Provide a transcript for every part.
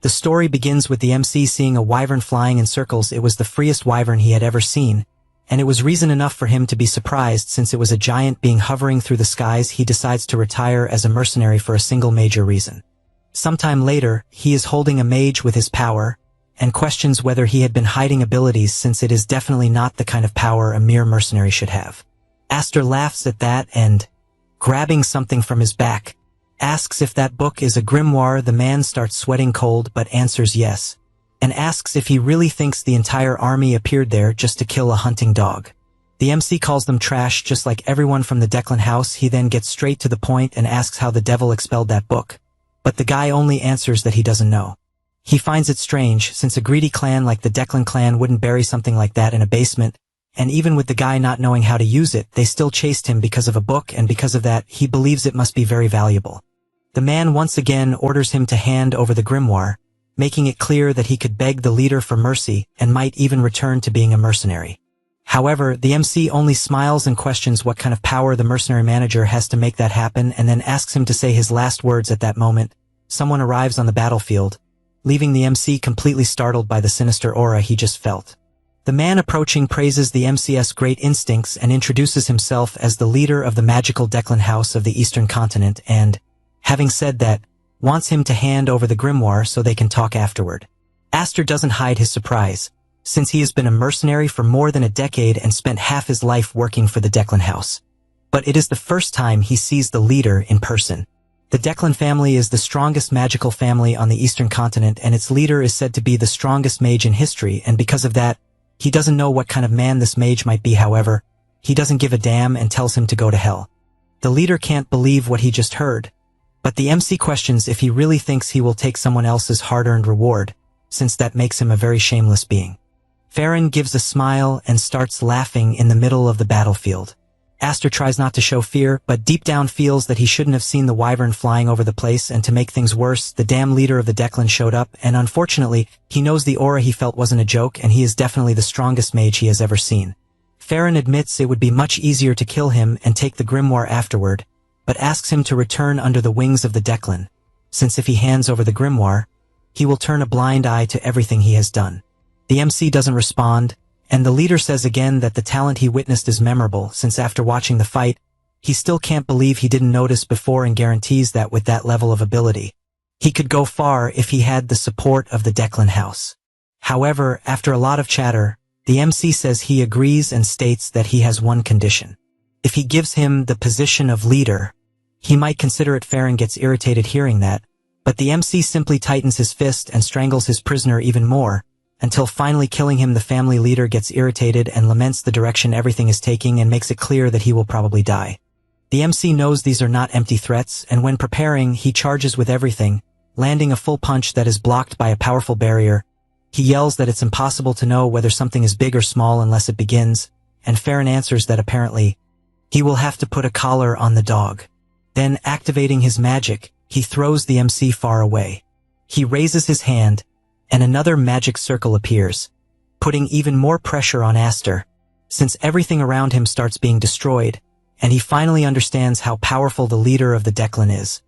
The story begins with the MC seeing a wyvern flying in circles. It was the freest wyvern he had ever seen, and it was reason enough for him to be surprised. Since it was a giant being hovering through the skies, he decides to retire as a mercenary for a single major reason. Sometime later, he is holding a mage with his power, and questions whether he had been hiding abilities, since it is definitely not the kind of power a mere mercenary should have. Aster laughs at that and, grabbing something from his back, asks if that book is a grimoire. The man starts sweating cold but answers yes, and asks if he really thinks the entire army appeared there just to kill a hunting dog. The MC calls them trash just like everyone from the Declan house. He then gets straight to the point and asks how the devil expelled that book, but the guy only answers that he doesn't know. He finds it strange, since a greedy clan like the Declan clan wouldn't bury something like that in a basement, and even with the guy not knowing how to use it, they still chased him because of a book, and because of that, he believes it must be very valuable. The man once again orders him to hand over the grimoire, making it clear that he could beg the leader for mercy and might even return to being a mercenary. However, the MC only smiles and questions what kind of power the mercenary manager has to make that happen, and then asks him to say his last words. At that moment, someone arrives on the battlefield, leaving the MC completely startled by the sinister aura he just felt. The man approaching praises the MC's great instincts and introduces himself as the leader of the magical Declan house of the Eastern Continent and, having said that, wants him to hand over the grimoire so they can talk afterward. Aster doesn't hide his surprise, since he has been a mercenary for more than a decade and spent half his life working for the Declan house. But it is the first time he sees the leader in person. The Declan family is the strongest magical family on the Eastern Continent, and its leader is said to be the strongest mage in history, and because of that, he doesn't know what kind of man this mage might be. However, he doesn't give a damn and tells him to go to hell. The leader can't believe what he just heard, but the MC questions if he really thinks he will take someone else's hard-earned reward, since that makes him a very shameless being. Farron gives a smile and starts laughing in the middle of the battlefield. Aster tries not to show fear, but deep down feels that he shouldn't have seen the wyvern flying over the place, and to make things worse, the damn leader of the Declan showed up, and unfortunately, he knows the aura he felt wasn't a joke, and he is definitely the strongest mage he has ever seen. Farron admits it would be much easier to kill him and take the grimoire afterward, but asks him to return under the wings of the Declan, since if he hands over the grimoire, he will turn a blind eye to everything he has done. The MC doesn't respond, and the leader says again that the talent he witnessed is memorable, since after watching the fight, he still can't believe he didn't notice before, and guarantees that with that level of ability, he could go far if he had the support of the Declan house. However, after a lot of chatter, the MC says he agrees and states that he has one condition. If he gives him the position of leader, he might consider it. Farron gets irritated hearing that, but the MC simply tightens his fist and strangles his prisoner even more, until finally killing him. The family leader gets irritated and laments the direction everything is taking and makes it clear that he will probably die. The MC knows these are not empty threats, and when preparing, he charges with everything, landing a full punch that is blocked by a powerful barrier. He yells that it's impossible to know whether something is big or small unless it begins, and Farron answers that apparently, he will have to put a collar on the dog. Then, activating his magic, he throws the MC far away. He raises his hand, and another magic circle appears, putting even more pressure on Aster, since everything around him starts being destroyed, and he finally understands how powerful the leader of the Declan is.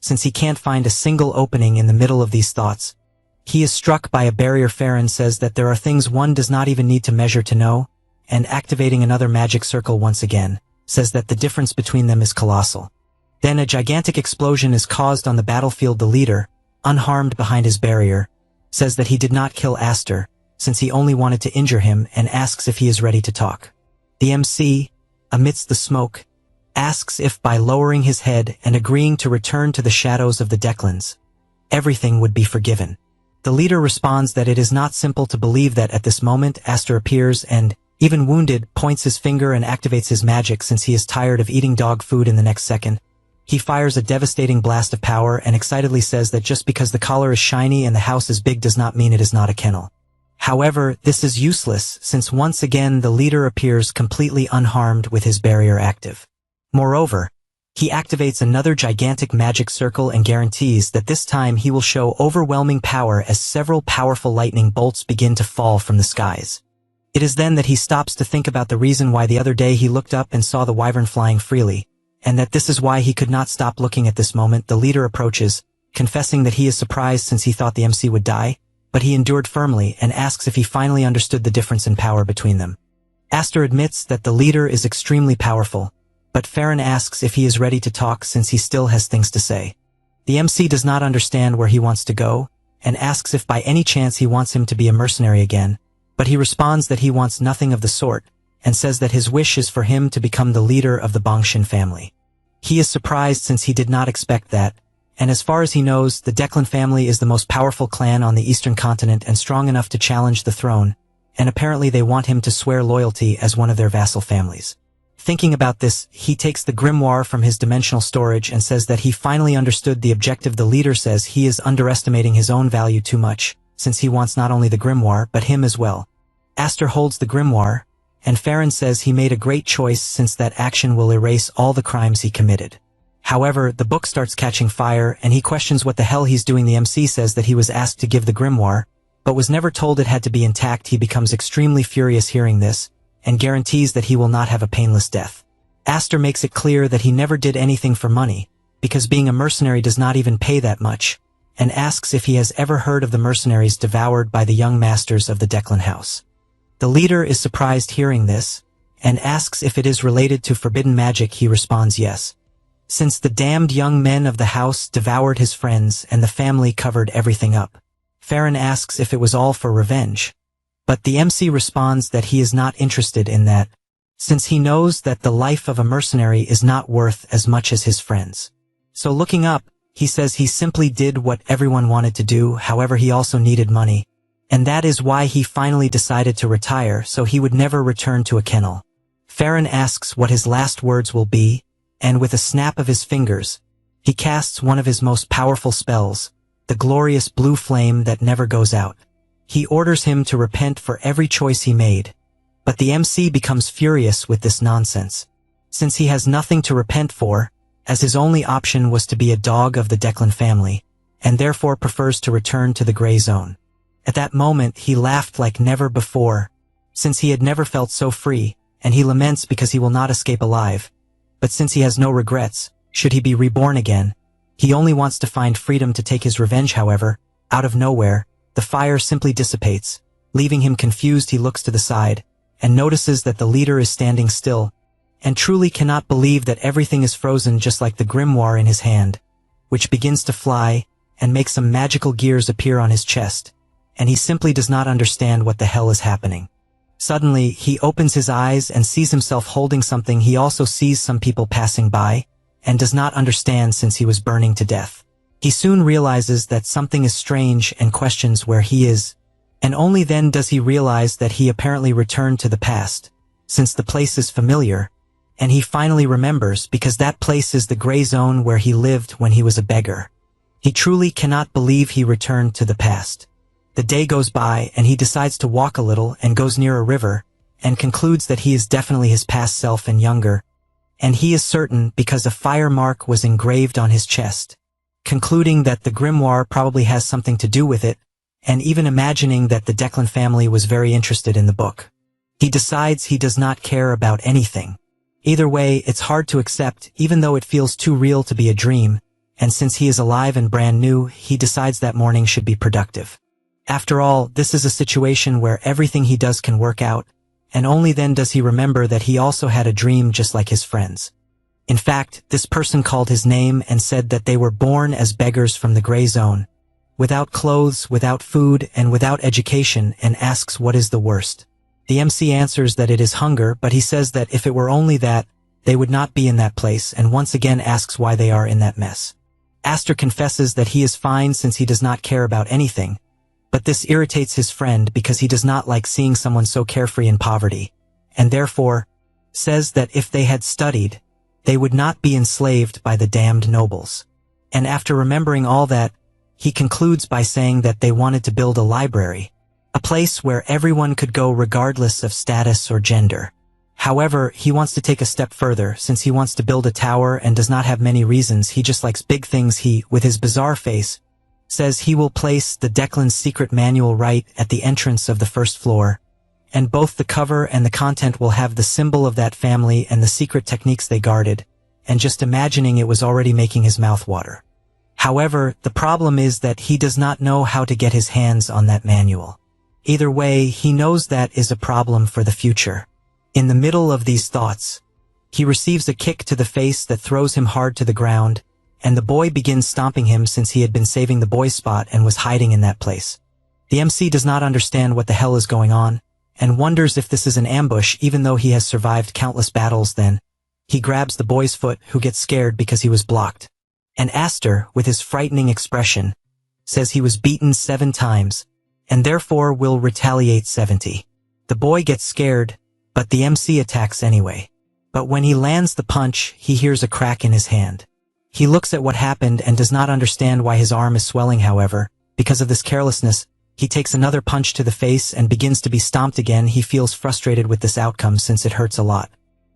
Since he can't find a single opening in the middle of these thoughts, he is struck by a barrier. Farron says that there are things one does not even need to measure to know, and activating another magic circle once again, says that the difference between them is colossal. Then a gigantic explosion is caused on the battlefield. The leader, unharmed behind his barrier, says that he did not kill Aster, since he only wanted to injure him, and asks if he is ready to talk. The MC, amidst the smoke, asks if by lowering his head and agreeing to return to the shadows of the Declans, everything would be forgiven. The leader responds that it is not simple to believe that. At this moment, Aster appears and, even wounded, points his finger and activates his magic. Since he is tired of eating dog food in the next second, he fires a devastating blast of power and excitedly says that just because the collar is shiny and the house is big does not mean it is not a kennel. However, this is useless, since once again the leader appears completely unharmed with his barrier active. Moreover, he activates another gigantic magic circle and guarantees that this time he will show overwhelming power as several powerful lightning bolts begin to fall from the skies. It is then that he stops to think about the reason why the other day he looked up and saw the wyvern flying freely, and that this is why he could not stop looking. At this moment, the leader approaches, confessing that he is surprised since he thought the MC would die, but he endured firmly and asks if he finally understood the difference in power between them. Aster admits that the leader is extremely powerful, but Farron asks if he is ready to talk since he still has things to say. The MC does not understand where he wants to go, and asks if by any chance he wants him to be a mercenary again, but he responds that he wants nothing of the sort, and says that his wish is for him to become the leader of the Bangshin family. He is surprised since he did not expect that, and as far as he knows, the Declan family is the most powerful clan on the eastern continent and strong enough to challenge the throne, and apparently they want him to swear loyalty as one of their vassal families. Thinking about this, he takes the grimoire from his dimensional storage and says that he finally understood the objective. The leader says he is underestimating his own value too much, since he wants not only the grimoire but him as well. Aster holds the grimoire, and Farron says he made a great choice since that action will erase all the crimes he committed. However, the book starts catching fire and he questions what the hell he's doing. The MC says that he was asked to give the grimoire, but was never told it had to be intact. He becomes extremely furious hearing this, and guarantees that he will not have a painless death. Aster makes it clear that he never did anything for money, because being a mercenary does not even pay that much, and asks if he has ever heard of the mercenaries devoured by the young masters of the Declan house. The leader is surprised hearing this, and asks if it is related to forbidden magic. He responds yes. Since the damned young men of the house devoured his friends and the family covered everything up. Farron asks if it was all for revenge, but the MC responds that he is not interested in that, since he knows that the life of a mercenary is not worth as much as his friends. So looking up, he says he simply did what everyone wanted to do. However, he also needed money, and that is why he finally decided to retire so he would never return to a kennel. Farron asks what his last words will be, and with a snap of his fingers, he casts one of his most powerful spells, the glorious blue flame that never goes out. He orders him to repent for every choice he made, but the MC becomes furious with this nonsense, since he has nothing to repent for, as his only option was to be a dog of the Declan family, and therefore prefers to return to the gray zone. At that moment he laughed like never before, since he had never felt so free, and he laments because he will not escape alive, but since he has no regrets, should he be reborn again, he only wants to find freedom to take his revenge. However, out of nowhere, the fire simply dissipates, leaving him confused. He looks to the side, and notices that the leader is standing still, and truly cannot believe that everything is frozen just like the grimoire in his hand, which begins to fly, and makes some magical gears appear on his chest, and he simply does not understand what the hell is happening. Suddenly, he opens his eyes and sees himself holding something. He also sees some people passing by, and does not understand since he was burning to death. He soon realizes that something is strange and questions where he is, and only then does he realize that he apparently returned to the past, since the place is familiar, and he finally remembers because that place is the gray zone where he lived when he was a beggar. He truly cannot believe he returned to the past. The day goes by and he decides to walk a little and goes near a river, and concludes that he is definitely his past self and younger, and he is certain because a fire mark was engraved on his chest, concluding that the grimoire probably has something to do with it, and even imagining that the Declan family was very interested in the book. He decides he does not care about anything. Either way, it's hard to accept, even though it feels too real to be a dream, and since he is alive and brand new, he decides that morning should be productive. After all, this is a situation where everything he does can work out, and only then does he remember that he also had a dream just like his friends. In fact, this person called his name and said that they were born as beggars from the gray zone, without clothes, without food, and without education, and asks what is the worst. The MC answers that it is hunger, but he says that if it were only that, they would not be in that place, and once again asks why they are in that mess. Aster confesses that he is fine since he does not care about anything, but this irritates his friend because he does not like seeing someone so carefree in poverty, and therefore says that if they had studied, they would not be enslaved by the damned nobles. And after remembering all that, he concludes by saying that they wanted to build a library, a place where everyone could go regardless of status or gender. However, he wants to take a step further since he wants to build a tower and does not have many reasons. He just likes big things. He, with his bizarre face, says he will place the Declan's secret manual right at the entrance of the first floor, and both the cover and the content will have the symbol of that family and the secret techniques they guarded, and just imagining it was already making his mouth water. However, the problem is that he does not know how to get his hands on that manual. Either way, he knows that is a problem for the future. In the middle of these thoughts, he receives a kick to the face that throws him hard to the ground, and the boy begins stomping him since he had been saving the boy's spot and was hiding in that place. The MC does not understand what the hell is going on, and wonders if this is an ambush even though he has survived countless battles. Then he grabs the boy's foot, who gets scared because he was blocked. And Aster, with his frightening expression, says he was beaten 7 times, and therefore will retaliate 70. The boy gets scared, but the MC attacks anyway. But when he lands the punch, he hears a crack in his hand. He looks at what happened and does not understand why his arm is swelling. However, because of this carelessness, he takes another punch to the face and begins to be stomped again. He feels frustrated with this outcome since it hurts a lot.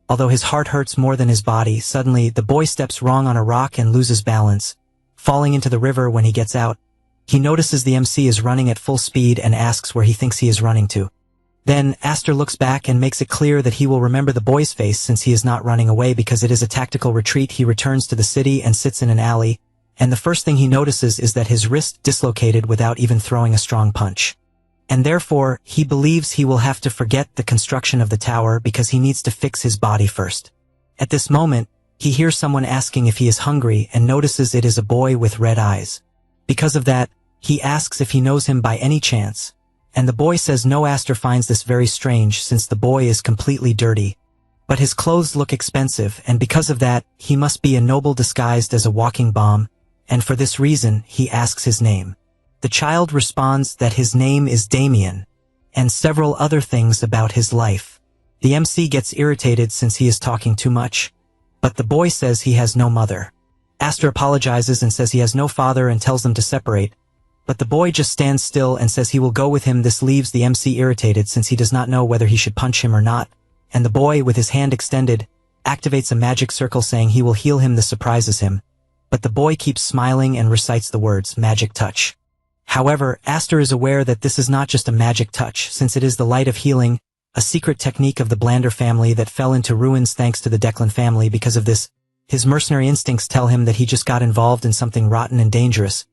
Although his heart hurts more than his body, suddenly the boy steps wrong on a rock and loses balance, falling into the river. When he gets out, he notices the MC is running at full speed and asks where he thinks he is running to. Then Aster looks back and makes it clear that he will remember the boy's face since he is not running away because it is a tactical retreat. He returns to the city and sits in an alley, and the first thing he notices is that his wrist dislocated without even throwing a strong punch. And therefore, he believes he will have to forget the construction of the tower because he needs to fix his body first. At this moment, he hears someone asking if he is hungry and notices it is a boy with red eyes. Because of that, he asks if he knows him by any chance, and the boy says no. Aster finds this very strange since the boy is completely dirty, but his clothes look expensive, and because of that, he must be a noble disguised as a walking bomb, and for this reason, he asks his name. The child responds that his name is Damien, and several other things about his life. The MC gets irritated since he is talking too much, but the boy says he has no mother. Aster apologizes and says he has no father and tells them to separate, but the boy just stands still and says he will go with him. This leaves the MC irritated since he does not know whether he should punch him or not, and the boy, with his hand extended, activates a magic circle saying he will heal him. This surprises him, but the boy keeps smiling and recites the words magic touch. However, Aster is aware that this is not just a magic touch since it is the light of healing, a secret technique of the Blander family that fell into ruins thanks to the Declan family. Because of this, his mercenary instincts tell him that he just got involved in something rotten and dangerous,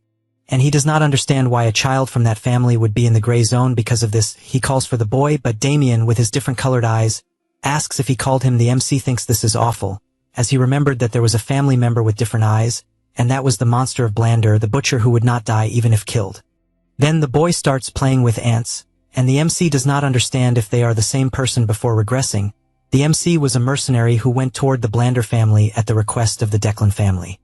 and he does not understand why a child from that family would be in the gray zone. Because of this, he calls for the boy, but Damien, with his different colored eyes, asks if he called him. The MC thinks this is awful, as he remembered that there was a family member with different eyes, and that was the monster of Blander, the butcher who would not die even if killed. Then the boy starts playing with ants, and the MC does not understand if they are the same person. Before regressing, the MC was a mercenary who went toward the Blander family at the request of the Declan family.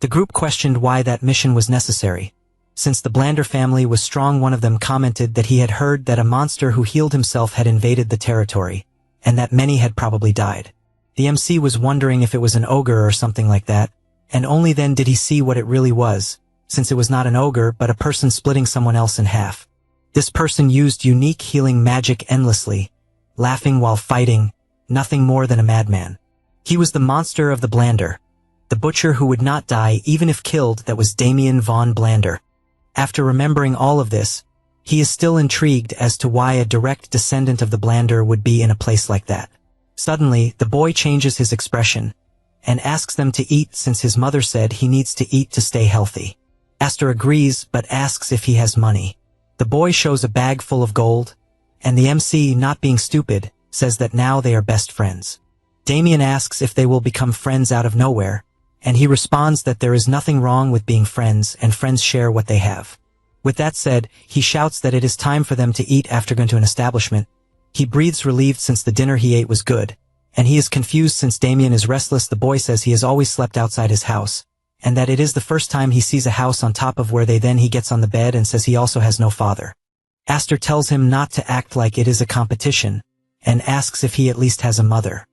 The group questioned why that mission was necessary. Since the Blander family was strong, one of them commented that he had heard that a monster who healed himself had invaded the territory, and that many had probably died. The MC was wondering if it was an ogre or something like that, and only then did he see what it really was, since it was not an ogre but a person splitting someone else in half. This person used unique healing magic endlessly, laughing while fighting, nothing more than a madman. He was the monster of the Blander, the butcher who would not die even if killed. That was Damien von Blander. After remembering all of this, he is still intrigued as to why a direct descendant of the Blander would be in a place like that. Suddenly, the boy changes his expression and asks them to eat since his mother said he needs to eat to stay healthy. Aster agrees but asks if he has money. The boy shows a bag full of gold, and the MC, not being stupid, says that now they are best friends. Damien asks if they will become friends out of nowhere, and he responds that there is nothing wrong with being friends and friends share what they have. With that said, he shouts that it is time for them to eat. After going to an establishment, he breathes relieved since the dinner he ate was good, and he is confused since Damien is restless. The boy says he has always slept outside his house, and that it is the first time he sees a house on top of where they. Then he gets on the bed and says he also has no father. Aster tells him not to act like it is a competition, and asks if he at least has a mother.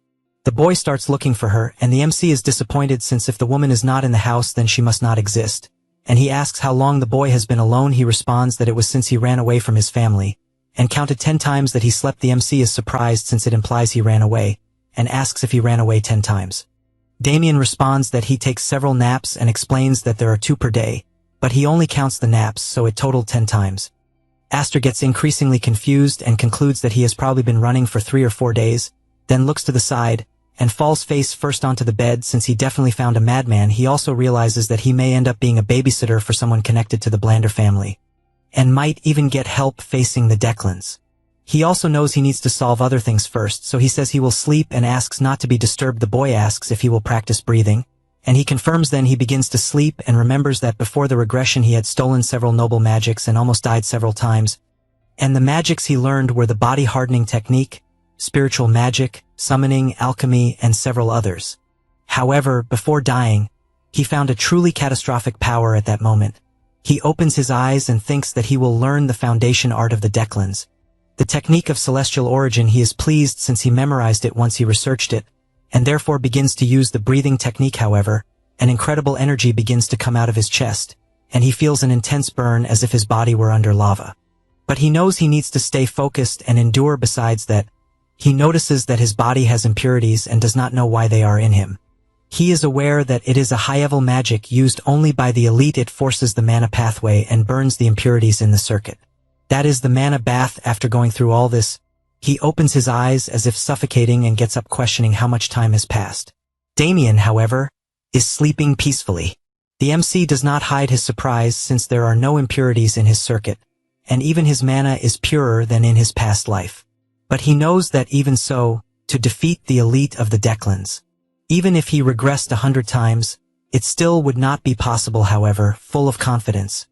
The boy starts looking for her, and the MC is disappointed since if the woman is not in the house then she must not exist, and he asks how long the boy has been alone. He responds that it was since he ran away from his family, and counted 10 times that he slept. The MC is surprised since it implies he ran away, and asks if he ran away 10 times. Damien responds that he takes several naps and explains that there are 2 per day, but he only counts the naps, so it totaled 10 times. Aster gets increasingly confused and concludes that he has probably been running for 3 or 4 days, then looks to the side, and falls face first onto the bed. Since he definitely found a madman, he also realizes that he may end up being a babysitter for someone connected to the Blander family, and might even get help facing the Declans. He also knows he needs to solve other things first, so he says he will sleep and asks not to be disturbed. The boy asks if he will practice breathing, and he confirms. Then he begins to sleep and remembers that before the regression he had stolen several noble magics and almost died several times, and the magics he learned were the body hardening technique, spiritual magic, summoning, alchemy, and several others. However, before dying, he found a truly catastrophic power at that moment. He opens his eyes and thinks that he will learn the foundation art of the Declans, the technique of celestial origin. He is pleased since he memorized it once he researched it, and therefore begins to use the breathing technique. However, an incredible energy begins to come out of his chest, and he feels an intense burn as if his body were under lava. But he knows he needs to stay focused and endure. Besides that, he notices that his body has impurities and does not know why they are in him. He is aware that it is a high-level magic used only by the elite. It forces the mana pathway and burns the impurities in the circuit. That is the mana bath. After going through all this, he opens his eyes as if suffocating and gets up questioning how much time has passed. Damien, however, is sleeping peacefully. The MC does not hide his surprise since there are no impurities in his circuit, and even his mana is purer than in his past life. But he knows that even so, to defeat the elite of the Declans, even if he regressed 100 times, it still would not be possible. However, full of confidence,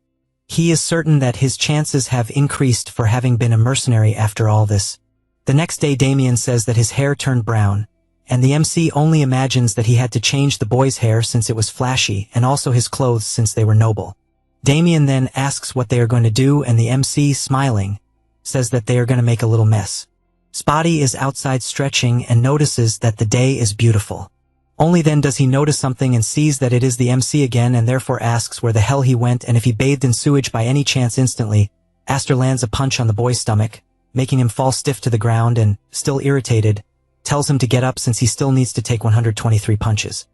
he is certain that his chances have increased for having been a mercenary after all this. The next day Damien says that his hair turned brown, and the MC only imagines that he had to change the boy's hair since it was flashy, and also his clothes since they were noble. Damien then asks what they are going to do, and the MC, smiling, says that they are going to make a little mess. Spotty is outside stretching and notices that the day is beautiful. Only then does he notice something and sees that it is the MC again, and therefore asks where the hell he went and if he bathed in sewage by any chance. Instantly, Aster lands a punch on the boy's stomach, making him fall stiff to the ground, and, still irritated, tells him to get up since he still needs to take 123 punches.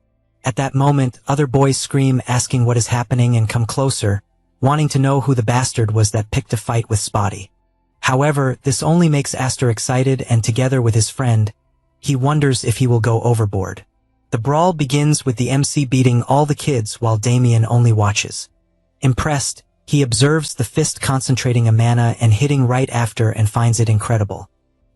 At that moment, other boys scream, asking what is happening, and come closer, wanting to know who the bastard was that picked a fight with Spotty. However, this only makes Aster excited, and together with his friend, he wonders if he will go overboard. The brawl begins with the MC beating all the kids while Damien only watches. Impressed, he observes the fist concentrating a mana and hitting right after and finds it incredible.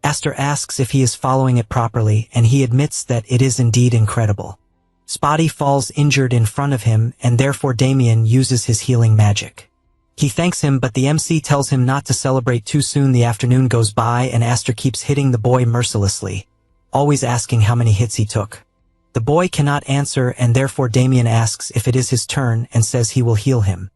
Aster asks if he is following it properly, and he admits that it is indeed incredible. Spotty falls injured in front of him, and therefore Damien uses his healing magic. He thanks him, but the MC tells him not to celebrate too soon. The afternoon goes by and Aster keeps hitting the boy mercilessly, always asking how many hits he took. The boy cannot answer, and therefore Damien asks if it is his turn and says he will heal him.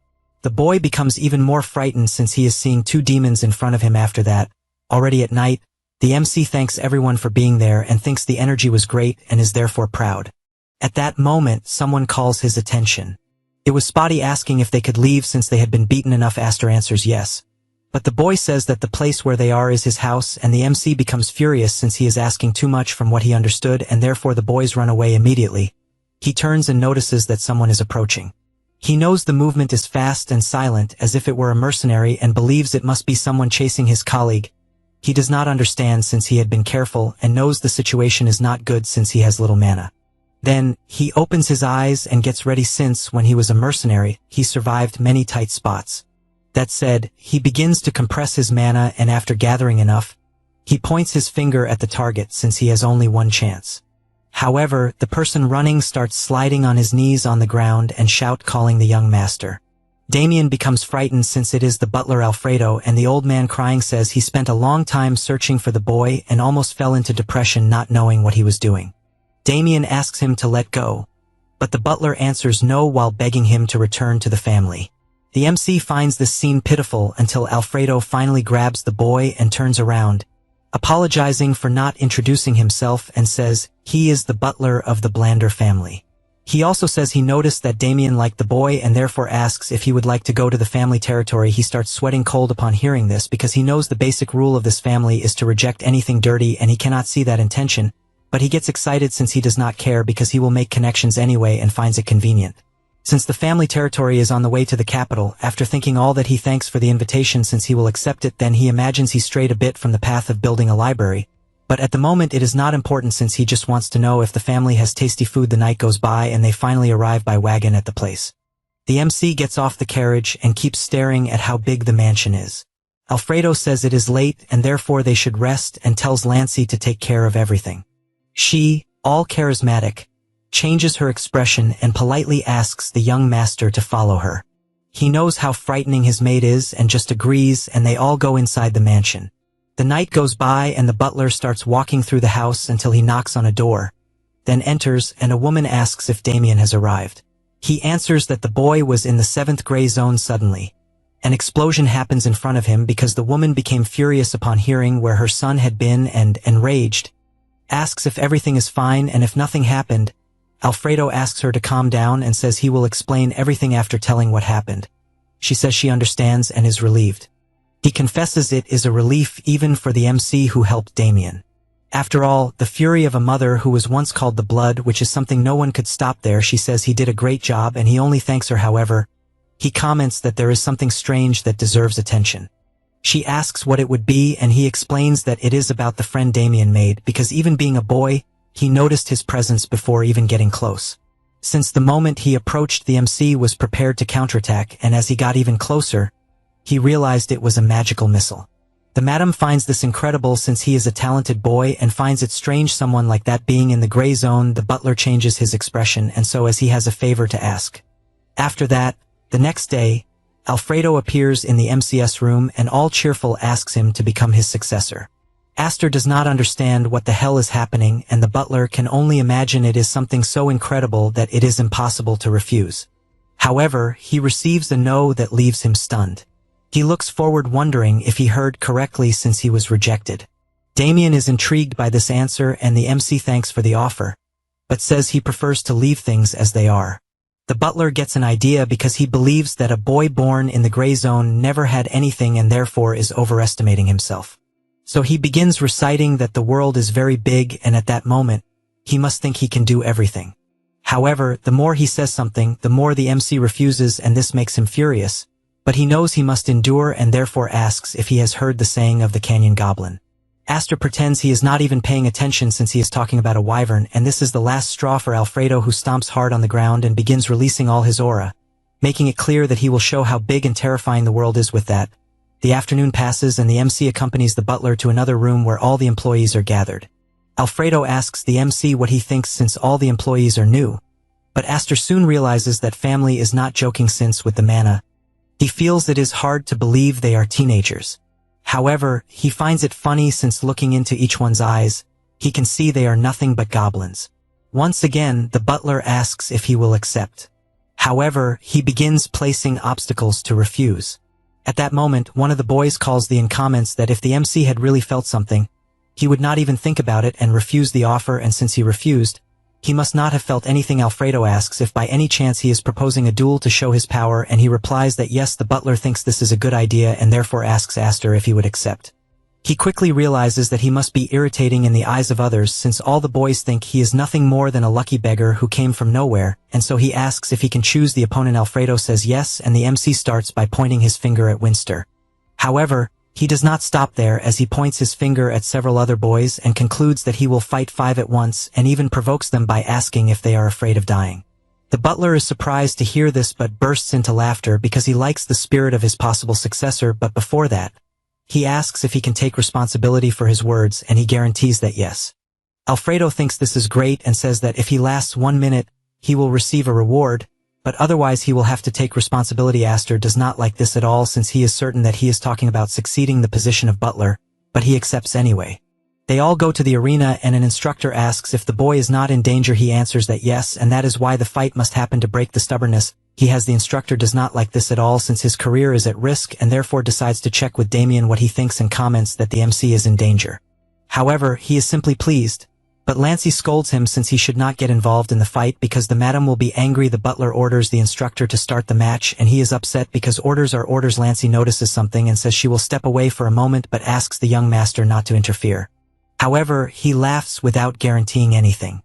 The boy becomes even more frightened since he is seeing two demons in front of him. After that, already at night, the MC thanks everyone for being there and thinks the energy was great and is therefore proud. At that moment, someone calls his attention. It was Spotty asking if they could leave since they had been beaten enough. Aster answers yes. But the boy says that the place where they are is his house, and the MC becomes furious since he is asking too much from what he understood, and therefore the boys run away immediately. He turns and notices that someone is approaching. He knows the movement is fast and silent as if it were a mercenary, and believes it must be someone chasing his colleague. He does not understand since he had been careful and knows the situation is not good since he has little mana. Then, he opens his eyes and gets ready since when he was a mercenary, he survived many tight spots. That said, he begins to compress his mana, and after gathering enough, he points his finger at the target since he has only one chance. However, the person running starts sliding on his knees on the ground and shout calling the young master. Damien becomes frightened since it is the butler Alfredo, and the old man crying says he spent a long time searching for the boy and almost fell into depression not knowing what he was doing. Damien asks him to let go, but the butler answers no while begging him to return to the family. The MC finds this scene pitiful until Alfredo finally grabs the boy and turns around, apologizing for not introducing himself, and says he is the butler of the Blander family. He also says he noticed that Damien liked the boy and therefore asks if he would like to go to the family territory. He starts sweating cold upon hearing this because he knows the basic rule of this family is to reject anything dirty, and he cannot see that intention, but he gets excited since he does not care because he will make connections anyway and finds it convenient. Since the family territory is on the way to the capital, after thinking all that, he thanks for the invitation since he will accept it. Then he imagines he strayed a bit from the path of building a library, But at the moment it is not important since he just wants to know if the family has tasty food. The night goes by and they finally arrive by wagon at the place. The MC gets off the carriage and keeps staring at how big the mansion is. Alfredo says it is late and therefore they should rest and tells Lancy to take care of everything. She, all charismatic, changes her expression and politely asks the young master to follow her. He knows how frightening his maid is and just agrees, and they all go inside the mansion. The night goes by and the butler starts walking through the house until he knocks on a door, then enters and a woman asks if Damien has arrived. He answers that the boy was in the 7th gray zone. Suddenly, an explosion happens in front of him because the woman became furious upon hearing where her son had been and, enraged, asks if everything is fine and if nothing happened. Alfredo asks her to calm down and says he will explain everything after telling what happened. She says she understands and is relieved. He confesses it is a relief even for the MC who helped Damien. After all, the fury of a mother who was once called the blood, which is something no one could stop there. She says he did a great job and he only thanks her. However, he comments that there is something strange that deserves attention. She asks what it would be and he explains that it is about the friend Damien made because even being a boy, he noticed his presence before even getting close. Since the moment he approached, the MC was prepared to counterattack, and as he got even closer, he realized it was a magical missile. The madam finds this incredible since he is a talented boy and finds it strange someone like that being in the gray zone. The butler changes his expression and so as he has a favor to ask. After that, the next day, Alfredo appears in the MCS room and all cheerful asks him to become his successor. Aster does not understand what the hell is happening and the butler can only imagine it is something so incredible that it is impossible to refuse. However, he receives a no that leaves him stunned. He looks forward wondering if he heard correctly since he was rejected. Damien is intrigued by this answer and the MC thanks for the offer, but says he prefers to leave things as they are. The butler gets an idea because he believes that a boy born in the gray zone never had anything and therefore is overestimating himself. So he begins reciting that the world is very big and at that moment, he must think he can do everything. However, the more he says something, the more the MC refuses and this makes him furious, but he knows he must endure and therefore asks if he has heard the saying of the canyon goblin. Aster pretends he is not even paying attention since he is talking about a wyvern, and this is the last straw for Alfredo, who stomps hard on the ground and begins releasing all his aura, making it clear that he will show how big and terrifying the world is with that. The afternoon passes and the MC accompanies the butler to another room where all the employees are gathered. Alfredo asks the MC what he thinks since all the employees are new, but Aster soon realizes that family is not joking since with the mana. He feels it is hard to believe they are teenagers. However, he finds it funny since looking into each one's eyes, he can see they are nothing but goblins. Once again, the butler asks if he will accept. However, he begins placing obstacles to refuse. At that moment, one of the boys calls and comments that if the MC had really felt something, he would not even think about it and refuse the offer, and since he refused, he must not have felt anything. Alfredo asks if by any chance he is proposing a duel to show his power, and he replies that yes. The butler thinks this is a good idea and therefore asks Aster if he would accept. He quickly realizes that he must be irritating in the eyes of others since all the boys think he is nothing more than a lucky beggar who came from nowhere, and so he asks if he can choose the opponent. Alfredo says yes, and the MC starts by pointing his finger at Winster. However, he does not stop there as he points his finger at several other boys and concludes that he will fight 5 at once and even provokes them by asking if they are afraid of dying. The butler is surprised to hear this but bursts into laughter because he likes the spirit of his possible successor, but before that, he asks if he can take responsibility for his words and he guarantees that yes. Alfredo thinks this is great and says that if he lasts 1 minute, he will receive a reward, but otherwise he will have to take responsibility. Aster does not like this at all since he is certain that he is talking about succeeding the position of butler, but he accepts anyway. They all go to the arena and an instructor asks if the boy is not in danger. He answers that yes, and that is why the fight must happen to break the stubbornness he has. The instructor does not like this at all since his career is at risk and therefore decides to check with Damien what he thinks and comments that the MC is in danger. However, he is simply pleased, but Lancy scolds him since he should not get involved in the fight because the madam will be angry. The butler orders the instructor to start the match and he is upset because orders are orders. Lancy notices something and says she will step away for a moment but asks the young master not to interfere. However, he laughs without guaranteeing anything.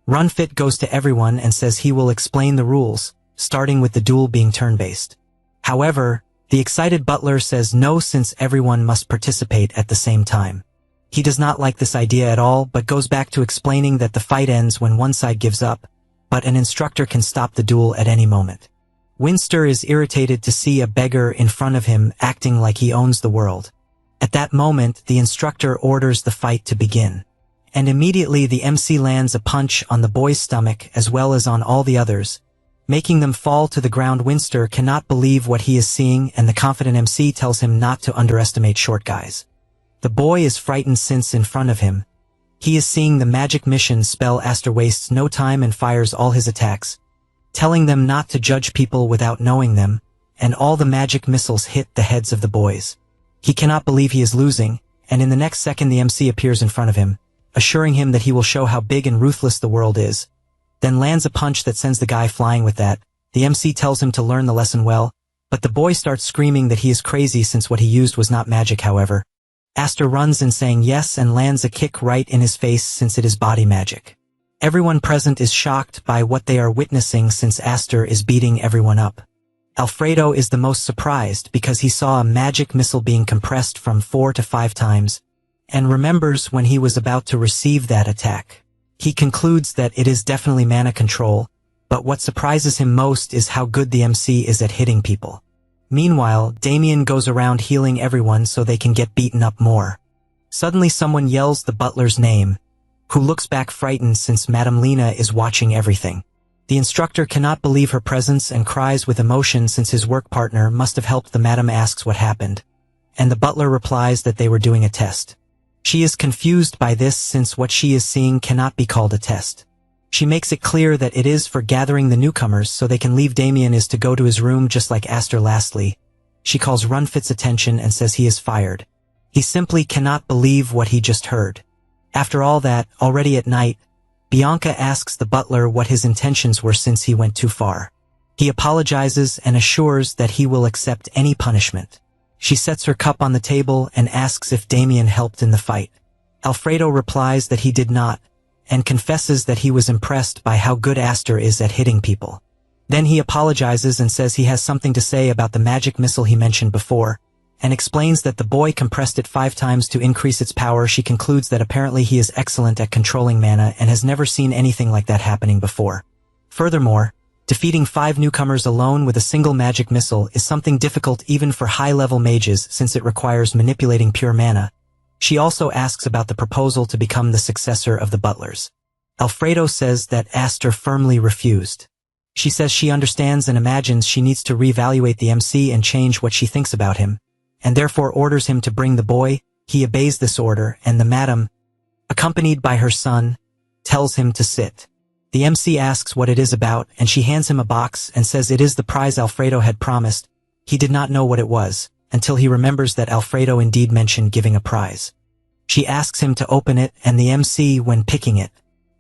Runfit goes to everyone and says he will explain the rules, starting with the duel being turn-based. However, the excited butler says no since everyone must participate at the same time. He does not like this idea at all, but goes back to explaining that the fight ends when one side gives up, but an instructor can stop the duel at any moment. Winster is irritated to see a beggar in front of him acting like he owns the world. At that moment, the instructor orders the fight to begin. And immediately the MC lands a punch on the boy's stomach as well as on all the others, making them fall to the ground. Winster cannot believe what he is seeing, and the confident MC tells him not to underestimate short guys. The boy is frightened since in front of him, he is seeing the magic mission spell. Aster wastes no time and fires all his attacks, telling them not to judge people without knowing them, and all the magic missiles hit the heads of the boys. He cannot believe he is losing, and in the next second the MC appears in front of him, assuring him that he will show how big and ruthless the world is, then lands a punch that sends the guy flying. With that, the MC tells him to learn the lesson well, but the boy starts screaming that he is crazy since what he used was not magic. However, Aster runs in saying yes and lands a kick right in his face since it is body magic. Everyone present is shocked by what they are witnessing since Aster is beating everyone up. Alfredo is the most surprised because he saw a magic missile being compressed from 4 to 5 times, and remembers when he was about to receive that attack. He concludes that it is definitely mana control, but what surprises him most is how good the MC is at hitting people. Meanwhile, Damien goes around healing everyone so they can get beaten up more. Suddenly someone yells the butler's name, who looks back frightened since Madame Lena is watching everything. The instructor cannot believe her presence and cries with emotion since his work partner must have helped. The madam asks what happened, and the butler replies that they were doing a test. She is confused by this since what she is seeing cannot be called a test. She makes it clear that it is for gathering the newcomers so they can leave. Damien is to go to his room just like Aster. Lastly, she calls Runfit's attention and says he is fired. He simply cannot believe what he just heard. After all that, already at night, Bianca asks the butler what his intentions were since he went too far. He apologizes and assures that he will accept any punishment. She sets her cup on the table and asks if Damien helped in the fight. Alfredo replies that he did not, and confesses that he was impressed by how good Aster is at hitting people. Then he apologizes and says he has something to say about the magic missile he mentioned before, and explains that the boy compressed it 5 times to increase its power. She concludes that apparently he is excellent at controlling mana and has never seen anything like that happening before. Furthermore, defeating 5 newcomers alone with a single magic missile is something difficult even for high-level mages since it requires manipulating pure mana. She also asks about the proposal to become the successor of the butlers. Alfredo says that Aster firmly refused. She says she understands and imagines she needs to reevaluate the MC and change what she thinks about him, and therefore orders him to bring the boy. He obeys this order, and the madam, accompanied by her son, tells him to sit. The MC asks what it is about, and she hands him a box and says it is the prize Alfredo had promised. He did not know what it was, until he remembers that Alfredo indeed mentioned giving a prize. She asks him to open it, and the MC, when picking it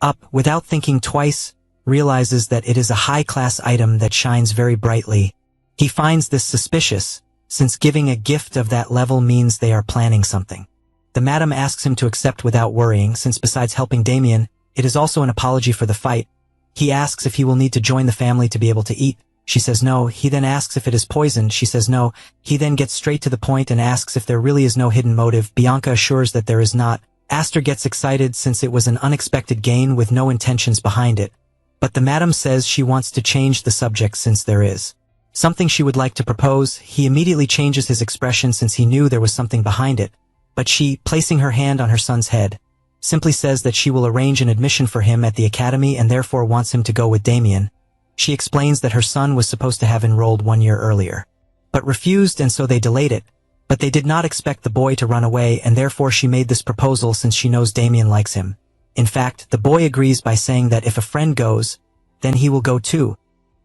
up, without thinking twice, realizes that it is a high-class item that shines very brightly. He finds this suspicious, since giving a gift of that level means they are planning something. The madam asks him to accept without worrying, since besides helping Damien, it is also an apology for the fight. He asks if he will need to join the family to be able to eat. She says no. He then asks if it is poisoned. She says no. He then gets straight to the point and asks if there really is no hidden motive. Bianca assures that there is not. Aster gets excited since it was an unexpected gain with no intentions behind it, but the madam says she wants to change the subject since there is something she would like to propose. He immediately changes his expression since he knew there was something behind it, but she, placing her hand on her son's head, simply says that she will arrange an admission for him at the academy and therefore wants him to go with Damien. She explains that her son was supposed to have enrolled 1 year earlier, but refused, and so they delayed it, but they did not expect the boy to run away, and therefore she made this proposal since she knows Damien likes him. In fact, the boy agrees by saying that if a friend goes, then he will go too.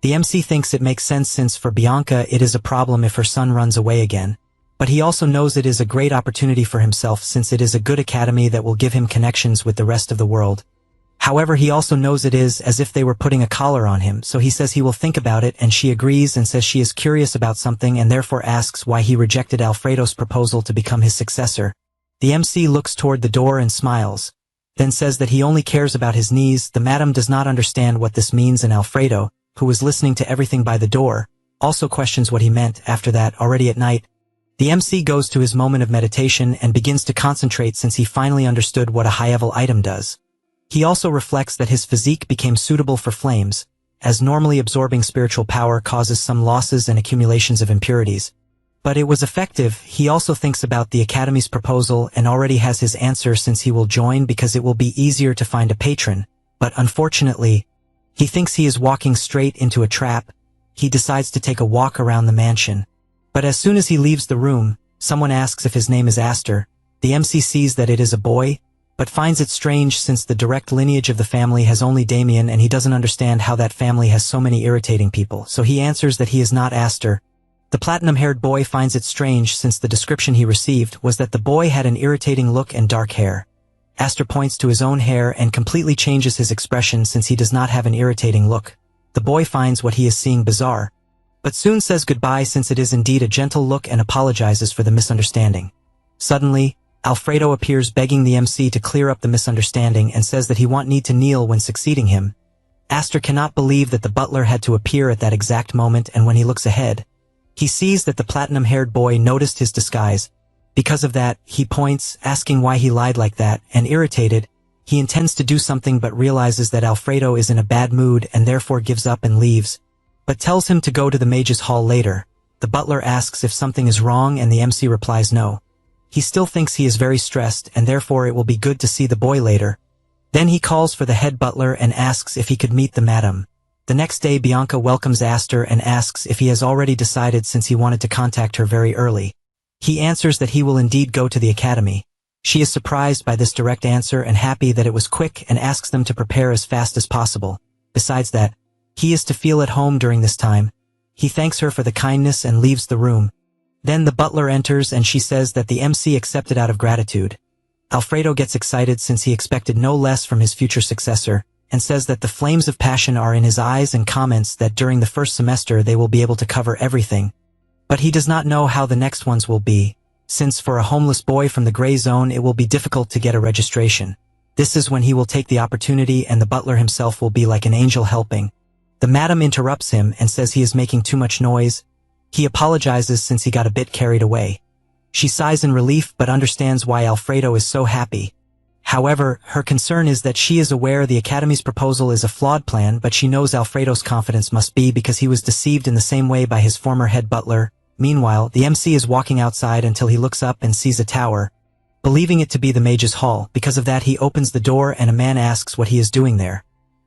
The MC thinks it makes sense since for Bianca it is a problem if her son runs away again, but he also knows it is a great opportunity for himself since it is a good academy that will give him connections with the rest of the world. However, he also knows it is as if they were putting a collar on him, so he says he will think about it, and she agrees and says she is curious about something and therefore asks why he rejected Alfredo's proposal to become his successor. The MC looks toward the door and smiles, then says that he only cares about his knees. The madam does not understand what this means, and Alfredo, who was listening to everything by the door, also questions what he meant. After that, already at night, The MC goes to his moment of meditation and begins to concentrate since he finally understood what a high-level item does. He also reflects that his physique became suitable for flames, as normally absorbing spiritual power causes some losses and accumulations of impurities. But it was effective. He also thinks about the Academy's proposal and already has his answer since he will join because it will be easier to find a patron. But unfortunately, he thinks he is walking straight into a trap. He decides to take a walk around the mansion. But as soon as he leaves the room, someone asks if his name is Aster. The MC sees that it is a boy, but finds it strange since the direct lineage of the family has only Damien and he doesn't understand how that family has so many irritating people, so he answers that he is not Aster. The platinum-haired boy finds it strange since the description he received was that the boy had an irritating look and dark hair. Aster points to his own hair and completely changes his expression since he does not have an irritating look. The boy finds what he is seeing bizarre, but soon says goodbye since it is indeed a gentle look and apologizes for the misunderstanding. Suddenly, Alfredo appears begging the MC to clear up the misunderstanding and says that he won't need to kneel when succeeding him. Aster cannot believe that the butler had to appear at that exact moment, and when he looks ahead, he sees that the platinum-haired boy noticed his disguise. Because of that, he points, asking why he lied like that, and irritated, he intends to do something but realizes that Alfredo is in a bad mood and therefore gives up and leaves, but tells him to go to the mage's hall later. The butler asks if something is wrong and the MC replies no. He still thinks he is very stressed and therefore it will be good to see the boy later. Then he calls for the head butler and asks if he could meet the madam. The next day Bianca welcomes Aster and asks if he has already decided since he wanted to contact her very early. He answers that he will indeed go to the academy. She is surprised by this direct answer and happy that it was quick and asks them to prepare as fast as possible. Besides that, he is to feel at home during this time. He thanks her for the kindness and leaves the room. Then the butler enters and she says that the MC accepted out of gratitude. Alfredo gets excited since he expected no less from his future successor, and says that the flames of passion are in his eyes and comments that during the first semester they will be able to cover everything. But he does not know how the next ones will be, since for a homeless boy from the gray zone it will be difficult to get a registration. This is when he will take the opportunity and the butler himself will be like an angel helping. The madam interrupts him and says he is making too much noise. He apologizes since he got a bit carried away. She sighs in relief but understands why Alfredo is so happy. However, her concern is that she is aware the Academy's proposal is a flawed plan, but she knows Alfredo's confidence must be because he was deceived in the same way by his former head butler. Meanwhile, the MC is walking outside until he looks up and sees a tower, believing it to be the mage's hall. Because of that, he opens the door and a man asks what he is doing there.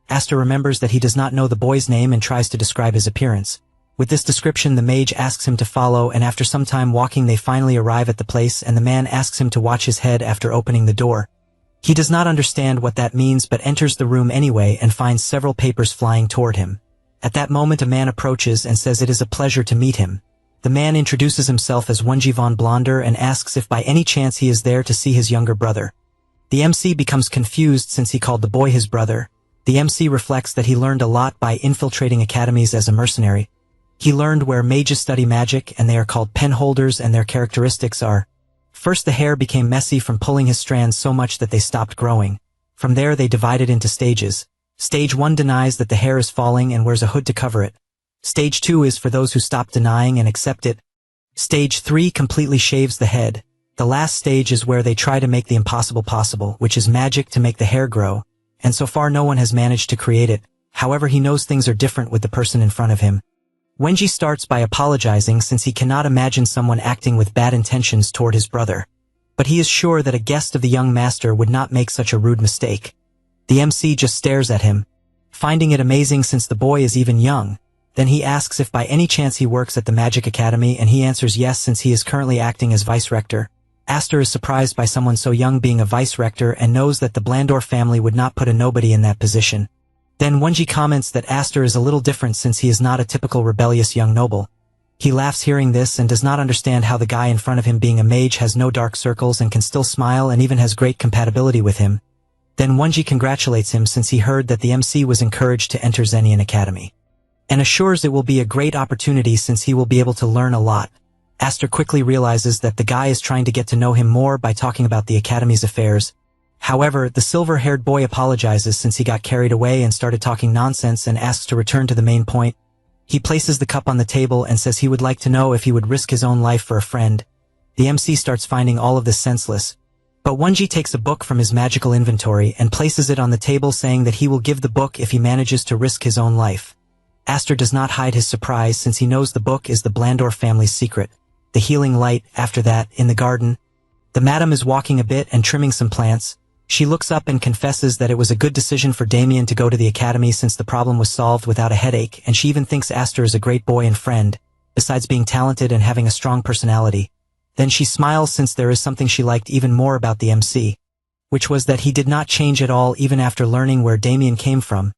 Aster remembers that he does not know the boy's name and tries to describe his appearance. With this description, the mage asks him to follow, and after some time walking they finally arrive at the place and the man asks him to watch his head after opening the door. He does not understand what that means but enters the room anyway and finds several papers flying toward him. At that moment a man approaches and says it is a pleasure to meet him. The man introduces himself as Wenji von Blonder and asks if by any chance he is there to see his younger brother. The MC becomes confused since he called the boy his brother. The MC reflects that he learned a lot by infiltrating academies as a mercenary. He learned where mages study magic and they are called penholders and their characteristics are: first, the hair became messy from pulling his strands so much that they stopped growing. From there they divided into stages. Stage 1 denies that the hair is falling and wears a hood to cover it. Stage 2 is for those who stop denying and accept it. Stage 3 completely shaves the head. The last stage is where they try to make the impossible possible, which is magic to make the hair grow, and so far no one has managed to create it. However, he knows things are different with the person in front of him. Wenji starts by apologizing since he cannot imagine someone acting with bad intentions toward his brother. But he is sure that a guest of the young master would not make such a rude mistake. The MC just stares at him, finding it amazing since the boy is even young. Then he asks if by any chance he works at the Magic Academy and he answers yes since he is currently acting as vice-rector. Aster is surprised by someone so young being a vice-rector and knows that the Blandor family would not put a nobody in that position. Then Wenji comments that Aster is a little different since he is not a typical rebellious young noble. He laughs hearing this and does not understand how the guy in front of him being a mage has no dark circles and can still smile and even has great compatibility with him. Then Wenji congratulates him since he heard that the MC was encouraged to enter Zenian Academy, and assures it will be a great opportunity since he will be able to learn a lot. Aster quickly realizes that the guy is trying to get to know him more by talking about the Academy's affairs. However, the silver-haired boy apologizes since he got carried away and started talking nonsense and asks to return to the main point. He places the cup on the table and says he would like to know if he would risk his own life for a friend. The MC starts finding all of this senseless. But Wonji takes a book from his magical inventory and places it on the table, saying that he will give the book if he manages to risk his own life. Aster does not hide his surprise since he knows the book is the Blandor family's secret. The healing light. After that, in the garden, the madam is walking a bit and trimming some plants. She looks up and confesses that it was a good decision for Damien to go to the academy since the problem was solved without a headache, and she even thinks Aster is a great boy and friend, besides being talented and having a strong personality. Then she smiles since there is something she liked even more about the MC, which was that he did not change at all even after learning where Damien came from.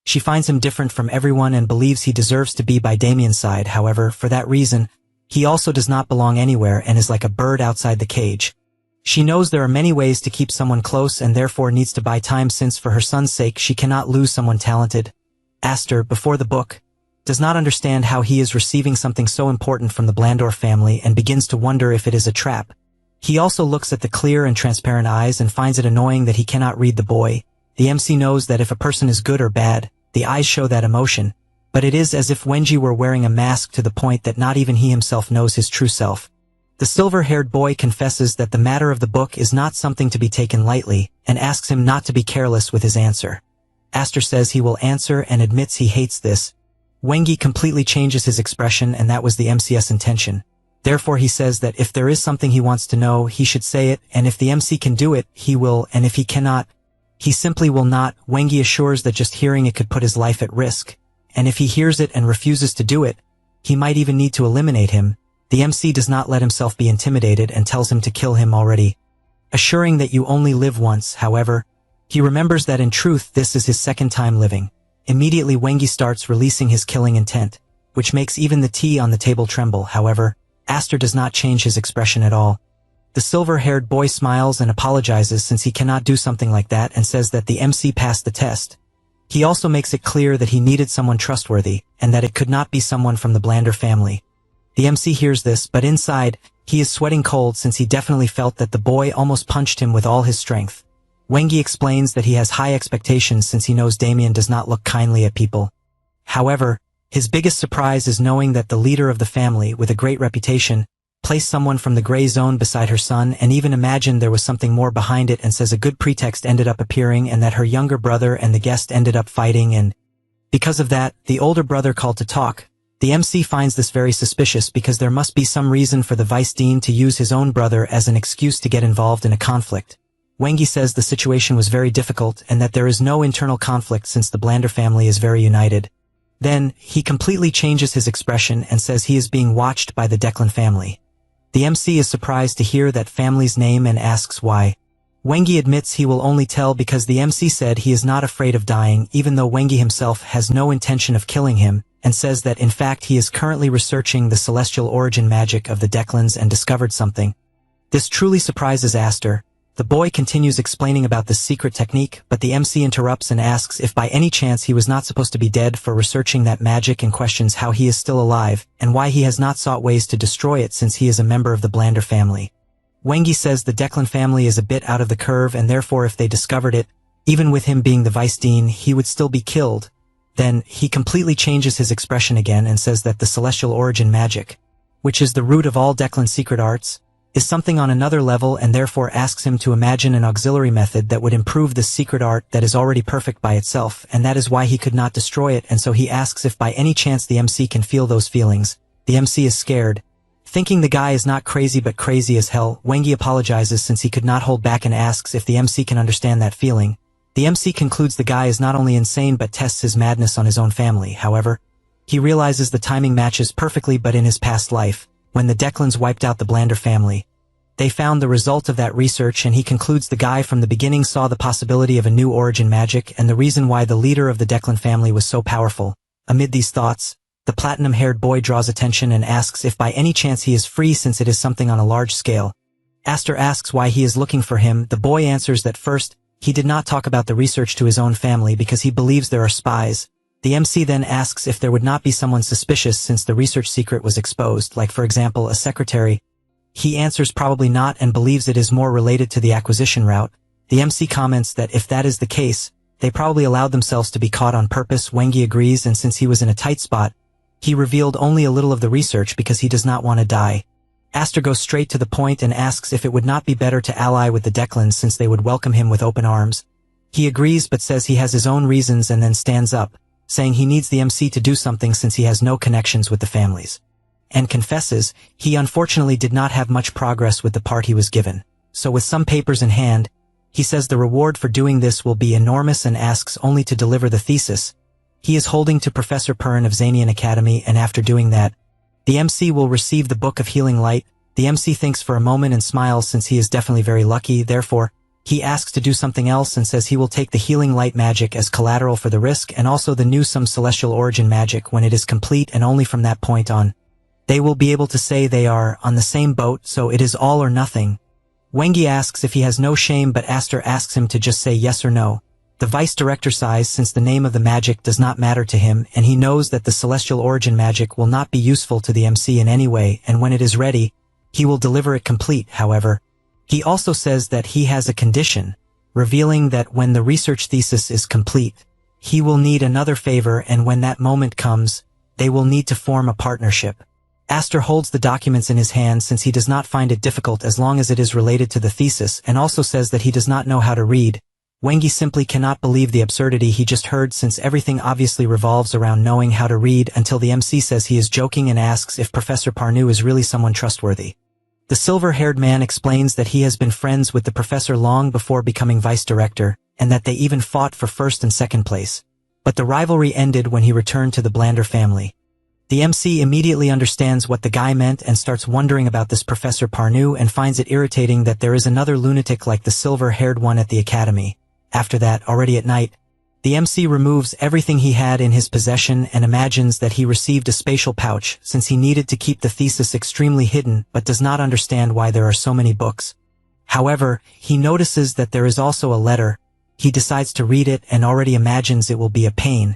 She finds him different from everyone and believes he deserves to be by Damien's side. However, for that reason, he also does not belong anywhere and is like a bird outside the cage. She knows there are many ways to keep someone close and therefore needs to buy time since for her son's sake she cannot lose someone talented. Aster, before the book, does not understand how he is receiving something so important from the Blandor family and begins to wonder if it is a trap. He also looks at the clear and transparent eyes and finds it annoying that he cannot read the boy. The MC knows that if a person is good or bad, the eyes show that emotion, but it is as if Wenji were wearing a mask to the point that not even he himself knows his true self. The silver-haired boy confesses that the matter of the book is not something to be taken lightly, and asks him not to be careless with his answer. Aster says he will answer and admits he hates this. Wengi completely changes his expression, and that was the MC's intention. Therefore he says that if there is something he wants to know, he should say it, and if the MC can do it, he will, and if he cannot, he simply will not. Wengi assures that just hearing it could put his life at risk, and if he hears it and refuses to do it, he might even need to eliminate him. The MC does not let himself be intimidated and tells him to kill him already, assuring that you only live once. However, he remembers that in truth this is his second time living. Immediately Wengi starts releasing his killing intent, which makes even the tea on the table tremble. However, Aster does not change his expression at all. The silver-haired boy smiles and apologizes since he cannot do something like that and says that the MC passed the test. He also makes it clear that he needed someone trustworthy and that it could not be someone from the Blandor family. The MC hears this, but inside, he is sweating cold since he definitely felt that the boy almost punched him with all his strength. Wengi explains that he has high expectations since he knows Damien does not look kindly at people. However, his biggest surprise is knowing that the leader of the family, with a great reputation, placed someone from the gray zone beside her son and even imagined there was something more behind it, and says a good pretext ended up appearing and that her younger brother and the guest ended up fighting, and because of that, the older brother called to talk. The MC finds this very suspicious because there must be some reason for the vice dean to use his own brother as an excuse to get involved in a conflict. Wengi says the situation was very difficult and that there is no internal conflict since the Blandor family is very united. Then, he completely changes his expression and says he is being watched by the Declan family. The MC is surprised to hear that family's name and asks why. Wengi admits he will only tell because the MC said he is not afraid of dying, even though Wengi himself has no intention of killing him, and says that in fact he is currently researching the celestial origin magic of the Declans and discovered something. This truly surprises Aster. The boy continues explaining about this secret technique, but the MC interrupts and asks if by any chance he was not supposed to be dead for researching that magic, and questions how he is still alive and why he has not sought ways to destroy it since he is a member of the Blandor family. Wengi says the Declan family is a bit out of the curve and therefore if they discovered it, even with him being the vice dean, he would still be killed. Then, he completely changes his expression again and says that the celestial origin magic, which is the root of all Declan's secret arts, is something on another level, and therefore asks him to imagine an auxiliary method that would improve this secret art that is already perfect by itself, and that is why he could not destroy it, and so he asks if by any chance the MC can feel those feelings. The MC is scared, thinking the guy is not crazy but crazy as hell. Wengi apologizes since he could not hold back and asks if the MC can understand that feeling. The MC concludes the guy is not only insane but tests his madness on his own family. However, he realizes the timing matches perfectly, but in his past life, when the Declans wiped out the Blandor family, they found the result of that research, and he concludes the guy from the beginning saw the possibility of a new origin magic and the reason why the leader of the Declan family was so powerful. Amid these thoughts, the platinum-haired boy draws attention and asks if by any chance he is free since it is something on a large scale. Aster asks why he is looking for him. The boy answers that first, he did not talk about the research to his own family because he believes there are spies. The MC then asks if there would not be someone suspicious since the research secret was exposed, like for example a secretary. He answers probably not and believes it is more related to the acquisition route. The MC comments that if that is the case, they probably allowed themselves to be caught on purpose. Wengi agrees, and since he was in a tight spot, he revealed only a little of the research because he does not want to die. Aster goes straight to the point and asks if it would not be better to ally with the Declans since they would welcome him with open arms. He agrees but says he has his own reasons and then stands up, saying he needs the MC to do something since he has no connections with the families. And confesses, he unfortunately did not have much progress with the part he was given. So with some papers in hand, he says the reward for doing this will be enormous and asks only to deliver the thesis. He is holding to Professor Perrin of Xanian Academy, and after doing that, the MC will receive the Book of Healing Light. The MC thinks for a moment and smiles since he is definitely very lucky, therefore, he asks to do something else and says he will take the Healing Light magic as collateral for the risk and also the new some celestial origin magic when it is complete, and only from that point on, they will be able to say they are on the same boat, so it is all or nothing. Wengi asks if he has no shame, but Aster asks him to just say yes or no. The vice director sighs since the name of the magic does not matter to him, and he knows that the celestial origin magic will not be useful to the MC in any way, and when it is ready, he will deliver it complete. However, he also says that he has a condition, revealing that when the research thesis is complete, he will need another favor, and when that moment comes, they will need to form a partnership. Aster holds the documents in his hand since he does not find it difficult as long as it is related to the thesis, and also says that he does not know how to read. Wengi simply cannot believe the absurdity he just heard since everything obviously revolves around knowing how to read, until the MC says he is joking and asks if Professor Parnu is really someone trustworthy. The silver-haired man explains that he has been friends with the professor long before becoming vice director, and that they even fought for first and second place. But the rivalry ended when he returned to the Blander family. The MC immediately understands what the guy meant and starts wondering about this Professor Parnu and finds it irritating that there is another lunatic like the silver-haired one at the academy. After that, already at night, the MC removes everything he had in his possession and imagines that he received a spatial pouch since he needed to keep the thesis extremely hidden but does not understand why there are so many books. However, he notices that there is also a letter. He decides to read it and already imagines it will be a pain.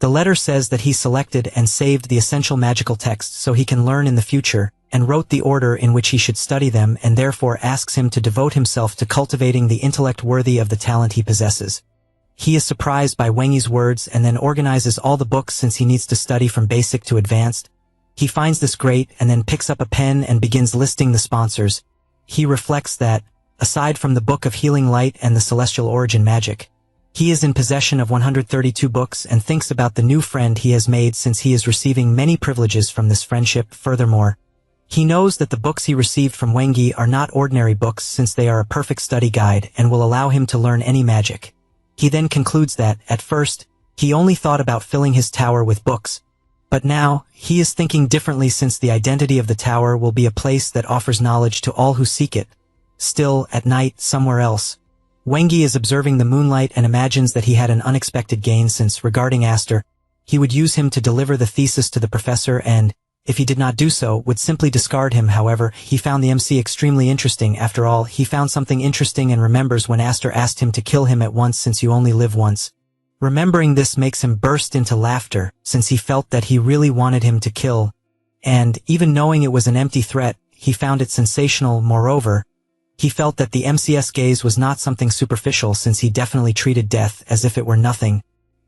The letter says that he selected and saved the essential magical texts so he can learn in the future, and wrote the order in which he should study them, and therefore asks him to devote himself to cultivating the intellect worthy of the talent he possesses. He is surprised by Wengi's words and then organizes all the books since he needs to study from basic to advanced. He finds this great and then picks up a pen and begins listing the sponsors. He reflects that, aside from the Book of Healing Light and the Celestial Origin Magic, he is in possession of 132 books and thinks about the new friend he has made since he is receiving many privileges from this friendship. Furthermore, he knows that the books he received from Wengi are not ordinary books since they are a perfect study guide and will allow him to learn any magic. He then concludes that, at first, he only thought about filling his tower with books. But now, he is thinking differently since the identity of the tower will be a place that offers knowledge to all who seek it. Still, at night, somewhere else, Wengi is observing the moonlight and imagines that he had an unexpected gain since, regarding Aster, he would use him to deliver the thesis to the professor and, if he did not do so, would simply discard him. However, he found the MC extremely interesting. After all, he found something interesting and remembers when Aster asked him to kill him at once since you only live once. Remembering this makes him burst into laughter, since he felt that he really wanted him to kill. And, even knowing it was an empty threat, he found it sensational. Moreover, he felt that the MC's gaze was not something superficial since he definitely treated death as if it were nothing.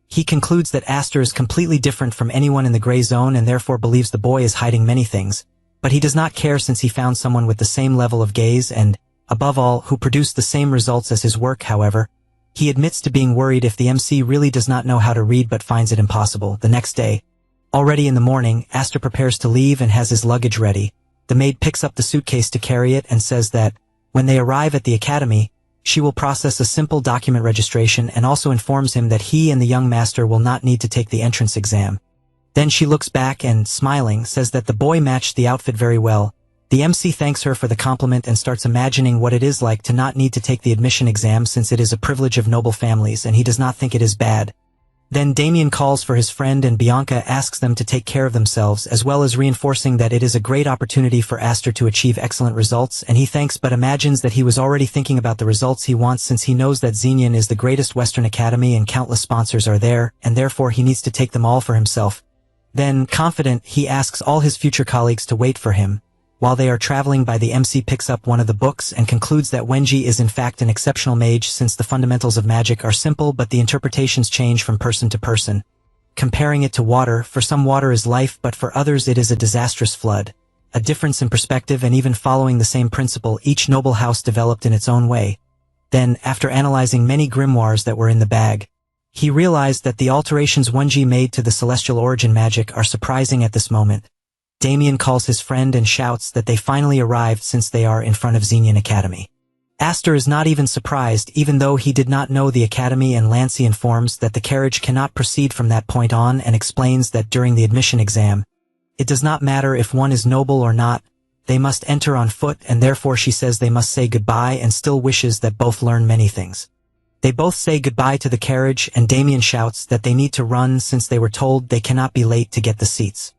He concludes that Aster is completely different from anyone in the gray zone and therefore believes the boy is hiding many things. But he does not care since he found someone with the same level of gaze and, above all, who produced the same results as his work. However, he admits to being worried if the MC really does not know how to read but finds it impossible. The next day, already in the morning, Aster prepares to leave and has his luggage ready. The maid picks up the suitcase to carry it and says that, when they arrive at the academy, she will process a simple document registration and also informs him that he and the young master will not need to take the entrance exam. Then she looks back and, smiling, says that the boy matched the outfit very well. The MC thanks her for the compliment and starts imagining what it is like to not need to take the admission exam since it is a privilege of noble families and he does not think it is bad. Then Damien calls for his friend and Bianca asks them to take care of themselves, as well as reinforcing that it is a great opportunity for Aster to achieve excellent results, and he thanks but imagines that he was already thinking about the results he wants since he knows that Xenian is the greatest Western academy and countless sponsors are there, and therefore he needs to take them all for himself. Then, confident, he asks all his future colleagues to wait for him. While they are traveling by, the MC picks up one of the books and concludes that Wengi is in fact an exceptional mage since the fundamentals of magic are simple but the interpretations change from person to person. Comparing it to water, for some water is life but for others it is a disastrous flood. a difference in perspective, and even following the same principle, each noble house developed in its own way. Then, after analyzing many grimoires that were in the bag, he realized that the alterations Wenji made to the celestial origin magic are surprising at this moment. Damien calls his friend and shouts that they finally arrived since they are in front of Xenian Academy. Aster is not even surprised, even though he did not know the academy, and Lancy informs that the carriage cannot proceed from that point on and explains that during the admission exam, it does not matter if one is noble or not, they must enter on foot, and therefore she says they must say goodbye and still wishes that both learn many things. They both say goodbye to the carriage, and Damien shouts that they need to run since they were told they cannot be late to get the seats.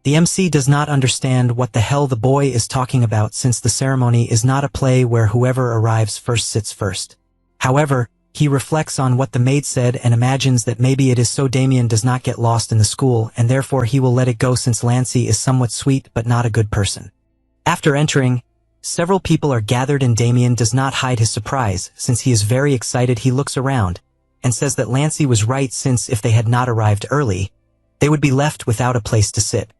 The MC does not understand what the hell the boy is talking about, since the ceremony is not a play where whoever arrives first sits first. However, he reflects on what the maid said and imagines that maybe it is so Damien does not get lost in the school, and therefore he will let it go since Lancy is somewhat sweet but not a good person. After entering, several people are gathered and Damien does not hide his surprise. Since he is very excited, he looks around and says that Lancy was right, since if they had not arrived early, they would be left without a place to sit.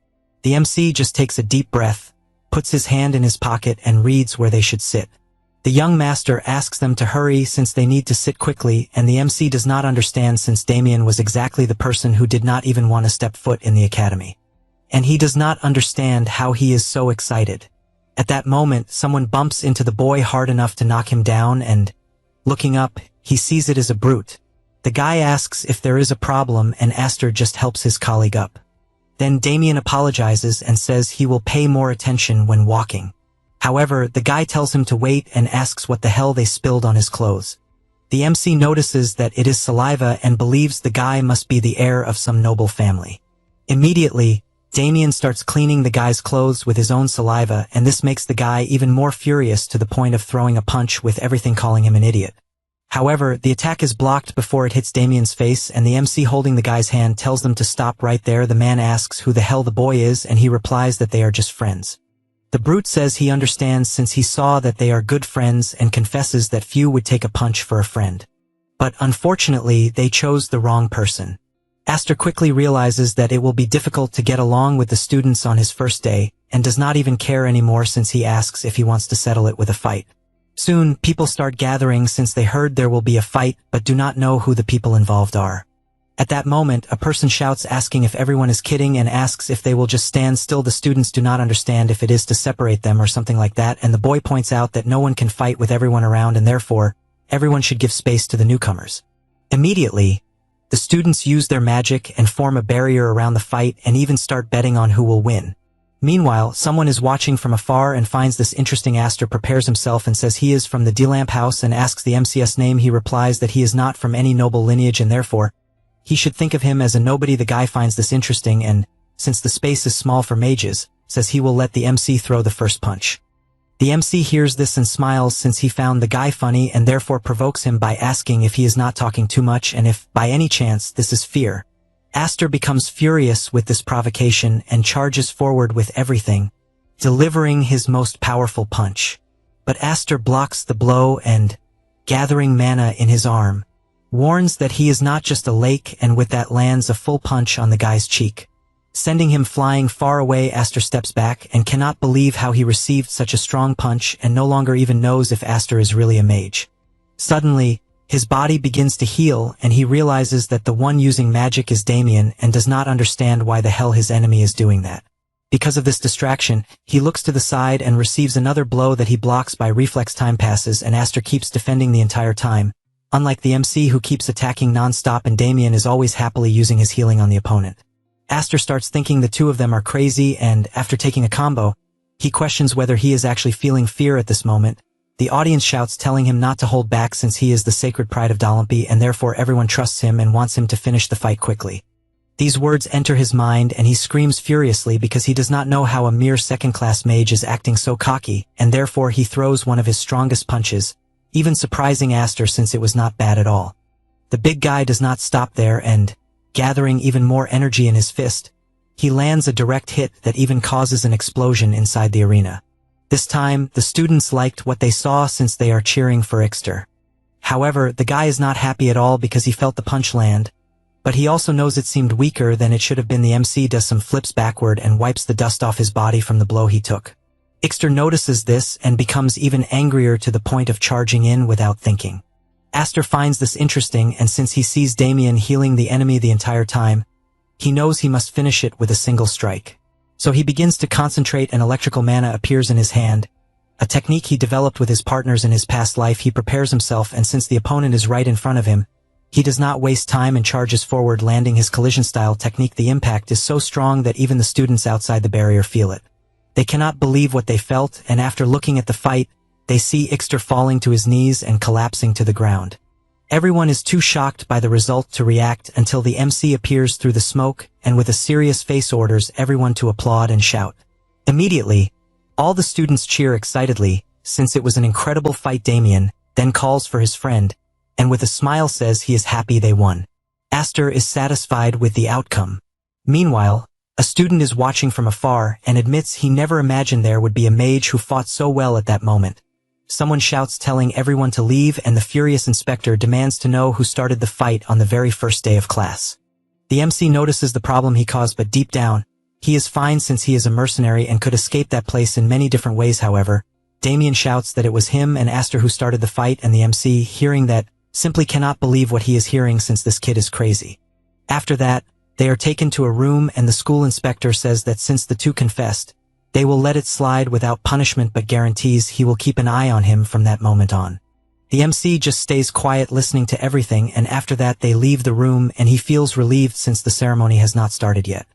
The MC just takes a deep breath, puts his hand in his pocket and reads where they should sit. The young master asks them to hurry since they need to sit quickly, and the MC does not understand since Damien was exactly the person who did not even want to step foot in the academy. And he does not understand how he is so excited. At that moment, someone bumps into the boy hard enough to knock him down, and, looking up, he sees it as a brute. The guy asks if there is a problem, and Aster just helps his colleague up. Then Damien apologizes and says he will pay more attention when walking. However, the guy tells him to wait and asks what the hell they spilled on his clothes. The MC notices that it is saliva and believes the guy must be the heir of some noble family. Immediately, Damien starts cleaning the guy's clothes with his own saliva, and this makes the guy even more furious to the point of throwing a punch, with everything calling him an idiot. However, the attack is blocked before it hits Damien's face, and the MC holding the guy's hand tells them to stop right there. The man asks who the hell the boy is, and he replies that they are just friends. The brute says he understands since he saw that they are good friends, and confesses that few would take a punch for a friend. But unfortunately, they chose the wrong person. Aster quickly realizes that it will be difficult to get along with the students on his first day, and does not even care anymore since he asks if he wants to settle it with a fight. Soon, people start gathering since they heard there will be a fight, but do not know who the people involved are. At that moment, a person shouts asking if everyone is kidding and asks if they will just stand still. The students do not understand if it is to separate them or something like that, and the boy points out that no one can fight with everyone around, and therefore, everyone should give space to the newcomers. Immediately, the students use their magic and form a barrier around the fight and even start betting on who will win. Meanwhile, someone is watching from afar and finds this interesting. Aster prepares himself and says he is from the D-Lamp house and asks the MC's name. He replies that he is not from any noble lineage and therefore, he should think of him as a nobody. The guy finds this interesting and, since the space is small for mages, says he will let the MC throw the first punch. The MC hears this and smiles since he found the guy funny, and therefore provokes him by asking if he is not talking too much and if, by any chance, this is fear. Aster becomes furious with this provocation and charges forward with everything, delivering his most powerful punch. But Aster blocks the blow and, gathering mana in his arm, warns that he is not just a lake, and with that lands a full punch on the guy's cheek. Sending him flying far away, Aster steps back and cannot believe how he received such a strong punch and no longer even knows if Aster is really a mage. Suddenly, his body begins to heal and he realizes that the one using magic is Damien and does not understand why the hell his enemy is doing that. Because of this distraction, he looks to the side and receives another blow that he blocks by reflex. Time passes and Aster keeps defending the entire time, unlike the MC who keeps attacking non-stop, and Damien is always happily using his healing on the opponent. Aster starts thinking the two of them are crazy, and after taking a combo, he questions whether he is actually feeling fear at this moment. The audience shouts telling him not to hold back since he is the sacred pride of Dalampi, and therefore everyone trusts him and wants him to finish the fight quickly. These words enter his mind and he screams furiously because he does not know how a mere second-class mage is acting so cocky, and therefore he throws one of his strongest punches, even surprising Aster since it was not bad at all. The big guy does not stop there and, gathering even more energy in his fist, he lands a direct hit that even causes an explosion inside the arena. This time, the students liked what they saw since they are cheering for Ixter. However, the guy is not happy at all because he felt the punch land, But he also knows it seemed weaker than it should have been. The MC does some flips backward and wipes the dust off his body from the blow he took. Ixter notices this and becomes even angrier to the point of charging in without thinking. Aster finds this interesting, and since he sees Damien healing the enemy the entire time, he knows he must finish it with a single strike. So he begins to concentrate and electrical mana appears in his hand, a technique he developed with his partners in his past life. He prepares himself, and since the opponent is right in front of him, he does not waste time and charges forward, landing his collision-style technique. The impact is so strong that even the students outside the barrier feel it. They cannot believe what they felt, and after looking at the fight, they see Ixter falling to his knees and collapsing to the ground. Everyone is too shocked by the result to react until the MC appears through the smoke and with a serious face orders everyone to applaud and shout. Immediately, all the students cheer excitedly, since it was an incredible fight. Damien then calls for his friend, and with a smile says he is happy they won. Aster is satisfied with the outcome. Meanwhile, a student is watching from afar and admits he never imagined there would be a mage who fought so well at that moment. Someone shouts telling everyone to leave, and the furious inspector demands to know who started the fight on the very first day of class. The MC notices the problem he caused, but deep down, he is fine since he is a mercenary and could escape that place in many different ways. However, Damien shouts that it was him and Aster who started the fight, and the MC, hearing that, simply cannot believe what he is hearing since this kid is crazy. After that, they are taken to a room, and the school inspector says that since the two confessed, they will let it slide without punishment, but guarantees he will keep an eye on him from that moment on. The MC just stays quiet listening to everything, and after that they leave the room, and he feels relieved since the ceremony has not started yet.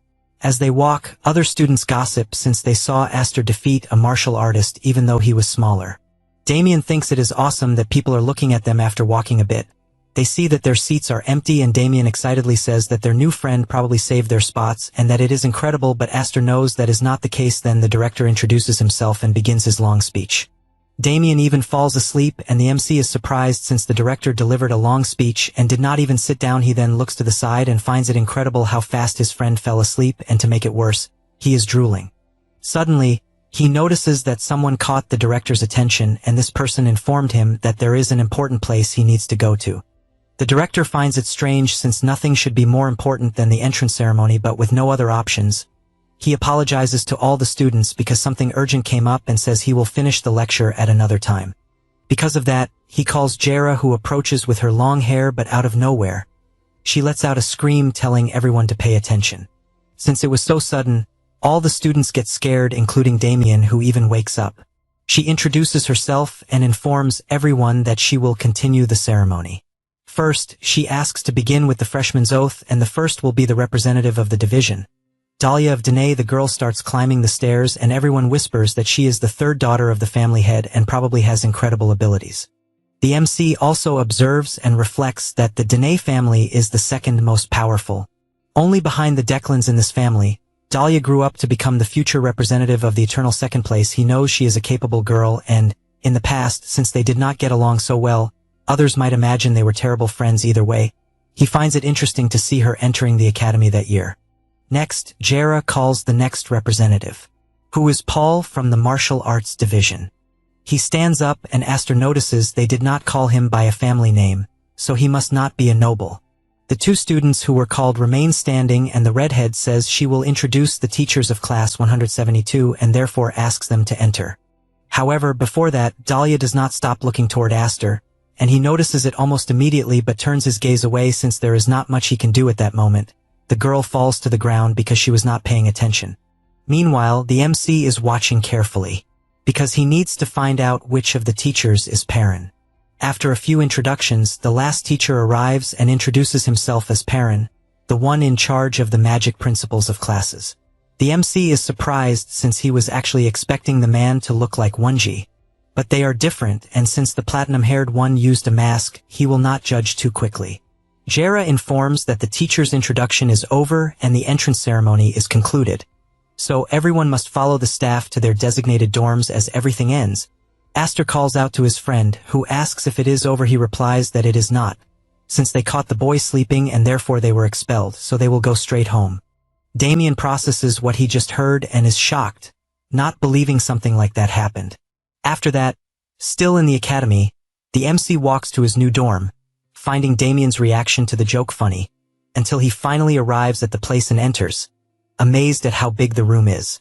As they walk, other students gossip since they saw Aster defeat a martial artist even though he was smaller. Damien thinks it is awesome that people are looking at them. After walking a bit, they see that their seats are empty, and Damien excitedly says that their new friend probably saved their spots and that it is incredible, but Aster knows that is not the case. Then the director introduces himself and begins his long speech. Damien even falls asleep, and the MC is surprised since the director delivered a long speech and did not even sit down. He then looks to the side and finds it incredible how fast his friend fell asleep, and to make it worse, he is drooling. Suddenly, he notices that someone caught the director's attention, and this person informed him that there is an important place he needs to go to. The director finds it strange since nothing should be more important than the entrance ceremony, but with no other options, he apologizes to all the students because something urgent came up and says he will finish the lecture at another time. Because of that, he calls Jera, who approaches with her long hair, but out of nowhere, she lets out a scream telling everyone to pay attention. Since it was so sudden, all the students get scared, including Damien, who even wakes up. She introduces herself and informs everyone that she will continue the ceremony. First, she asks to begin with the freshman's oath, and the first will be the representative of the division. Dahlia of Danae. The girl starts climbing the stairs, and everyone whispers that she is the third daughter of the family head and probably has incredible abilities. The MC also observes and reflects that the Danae family is the second most powerful. Only behind the Declans in this family, Dahlia grew up to become the future representative of the eternal second place. He knows she is a capable girl, and, in the past, since they did not get along so well, others might imagine they were terrible friends. Either way, he finds it interesting to see her entering the academy that year. Next, Jera calls the next representative, who is Paul from the martial arts division. He stands up, and Aster notices they did not call him by a family name, so he must not be a noble. The two students who were called remain standing, and the redhead says she will introduce the teachers of class 172 and therefore asks them to enter. However, before that, Dahlia does not stop looking toward Aster, and he notices it almost immediately but turns his gaze away since there is not much he can do at that moment. The girl falls to the ground because she was not paying attention. Meanwhile, the MC is watching carefully, because he needs to find out which of the teachers is Perrin. After a few introductions, the last teacher arrives and introduces himself as Perrin, the one in charge of the magic principles of classes. The MC is surprised since he was actually expecting the man to look like Wonji. But they are different, and since the platinum-haired one used a mask, he will not judge too quickly. Jera informs that the teacher's introduction is over and the entrance ceremony is concluded. So everyone must follow the staff to their designated dorms as everything ends. Aster calls out to his friend, who asks if it is over. He replies that it is not, since they caught the boy sleeping and therefore they were expelled, so they will go straight home. Damien processes what he just heard and is shocked, not believing something like that happened. After that, still in the academy, the MC walks to his new dorm, finding Damien's reaction to the joke funny. until he finally arrives at the place and enters, amazed at how big the room is.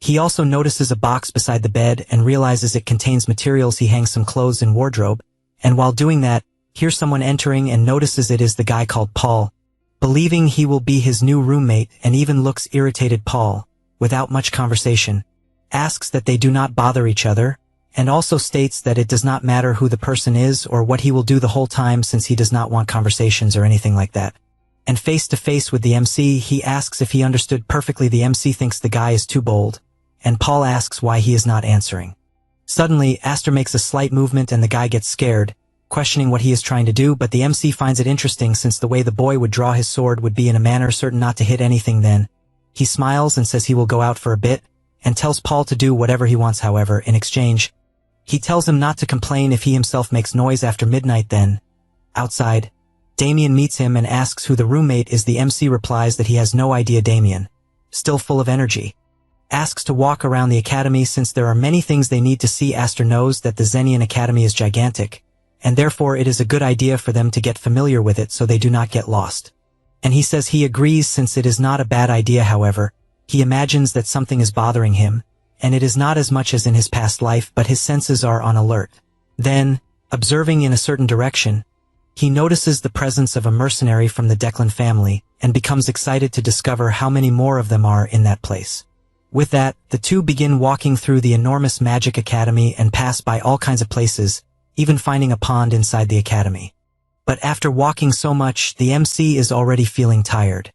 He also notices a box beside the bed and realizes it contains materials. He hangs some clothes in wardrobe, and while doing that, hears someone entering and notices it is the guy called Paul. Believing he will be his new roommate and even looks irritated, Paul, without much conversation, asks that they do not bother each other, and also states that it does not matter who the person is or what he will do the whole time since he does not want conversations or anything like that. And face to face with the MC, he asks if he understood perfectly. The MC thinks the guy is too bold, and Paul asks why he is not answering. Suddenly, Aster makes a slight movement and the guy gets scared, questioning what he is trying to do, but the MC finds it interesting since the way the boy would draw his sword would be in a manner certain not to hit anything. Then, he smiles and says he will go out for a bit, and tells Paul to do whatever he wants. However, in exchange, he tells him not to complain if he himself makes noise after midnight. Then, outside, Damien meets him and asks who the roommate is. The MC replies that he has no idea. Damien, still full of energy, asks to walk around the academy since there are many things they need to see. Aster knows that the Zenian Academy is gigantic, and therefore it is a good idea for them to get familiar with it so they do not get lost. And he says he agrees since it is not a bad idea. However, he imagines that something is bothering him, and it is not as much as in his past life, but his senses are on alert. Then, observing in a certain direction, he notices the presence of a mercenary from the Declan family and becomes excited to discover how many more of them are in that place. With that, the two begin walking through the enormous magic academy and pass by all kinds of places, even finding a pond inside the academy. But after walking so much, the MC is already feeling tired.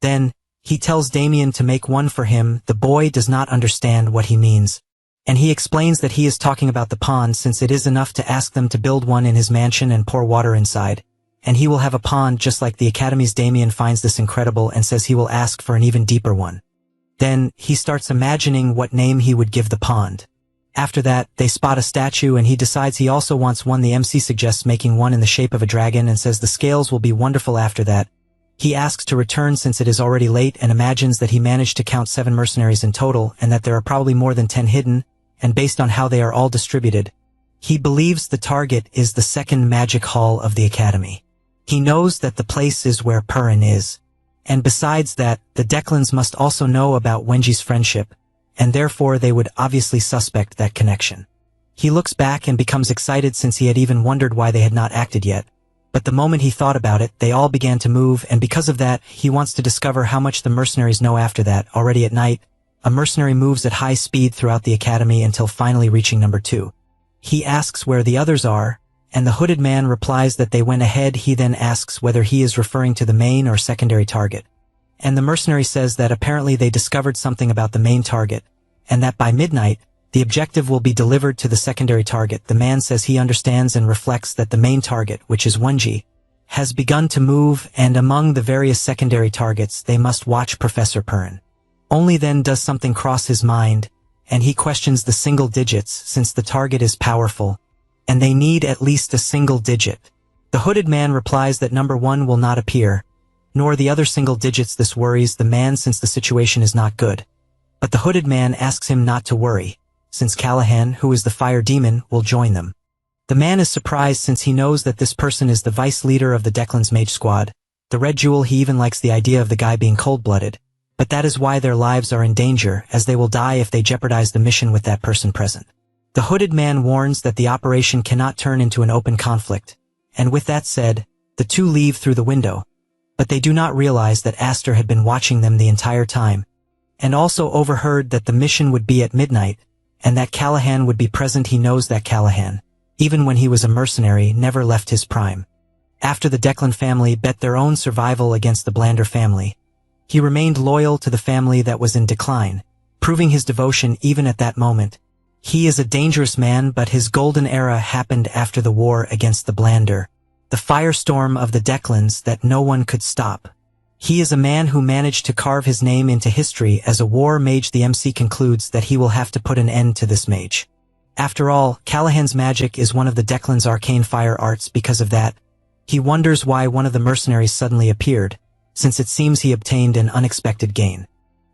Then, he tells Damien to make one for him. The boy does not understand what he means, and he explains that he is talking about the pond since it is enough to ask them to build one in his mansion and pour water inside, and he will have a pond just like the academy's. Damien finds this incredible and says he will ask for an even deeper one. Then, he starts imagining what name he would give the pond. After that, they spot a statue and he decides he also wants one. The MC suggests making one in the shape of a dragon and says the scales will be wonderful. After that, he asks to return since it is already late and imagines that he managed to count 7 mercenaries in total and that there are probably more than 10 hidden, and based on how they are all distributed, he believes the target is the second magic hall of the academy. He knows that the place is where Purin is, and besides that, the Declans must also know about Wenji's friendship, and therefore they would obviously suspect that connection. He looks back and becomes excited since he had even wondered why they had not acted yet. But the moment he thought about it, they all began to move, and because of that, he wants to discover how much the mercenaries know. After that, already at night, a mercenary moves at high speed throughout the academy until finally reaching number 2. He asks where the others are, and the hooded man replies that they went ahead. He then asks whether he is referring to the main or secondary target. And the mercenary says that apparently they discovered something about the main target, and that by midnight, the objective will be delivered to the secondary target. The man says he understands and reflects that the main target, which is Wenji, has begun to move, and among the various secondary targets they must watch Professor Purin. Only then does something cross his mind, and he questions the single digits since the target is powerful, and they need at least a single digit. The hooded man replies that number 1 will not appear, nor the other single digits. This worries the man since the situation is not good. But the hooded man asks him not to worry, since Callahan, who is the fire demon, will join them. The man is surprised since he knows that this person is the vice leader of the Declan's mage squad. The Red Jewel, he even likes the idea of the guy being cold-blooded, but that is why their lives are in danger, as they will die if they jeopardize the mission with that person present. The hooded man warns that the operation cannot turn into an open conflict, and with that said, the two leave through the window, but they do not realize that Aster had been watching them the entire time, and also overheard that the mission would be at midnight, and that Callahan would be present. He knows that Callahan, even when he was a mercenary, never left his prime. After the Declan family bet their own survival against the Blander family, he remained loyal to the family that was in decline, proving his devotion even at that moment. He is a dangerous man, but his golden era happened after the war against the Blander, the firestorm of the Declans that no one could stop. He is a man who managed to carve his name into history as a war mage. The MC concludes that he will have to put an end to this mage. After all, Callahan's magic is one of the Declan's arcane fire arts. Because of that, he wonders why one of the mercenaries suddenly appeared, since it seems he obtained an unexpected gain.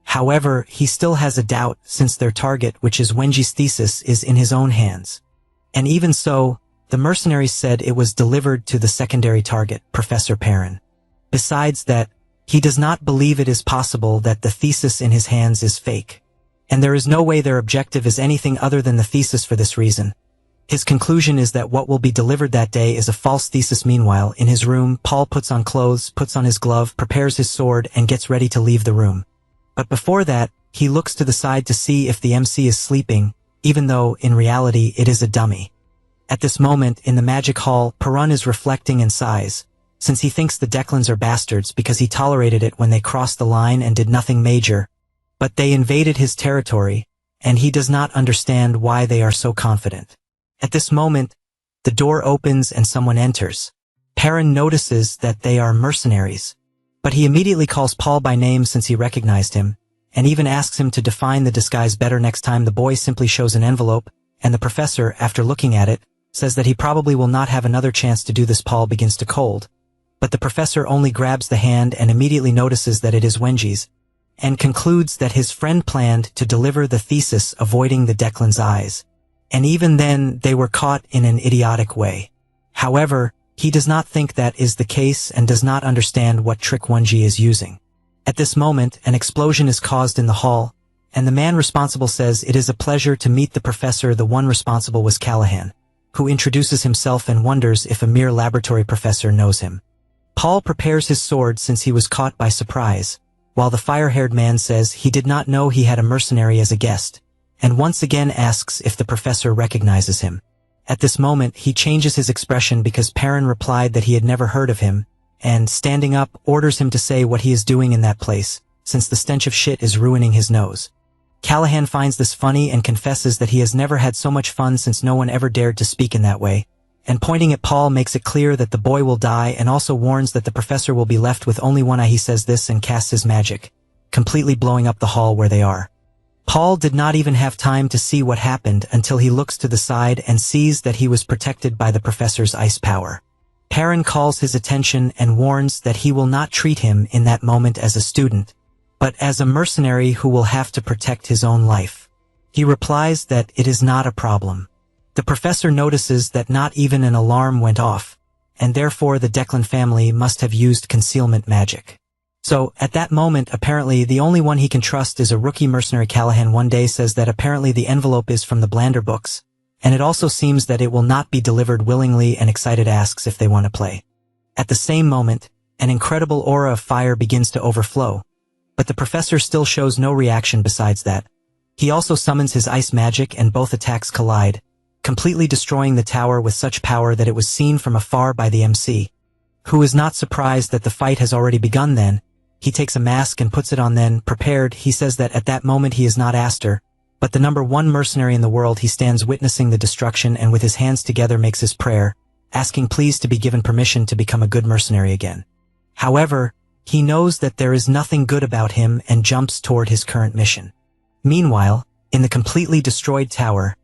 However, he still has a doubt since their target, which is Wenji's thesis, is in his own hands. And even so, the mercenaries said it was delivered to the secondary target, Professor Perrin. Besides that, he does not believe it is possible that the thesis in his hands is fake. And there is no way their objective is anything other than the thesis for this reason. His conclusion is that what will be delivered that day is a false thesis. Meanwhile, in his room, Paul puts on clothes, puts on his glove, prepares his sword, and gets ready to leave the room. But before that, he looks to the side to see if the MC is sleeping, even though, in reality, it is a dummy. At this moment, in the magic hall, Perun is reflecting and sighs, since he thinks the Declans are bastards because he tolerated it when they crossed the line and did nothing major. But they invaded his territory, and he does not understand why they are so confident. At this moment, the door opens and someone enters. Perun notices that they are mercenaries, but he immediately calls Paul by name since he recognized him, and even asks him to define the disguise better next time. The boy simply shows an envelope, and the professor, after looking at it, says that he probably will not have another chance to do this. Paul begins to cold, but the professor only grabs the hand and immediately notices that it is Wenji's, and concludes that his friend planned to deliver the thesis avoiding the Declan's eyes. And even then, they were caught in an idiotic way. However, he does not think that is the case and does not understand what trick Wenji is using. At this moment, an explosion is caused in the hall, and the man responsible says it is a pleasure to meet the professor. The one responsible was Callahan, who introduces himself and wonders if a mere laboratory professor knows him. Paul prepares his sword since he was caught by surprise, while the fire-haired man says he did not know he had a mercenary as a guest, and once again asks if the professor recognizes him. At this moment, he changes his expression because Perun replied that he had never heard of him, and, standing up, orders him to say what he is doing in that place, since the stench of shit is ruining his nose. Callahan finds this funny and confesses that he has never had so much fun since no one ever dared to speak in that way, and pointing at Paul makes it clear that the boy will die and also warns that the professor will be left with only one eye. He says this and casts his magic, completely blowing up the hall where they are. Paul did not even have time to see what happened until he looks to the side and sees that he was protected by the professor's ice power. Perun calls his attention and warns that he will not treat him in that moment as a student, but as a mercenary who will have to protect his own life. He replies that it is not a problem. The professor notices that not even an alarm went off, and therefore the Declan family must have used concealment magic. So, at that moment, apparently the only one he can trust is a rookie mercenary. Callahan one day says that apparently the envelope is from the Blander books, and it also seems that it will not be delivered willingly, and excited asks if they want to play. At the same moment, an incredible aura of fire begins to overflow, but the professor still shows no reaction besides that. He also summons his ice magic and both attacks collide, completely destroying the tower with such power that it was seen from afar by the MC, who is not surprised that the fight has already begun. Then, he takes a mask and puts it on. Then, prepared, he says that at that moment he is not Aster, but the number one mercenary in the world. He stands witnessing the destruction and with his hands together makes his prayer, asking please to be given permission to become a good mercenary again. However, he knows that there is nothing good about him and jumps toward his current mission. Meanwhile, in the completely destroyed tower,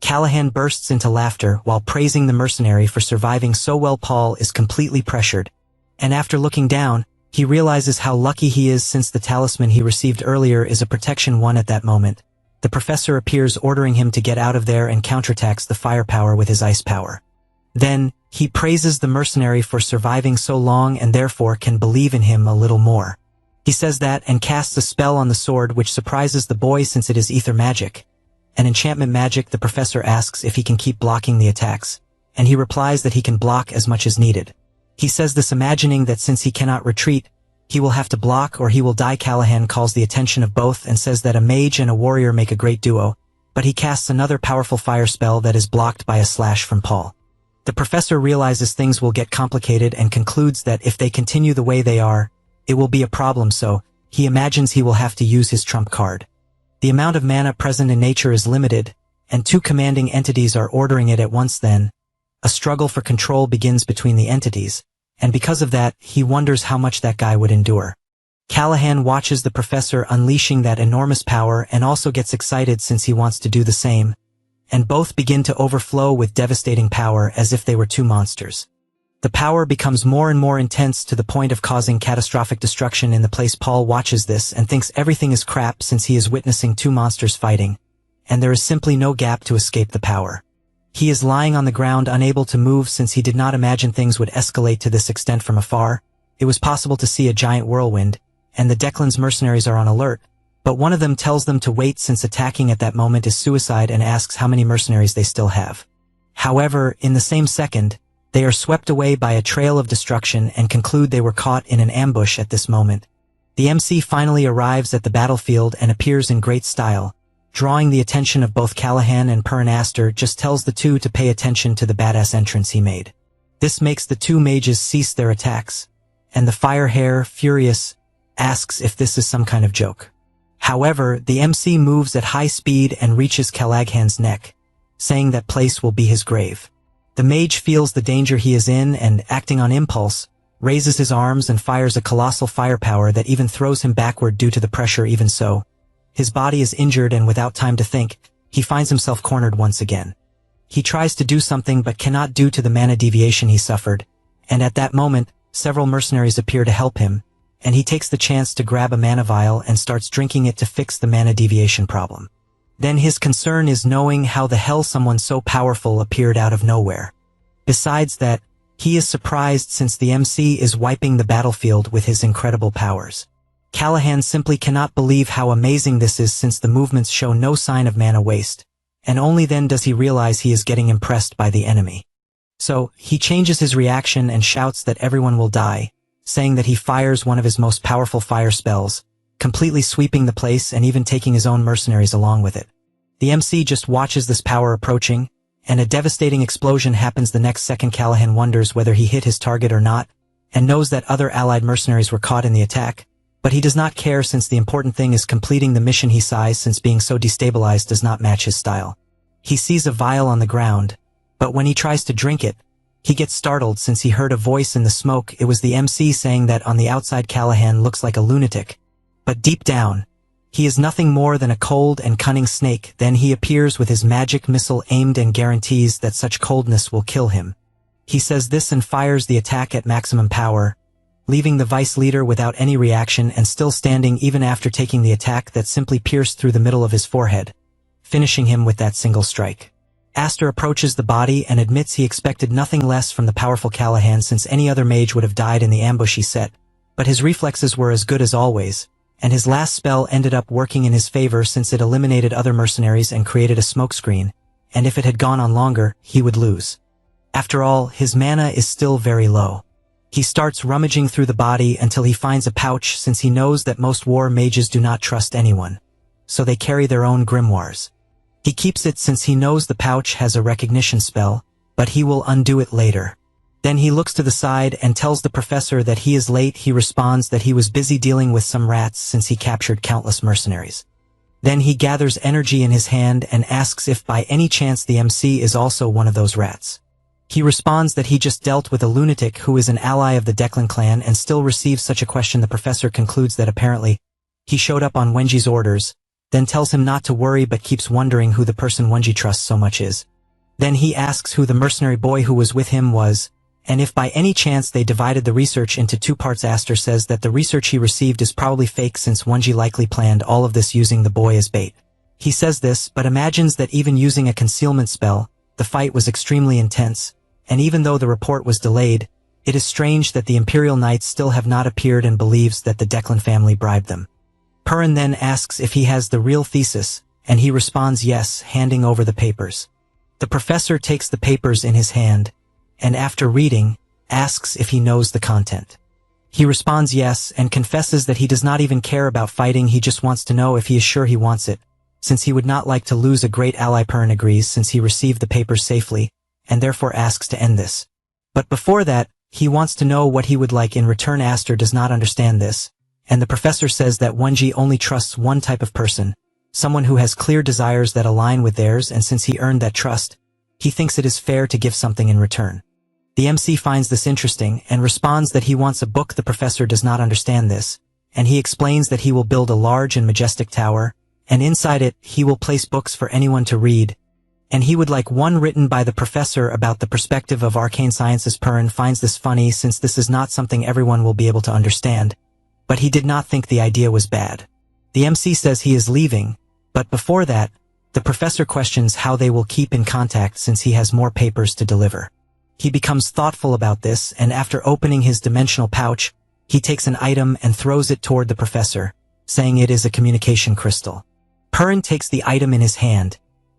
Callahan bursts into laughter while praising the mercenary for surviving so well. Paul is completely pressured, and after looking down, he realizes how lucky he is since the talisman he received earlier is a protection one. At that moment, the professor appears ordering him to get out of there and counterattacks the firepower with his ice power. Then, he praises the mercenary for surviving so long and therefore can believe in him a little more. He says that and casts a spell on the sword which surprises the boy since it is ether magic. An enchantment magic. The professor asks if he can keep blocking the attacks, and he replies that he can block as much as needed. He says this imagining that since he cannot retreat, he will have to block or he will die. Callahan calls the attention of both and says that a mage and a warrior make a great duo, but he casts another powerful fire spell that is blocked by a slash from Paul. The professor realizes things will get complicated and concludes that if they continue the way they are, it will be a problem, so he imagines he will have to use his trump card. The amount of mana present in nature is limited, and two commanding entities are ordering it at once. Then, a struggle for control begins between the entities, and because of that, he wonders how much that guy would endure. Callahan watches the professor unleashing that enormous power and also gets excited since he wants to do the same, and both begin to overflow with devastating power as if they were two monsters. The power becomes more and more intense to the point of causing catastrophic destruction in the place. Paul watches this and thinks everything is crap since he is witnessing two monsters fighting, and there is simply no gap to escape the power. He is lying on the ground unable to move since he did not imagine things would escalate to this extent from afar, it was possible to see a giant whirlwind, and the Declan's mercenaries are on alert, but one of them tells them to wait since attacking at that moment is suicide and asks how many mercenaries they still have. However, in the same second, they are swept away by a trail of destruction and conclude they were caught in an ambush at this moment. The MC finally arrives at the battlefield and appears in great style, drawing the attention of both Callahan and Perrin. Aster just tells the two to pay attention to the badass entrance he made. This makes the two mages cease their attacks, and the fire hare, furious, asks if this is some kind of joke. However, the MC moves at high speed and reaches Callaghan's neck, saying that place will be his grave. The mage feels the danger he is in and, acting on impulse, raises his arms and fires a colossal firepower that even throws him backward due to the pressure. Even so, his body is injured and without time to think, he finds himself cornered once again. He tries to do something but cannot due to the mana deviation he suffered, and at that moment, several mercenaries appear to help him, and he takes the chance to grab a mana vial and starts drinking it to fix the mana deviation problem. Then his concern is knowing how the hell someone so powerful appeared out of nowhere. Besides that, he is surprised since the MC is wiping the battlefield with his incredible powers. Callahan simply cannot believe how amazing this is since the movements show no sign of mana waste, and only then does he realize he is getting impressed by the enemy. So, he changes his reaction and shouts that everyone will die, saying that he fires one of his most powerful fire spells, completely sweeping the place and even taking his own mercenaries along with it. The MC just watches this power approaching, and a devastating explosion happens the next second. Callahan wonders whether he hit his target or not, and knows that other allied mercenaries were caught in the attack, but he does not care since the important thing is completing the mission. He sighs since being so destabilized does not match his style. He sees a vial on the ground, but when he tries to drink it, he gets startled since he heard a voice in the smoke. It was the MC saying that on the outside Callahan looks like a lunatic, but deep down, he is nothing more than a cold and cunning snake. Then he appears with his magic missile aimed and guarantees that such coldness will kill him. He says this and fires the attack at maximum power, leaving the vice leader without any reaction and still standing even after taking the attack that simply pierced through the middle of his forehead, finishing him with that single strike. Aster approaches the body and admits he expected nothing less from the powerful Callahan since any other mage would have died in the ambush he set, but his reflexes were as good as always, and his last spell ended up working in his favor since it eliminated other mercenaries and created a smokescreen, and if it had gone on longer, he would lose. After all, his mana is still very low. He starts rummaging through the body until he finds a pouch since he knows that most war mages do not trust anyone, so they carry their own grimoires. He keeps it since he knows the pouch has a recognition spell, but he will undo it later. Then he looks to the side and tells the professor that he is late. He responds that he was busy dealing with some rats since he captured countless mercenaries. Then he gathers energy in his hand and asks if by any chance the MC is also one of those rats. He responds that he just dealt with a lunatic who is an ally of the Declan clan and still receives such a question. The professor concludes that apparently he showed up on Wenji's orders, then tells him not to worry but keeps wondering who the person Wenji trusts so much is. Then he asks who the mercenary boy who was with him was, and if by any chance they divided the research into two parts. Aster says that the research he received is probably fake since Wenji likely planned all of this using the boy as bait. He says this but imagines that even using a concealment spell, the fight was extremely intense, and even though the report was delayed, it is strange that the Imperial Knights still have not appeared and believes that the Declan family bribed them. Perrin then asks if he has the real thesis, and he responds yes, handing over the papers. The professor takes the papers in his hand, and after reading, asks if he knows the content. He responds yes and confesses that he does not even care about fighting. He just wants to know if he is sure he wants it, since he would not like to lose a great ally. Perrin agrees since he received the papers safely, and therefore asks to end this. But before that, he wants to know what he would like in return. Aster does not understand this, and the professor says that Wenji only trusts one type of person, someone who has clear desires that align with theirs, and since he earned that trust, he thinks it is fair to give something in return. The MC finds this interesting and responds that he wants a book. The professor does not understand this, and he explains that he will build a large and majestic tower, and inside it, he will place books for anyone to read, and he would like one written by the professor about the perspective of arcane sciences. Perrin finds this funny since this is not something everyone will be able to understand, but he did not think the idea was bad. The MC says he is leaving, but before that, the professor questions how they will keep in contact since he has more papers to deliver. He becomes thoughtful about this, and after opening his dimensional pouch, He takes an item and throws it toward the professor, saying it is a communication crystal. Perrin takes the item in his hand,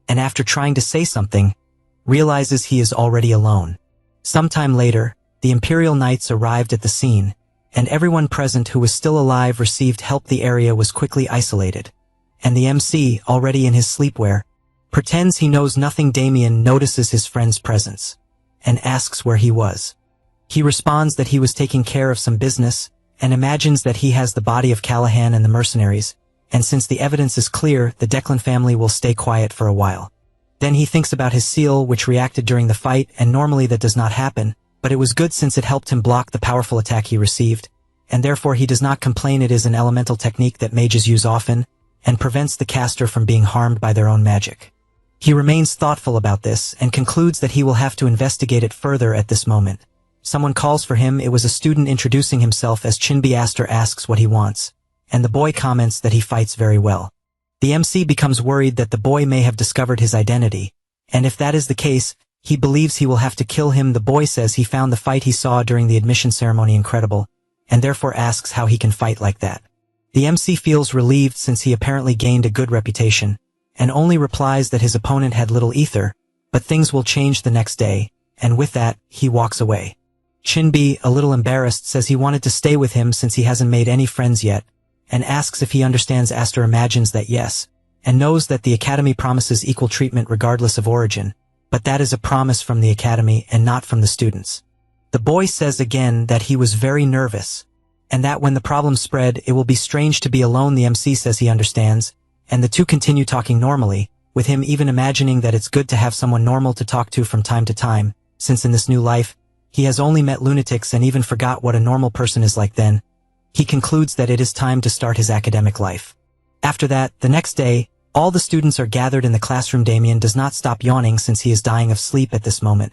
and after trying to say something, realizes he is already alone. Sometime later, the Imperial Knights arrived at the scene, and everyone present who was still alive received help. The area was quickly isolated, and the MC, already in his sleepwear, pretends he knows nothing. Damien notices his friend's presence, and asks where he was. He responds that he was taking care of some business, and imagines that he has the body of Callahan and the mercenaries, and since the evidence is clear, the Declan family will stay quiet for a while. Then he thinks about his seal, which reacted during the fight, and normally that does not happen, but it was good since it helped him block the powerful attack he received, and therefore he does not complain. It is an elemental technique that mages use often, and prevents the caster from being harmed by their own magic. He remains thoughtful about this, and concludes that he will have to investigate it further. At this moment, someone calls for him. It was a student introducing himself as Chinbi. Aster asks what he wants, and the boy comments that he fights very well. The MC becomes worried that the boy may have discovered his identity, and if that is the case, he believes he will have to kill him. The boy says he found the fight he saw during the admission ceremony incredible, and therefore asks how he can fight like that. The MC feels relieved since he apparently gained a good reputation, and only replies that his opponent had little ether, but things will change the next day, and with that, he walks away. Chinbi, a little embarrassed, says he wanted to stay with him since he hasn't made any friends yet, and asks if he understands. Aster imagines that yes, and knows that the Academy promises equal treatment regardless of origin, but that is a promise from the Academy and not from the students. The boy says again that he was very nervous, and that when the problem spread, it will be strange to be alone. The MC says he understands, and the two continue talking normally, with him even imagining that it's good to have someone normal to talk to from time to time, since in this new life, he has only met lunatics and even forgot what a normal person is like. Then, he concludes that it is time to start his academic life. After that, the next day, all the students are gathered in the classroom. Damien does not stop yawning since he is dying of sleep at this moment.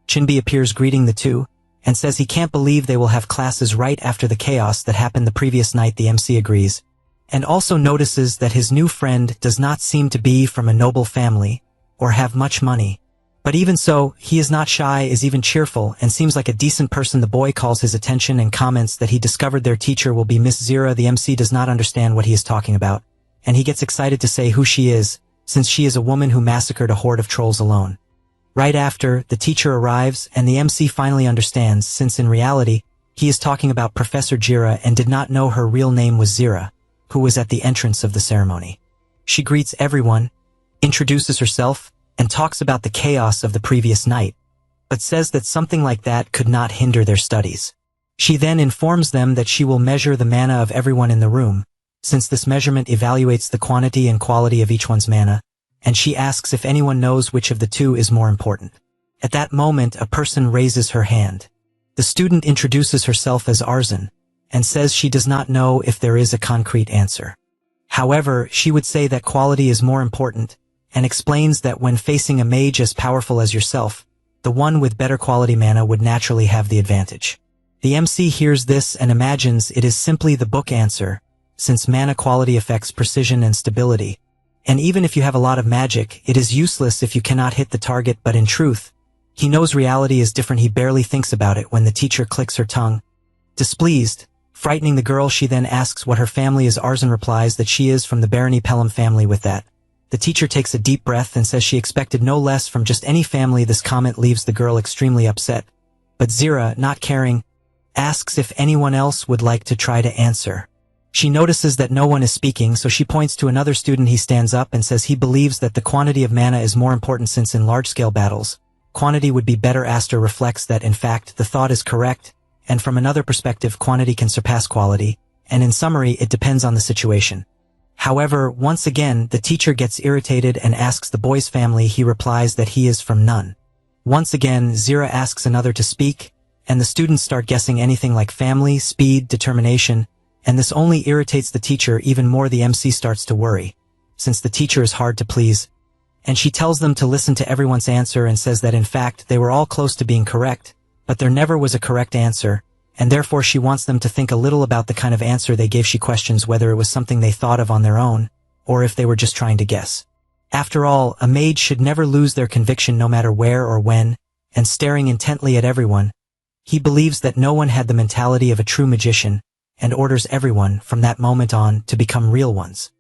Chinbi appears greeting the two, and says he can't believe they will have classes right after the chaos that happened the previous night. The MC agrees, and also notices that his new friend does not seem to be from a noble family, or have much money. But even so, he is not shy, is even cheerful, and seems like a decent person. The boy calls his attention and comments that he discovered their teacher will be Miss Zira. The MC does not understand what he is talking about, and he gets excited to say who she is, since she is a woman who massacred a horde of trolls alone. Right after, the teacher arrives, and the MC finally understands, since in reality, he is talking about Professor Jira and did not know her real name was Zira, who was at the entrance of the ceremony. She greets everyone, introduces herself, and talks about the chaos of the previous night, but says that something like that could not hinder their studies. She then informs them that she will measure the mana of everyone in the room, since this measurement evaluates the quantity and quality of each one's mana, and she asks if anyone knows which of the two is more important. At that moment, a person raises her hand. The student introduces herself as Arzan, and says she does not know if there is a concrete answer. However, she would say that quality is more important, and explains that when facing a mage as powerful as yourself, the one with better quality mana would naturally have the advantage. The MC hears this and imagines it is simply the book answer, since mana quality affects precision and stability, and even if you have a lot of magic, it is useless if you cannot hit the target. But in truth, he knows reality is different. He barely thinks about it when the teacher clicks her tongue. Displeased, frightening the girl, she then asks what her family is. Arzan replies that she is from the Barony Pelham family. With that, the teacher takes a deep breath and says she expected no less from just any family. This comment leaves the girl extremely upset, but Zira, not caring, asks if anyone else would like to try to answer. She notices that no one is speaking, so she points to another student. He stands up and says he believes that the quantity of mana is more important, since in large-scale battles, quantity would be better. Aster reflects that in fact the thought is correct, and from another perspective quantity can surpass quality, and in summary it depends on the situation. However, once again, the teacher gets irritated and asks the boy's family. He replies that he is from none. Once again, Zira asks another to speak, and the students start guessing anything like family, speed, determination, and this only irritates the teacher even more. The MC starts to worry, since the teacher is hard to please, and she tells them to listen to everyone's answer and says that in fact they were all close to being correct, but there never was a correct answer, and therefore she wants them to think a little about the kind of answer they gave. She questions whether it was something they thought of on their own, or if they were just trying to guess. After all, a mage should never lose their conviction no matter where or when, and staring intently at everyone, He believes that no one had the mentality of a true magician, and orders everyone, from that moment on, to become real ones.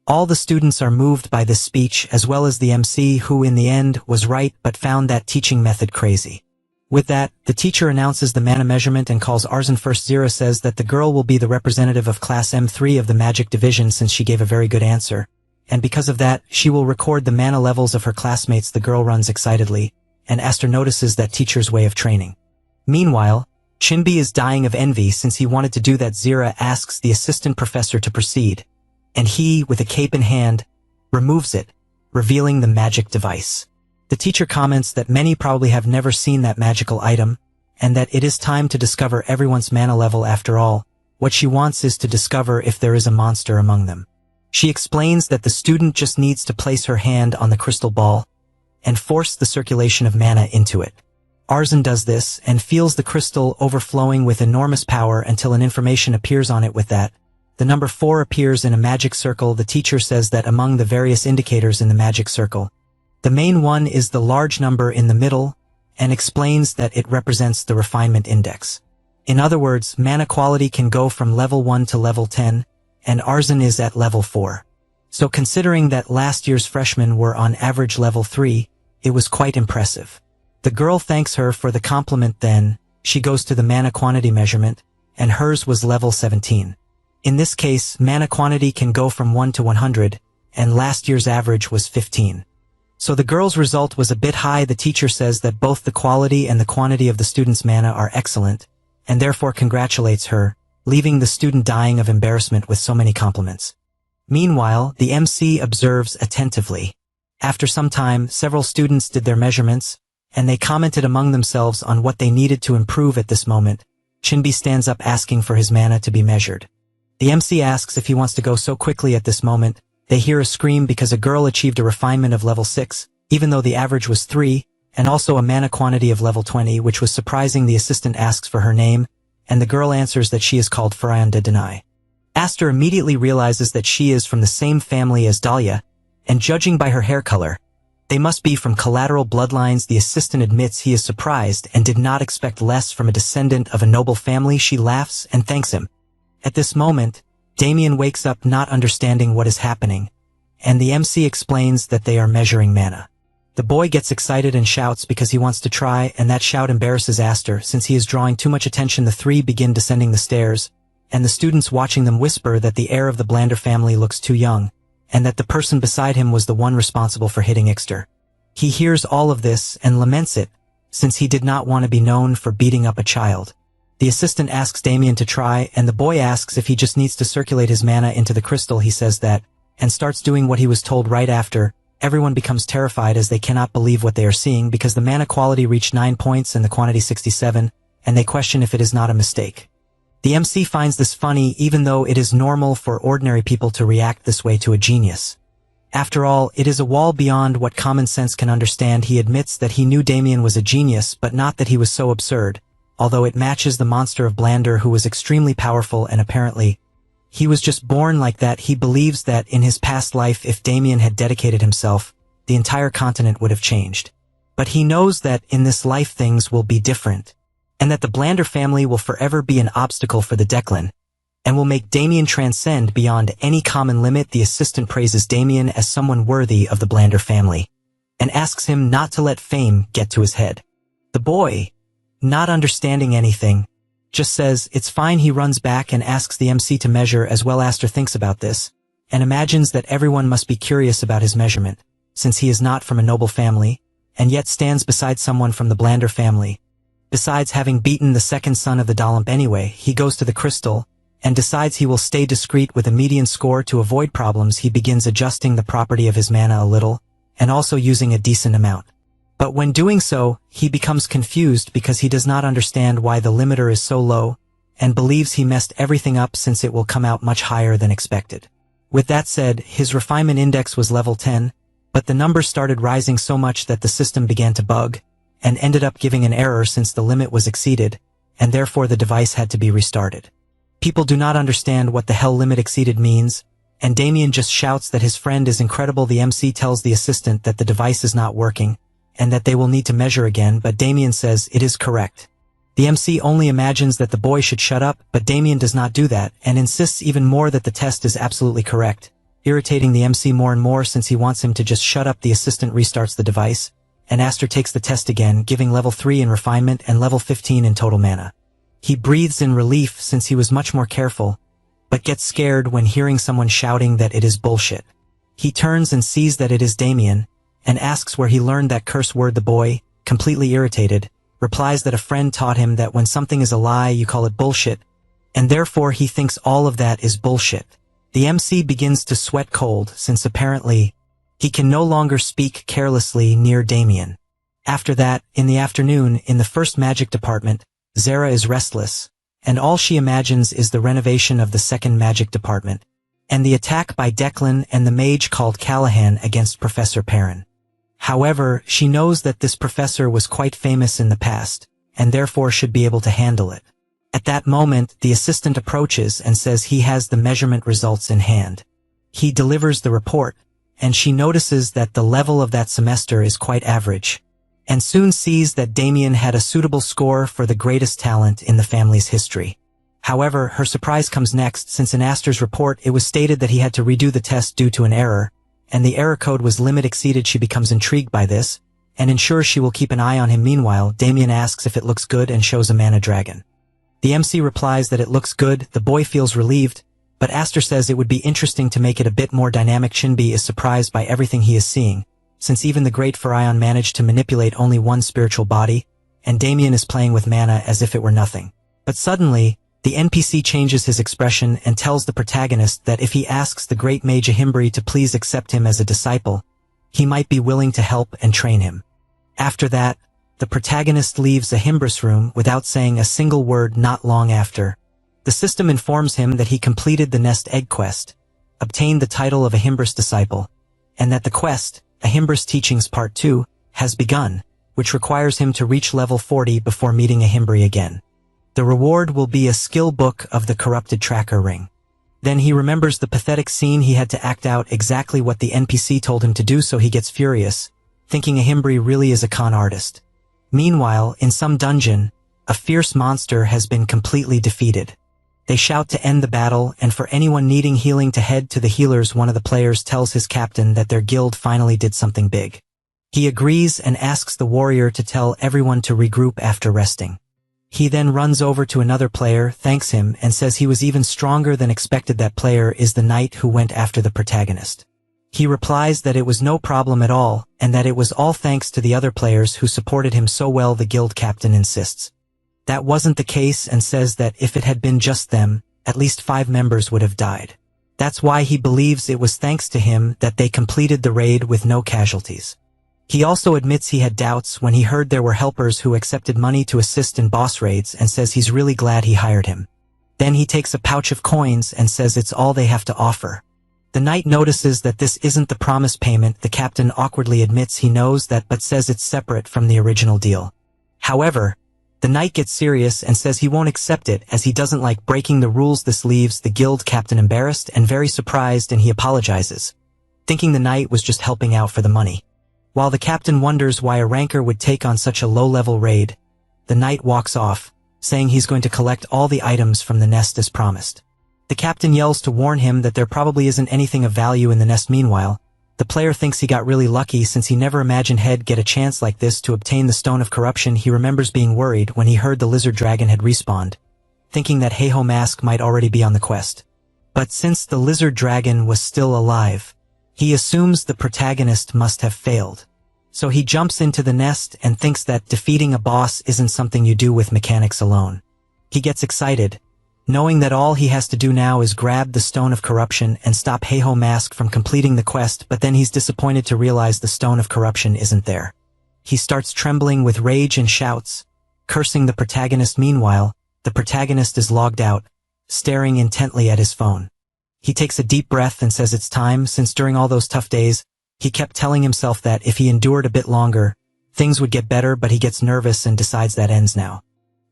All the students are moved by this speech, as well as the MC, who in the end was right but found that teaching method crazy. With that, the teacher announces the mana measurement and calls Arzin first. Zira says that the girl will be the representative of class M3 of the magic division since she gave a very good answer, and because of that, she will record the mana levels of her classmates. The girl runs excitedly, and Aster notices that teacher's way of training. Meanwhile, Chinbi is dying of envy since he wanted to do that. Zira asks the assistant professor to proceed, and he, with a cape in hand, removes it, revealing the magic device. The teacher comments that many probably have never seen that magical item, and that it is time to discover everyone's mana level. After all, what she wants is to discover if there is a monster among them. She explains that the student just needs to place her hand on the crystal ball and force the circulation of mana into it. Arzin does this and feels the crystal overflowing with enormous power until an information appears on it. With that, the number 4 appears in a magic circle. The teacher says that among the various indicators in the magic circle, the main one is the large number in the middle, and explains that it represents the refinement index. In other words, mana quality can go from level 1 to level 10, and Arzin is at level 4. So considering that last year's freshmen were on average level 3, it was quite impressive. The girl thanks her for the compliment. Then she goes to the mana quantity measurement, and hers was level 17. In this case, mana quantity can go from 1 to 100, and last year's average was 15. So the girl's result was a bit high. The teacher says that both the quality and the quantity of the student's mana are excellent, and therefore congratulates her, leaving the student dying of embarrassment with so many compliments. Meanwhile, the MC observes attentively. After some time, several students did their measurements, and they commented among themselves on what they needed to improve. At this moment, Chinbi stands up asking for his mana to be measured. The MC asks if he wants to go so quickly. At this moment, they hear a scream because a girl achieved a refinement of level 6, even though the average was 3, and also a mana quantity of level 20, which was surprising. The assistant asks for her name, and the girl answers that she is called Farayan de Denai. Aster immediately realizes that she is from the same family as Dahlia, and judging by her hair color, they must be from collateral bloodlines. The assistant admits he is surprised and did not expect less from a descendant of a noble family. She laughs and thanks him. At this moment, Damien wakes up not understanding what is happening, and the MC explains that they are measuring mana. The boy gets excited and shouts because he wants to try, and that shout embarrasses Aster since he is drawing too much attention. The three begin descending the stairs, and the students watching them whisper that the heir of the Blander family looks too young, and that the person beside him was the one responsible for hitting Ixter. He hears all of this and laments it, since he did not want to be known for beating up a child. The assistant asks Damien to try, and the boy asks if he just needs to circulate his mana into the crystal. He says that, and starts doing what he was told. Right after, everyone becomes terrified as they cannot believe what they are seeing because the mana quality reached 9 points and the quantity 67, and they question if it is not a mistake. The MC finds this funny, even though it is normal for ordinary people to react this way to a genius. After all, it is a wall beyond what common sense can understand. He admits that he knew Damien was a genius, but not that he was so absurd, although it matches the monster of Blander, who was extremely powerful, and apparently he was just born like that. He believes that in his past life, if Damien had dedicated himself, the entire continent would have changed. But he knows that in this life things will be different, and that the Blander family will forever be an obstacle for the Declan, and will make Damien transcend beyond any common limit. The assistant praises Damien as someone worthy of the Blander family, and asks him not to let fame get to his head. The boy, not understanding anything, just says it's fine. He runs back and asks the MC to measure as well. Aster thinks about this, and imagines that everyone must be curious about his measurement, since he is not from a noble family, and yet stands beside someone from the Blander family. Besides having beaten the second son of the Dalump anyway, he goes to the crystal, and decides he will stay discreet with a median score to avoid problems. He begins adjusting the property of his mana a little, and also using a decent amount. But when doing so, he becomes confused because he does not understand why the limiter is so low, and believes he messed everything up since it will come out much higher than expected. With that said, his refinement index was level 10, but the numbers started rising so much that the system began to bug, and ended up giving an error since the limit was exceeded, and therefore the device had to be restarted. People do not understand what the hell limit exceeded means, and Damien just shouts that his friend is incredible. The MC tells the assistant that the device is not working, and that they will need to measure again, but Damien says it is correct. The MC only imagines that the boy should shut up, but Damien does not do that, and insists even more that the test is absolutely correct, irritating the MC more and more since he wants him to just shut up. The assistant restarts the device, and Aster takes the test again, giving level 3 in refinement and level 15 in total mana. He breathes in relief since he was much more careful, but gets scared when hearing someone shouting that it is bullshit. He turns and sees that it is Damien, and asks where he learned that curse word. The boy, completely irritated, replies that a friend taught him that when something is a lie you call it bullshit, and therefore he thinks all of that is bullshit. The MC begins to sweat cold since apparently he can no longer speak carelessly near Damien. After that, in the afternoon, in the first magic department, Zara is restless, and all she imagines is the renovation of the second magic department, and the attack by Declan and the mage called Callahan against Professor Perrin. However, she knows that this professor was quite famous in the past, and therefore should be able to handle it. At that moment, the assistant approaches and says he has the measurement results in hand. He delivers the report, and she notices that the level of that semester is quite average, and soon sees that Damien had a suitable score for the greatest talent in the family's history. However, her surprise comes next, since in Aster's report it was stated that he had to redo the test due to an error, and the error code was limit exceeded. She becomes intrigued by this, and ensures she will keep an eye on him. Meanwhile, Damien asks if it looks good and shows a mana dragon. The MC replies that it looks good. The boy feels relieved, but Aster says it would be interesting to make it a bit more dynamic. Shinbi is surprised by everything he is seeing, since even the great Pharion managed to manipulate only one spiritual body, and Damien is playing with mana as if it were nothing. But suddenly, the NPC changes his expression and tells the protagonist that if he asks the great mage Ahimbri to please accept him as a disciple, he might be willing to help and train him. After that, the protagonist leaves Ahimbri's room without saying a single word. Not long after, the system informs him that he completed the Nest Egg quest, obtained the title of Ahimbri's disciple, and that the quest, Ahimbri's Teachings Part 2, has begun, which requires him to reach level 40 before meeting Ahimbri again. The reward will be a skill book of the corrupted tracker ring. Then he remembers the pathetic scene. He had to act out exactly what the NPC told him to do, so he gets furious, thinking Ahimbri really is a con artist. Meanwhile, in some dungeon, a fierce monster has been completely defeated. They shout to end the battle, and for anyone needing healing to head to the healers. One of the players tells his captain that their guild finally did something big. He agrees and asks the warrior to tell everyone to regroup after resting. He then runs over to another player, thanks him, and says he was even stronger than expected. That player is the knight who went after the protagonist. He replies that it was no problem at all, and that it was all thanks to the other players who supported him so well. The guild captain insists that wasn't the case and says that if it had been just them, at least 5 members would have died. That's why he believes it was thanks to him that they completed the raid with no casualties. He also admits he had doubts when he heard there were helpers who accepted money to assist in boss raids, and says he's really glad he hired him. Then he takes a pouch of coins and says it's all they have to offer. The knight notices that this isn't the promised payment. The captain awkwardly admits he knows that but says it's separate from the original deal. However, the knight gets serious and says he won't accept it as he doesn't like breaking the rules. This leaves the guild captain embarrassed and very surprised, and he apologizes, thinking the knight was just helping out for the money. While the captain wonders why a ranker would take on such a low-level raid, the knight walks off, saying he's going to collect all the items from the nest as promised. The captain yells to warn him that there probably isn't anything of value in the nest. Meanwhile, the player thinks he got really lucky since he never imagined he'd get a chance like this to obtain the Stone of Corruption. He remembers being worried when he heard the lizard dragon had respawned, thinking that Heiho Mask might already be on the quest. But since the lizard dragon was still alive, he assumes the protagonist must have failed. So he jumps into the nest and thinks that defeating a boss isn't something you do with mechanics alone. He gets excited, knowing that all he has to do now is grab the Stone of Corruption and stop Heiho Mask from completing the quest, but then he's disappointed to realize the Stone of Corruption isn't there. He starts trembling with rage and shouts, cursing the protagonist. Meanwhile, the protagonist is logged out, staring intently at his phone. He takes a deep breath and says it's time, since during all those tough days, he kept telling himself that if he endured a bit longer, things would get better, but he gets nervous and decides that ends now.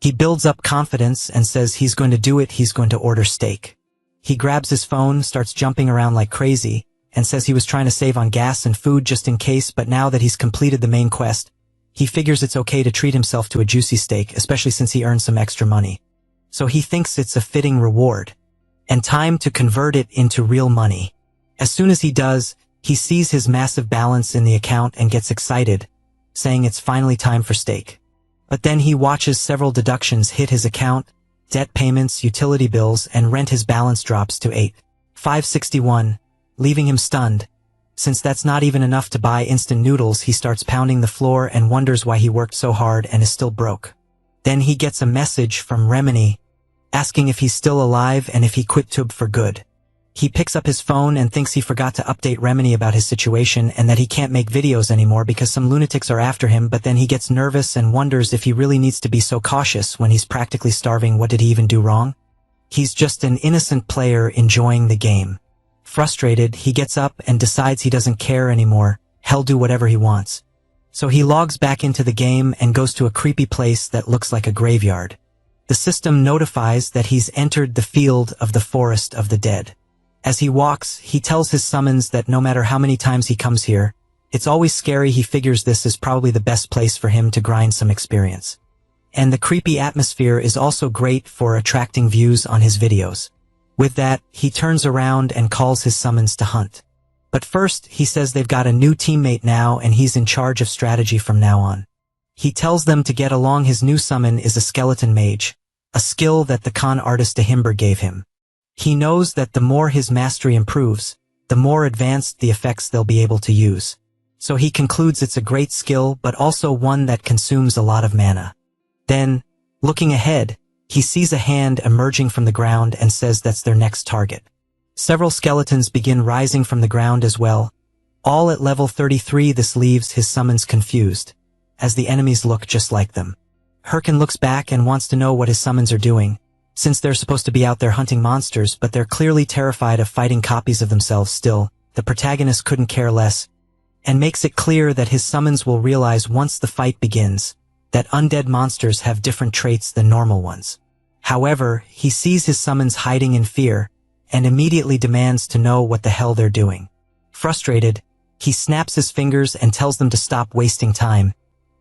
He builds up confidence and says he's going to do it. He's going to order steak. He grabs his phone, starts jumping around like crazy, and says he was trying to save on gas and food just in case, but now that he's completed the main quest, He figures it's okay to treat himself to a juicy steak, especially since he earned some extra money. So he thinks it's a fitting reward. And time to convert it into real money. As soon as he does, he sees his massive balance in the account and gets excited, saying it's finally time for steak. But then he watches several deductions hit his account, debt payments, utility bills, and rent. His balance drops to 8,561, leaving him stunned. Since that's not even enough to buy instant noodles, he starts pounding the floor and wonders why he worked so hard and is still broke. Then he gets a message from Remini, asking if he's still alive and if he quit Tube for good. He picks up his phone and thinks he forgot to update Remini about his situation and that he can't make videos anymore because some lunatics are after him, but then he gets nervous and wonders if he really needs to be so cautious when he's practically starving. What did he even do wrong? He's just an innocent player enjoying the game. Frustrated, he gets up and decides he doesn't care anymore. He'll do whatever he wants. So he logs back into the game and goes to a creepy place that looks like a graveyard. The system notifies that he's entered the field of the forest of the dead. As he walks, he tells his summons that no matter how many times he comes here, it's always scary. He figures this is probably the best place for him to grind some experience. And the creepy atmosphere is also great for attracting views on his videos. With that, he turns around and calls his summons to hunt. But first, he says they've got a new teammate now and he's in charge of strategy from now on. He tells them to get along. His new summon is a skeleton mage, a skill that the con artist Dehimber gave him. He knows that the more his mastery improves, the more advanced the effects they'll be able to use. So he concludes it's a great skill, but also one that consumes a lot of mana. Then, looking ahead, he sees a hand emerging from the ground and says that's their next target. Several skeletons begin rising from the ground as well, all at level 33. This leaves his summons confused, as the enemies look just like them. Herkin looks back and wants to know what his summons are doing, since they're supposed to be out there hunting monsters, but they're clearly terrified of fighting copies of themselves still. The protagonist couldn't care less, and makes it clear that his summons will realize once the fight begins that undead monsters have different traits than normal ones. However, he sees his summons hiding in fear, and immediately demands to know what the hell they're doing. Frustrated, he snaps his fingers and tells them to stop wasting time.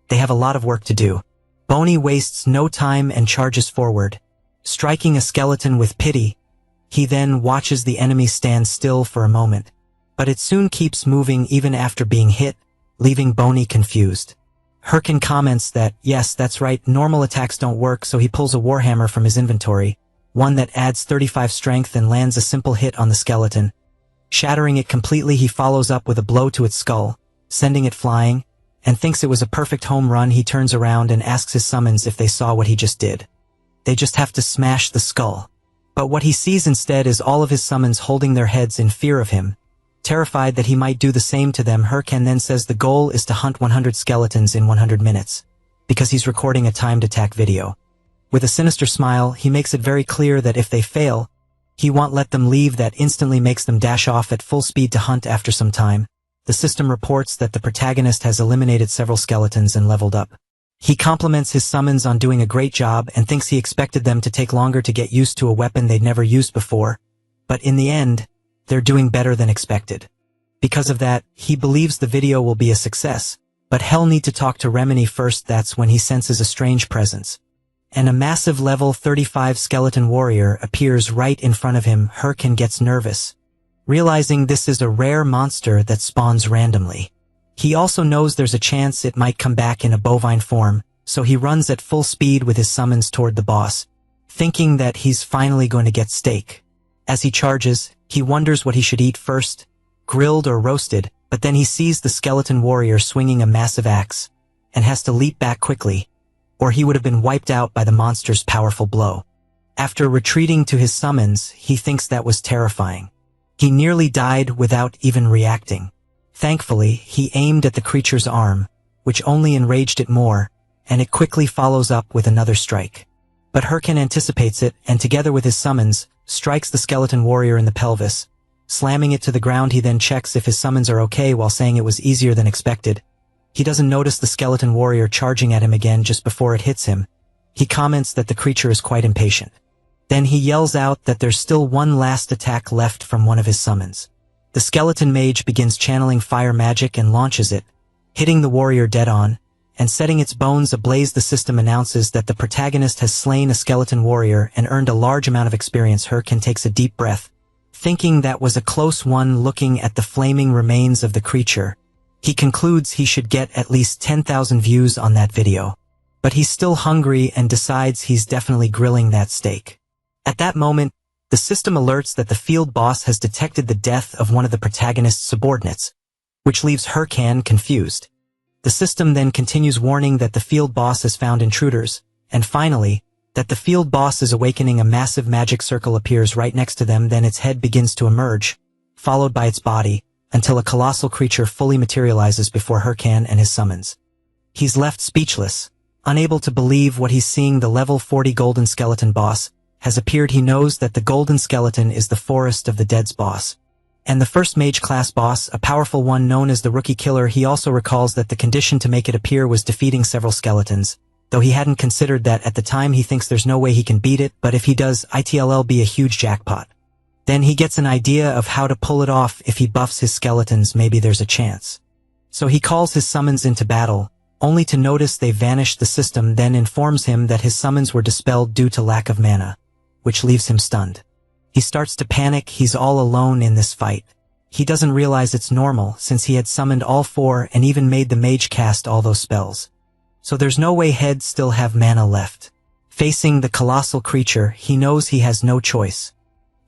They have a lot of work to do. Boney wastes no time and charges forward, striking a skeleton with pity. He then watches the enemy stand still for a moment, but it soon keeps moving even after being hit, leaving Boney confused. Herkin comments that, yes, that's right, normal attacks don't work, so he pulls a warhammer from his inventory, one that adds 35 strength, and lands a simple hit on the skeleton. Shattering it completely, he follows up with a blow to its skull, sending it flying, and thinks it was a perfect home run. He turns around and asks his summons if they saw what he just did. They just have to smash the skull. But what he sees instead is all of his summons holding their heads in fear of him, terrified that he might do the same to them. Herkin then says the goal is to hunt 100 skeletons in 100 minutes, because he's recording a timed attack video. With a sinister smile, he makes it very clear that if they fail, he won't let them leave. That instantly makes them dash off at full speed to hunt. After some time, the system reports that the protagonist has eliminated several skeletons and leveled up. He compliments his summons on doing a great job and thinks he expected them to take longer to get used to a weapon they'd never used before, but in the end, they're doing better than expected. Because of that, he believes the video will be a success, but he'll need to talk to Remini first. That's when he senses a strange presence, and a massive level 35 skeleton warrior appears right in front of him. Herkin gets nervous, realizing this is a rare monster that spawns randomly. He also knows there's a chance it might come back in a bovine form, so he runs at full speed with his summons toward the boss, thinking that he's finally going to get steak. As he charges, he wonders what he should eat first, grilled or roasted, but then he sees the skeleton warrior swinging a massive axe, and has to leap back quickly, or he would have been wiped out by the monster's powerful blow. After retreating to his summons, he thinks that was terrifying. He nearly died without even reacting. Thankfully, he aimed at the creature's arm, which only enraged it more, and it quickly follows up with another strike. But Herkin anticipates it, and together with his summons, strikes the skeleton warrior in the pelvis, slamming it to the ground. He then checks if his summons are okay while saying it was easier than expected. He doesn't notice the skeleton warrior charging at him again just before it hits him. He comments that the creature is quite impatient. Then he yells out that there's still one last attack left from one of his summons. The skeleton mage begins channeling fire magic and launches it, hitting the warrior dead on, and setting its bones ablaze, the system announces that the protagonist has slain a skeleton warrior and earned a large amount of experience. Hurricane takes a deep breath, thinking that was a close one. Looking at the flaming remains of the creature, he concludes he should get at least 10,000 views on that video. But he's still hungry and decides he's definitely grilling that steak. At that moment, the system alerts that the field boss has detected the death of one of the protagonist's subordinates, which leaves Hurricane confused. The system then continues, warning that the field boss has found intruders, and finally, that the field boss is awakening. A massive magic circle appears right next to them, then its head begins to emerge, followed by its body, until a colossal creature fully materializes before Hurricane and his summons. He's left speechless, unable to believe what he's seeing. The level 40 golden skeleton boss has appeared. He knows that the golden skeleton is the Forest of the Dead's boss, and the first mage-class boss, a powerful one known as the Rookie Killer. He also recalls that the condition to make it appear was defeating several skeletons, though he hadn't considered that at the time. He thinks there's no way he can beat it, but if he does, it'll be a huge jackpot. Then he gets an idea of how to pull it off. If he buffs his skeletons, maybe there's a chance. So he calls his summons into battle, only to notice they vanished. The system then informs him that his summons were dispelled due to lack of mana, which leaves him stunned. He starts to panic. He's all alone in this fight. He doesn't realize it's normal, since he had summoned all four and even made the mage cast all those spells. So there's no way he'd still have mana left. Facing the colossal creature, he knows he has no choice.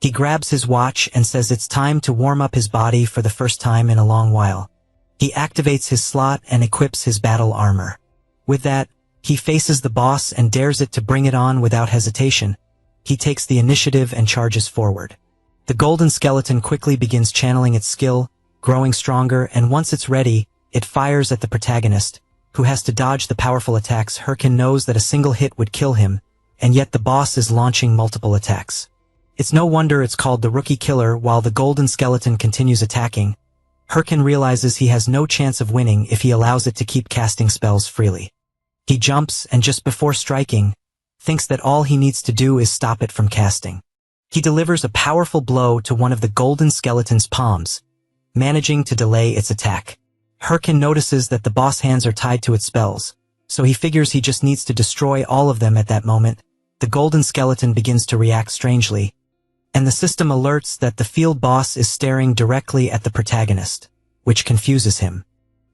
He grabs his watch and says it's time to warm up his body for the first time in a long while. He activates his slot and equips his battle armor. With that, he faces the boss and dares it to bring it on without hesitation. He takes the initiative and charges forward. The golden skeleton quickly begins channeling its skill, growing stronger, and once it's ready, it fires at the protagonist, who has to dodge the powerful attacks. Hurricane knows that a single hit would kill him, and yet the boss is launching multiple attacks. It's no wonder it's called the Rookie Killer. While the golden skeleton continues attacking, Hurricane realizes he has no chance of winning if he allows it to keep casting spells freely. He jumps and just before striking, thinks that all he needs to do is stop it from casting. He delivers a powerful blow to one of the golden skeleton's palms, managing to delay its attack. Hurricane notices that the boss hands are tied to its spells, so he figures he just needs to destroy all of them. At that moment, the golden skeleton begins to react strangely, and the system alerts that the field boss is staring directly at the protagonist, which confuses him.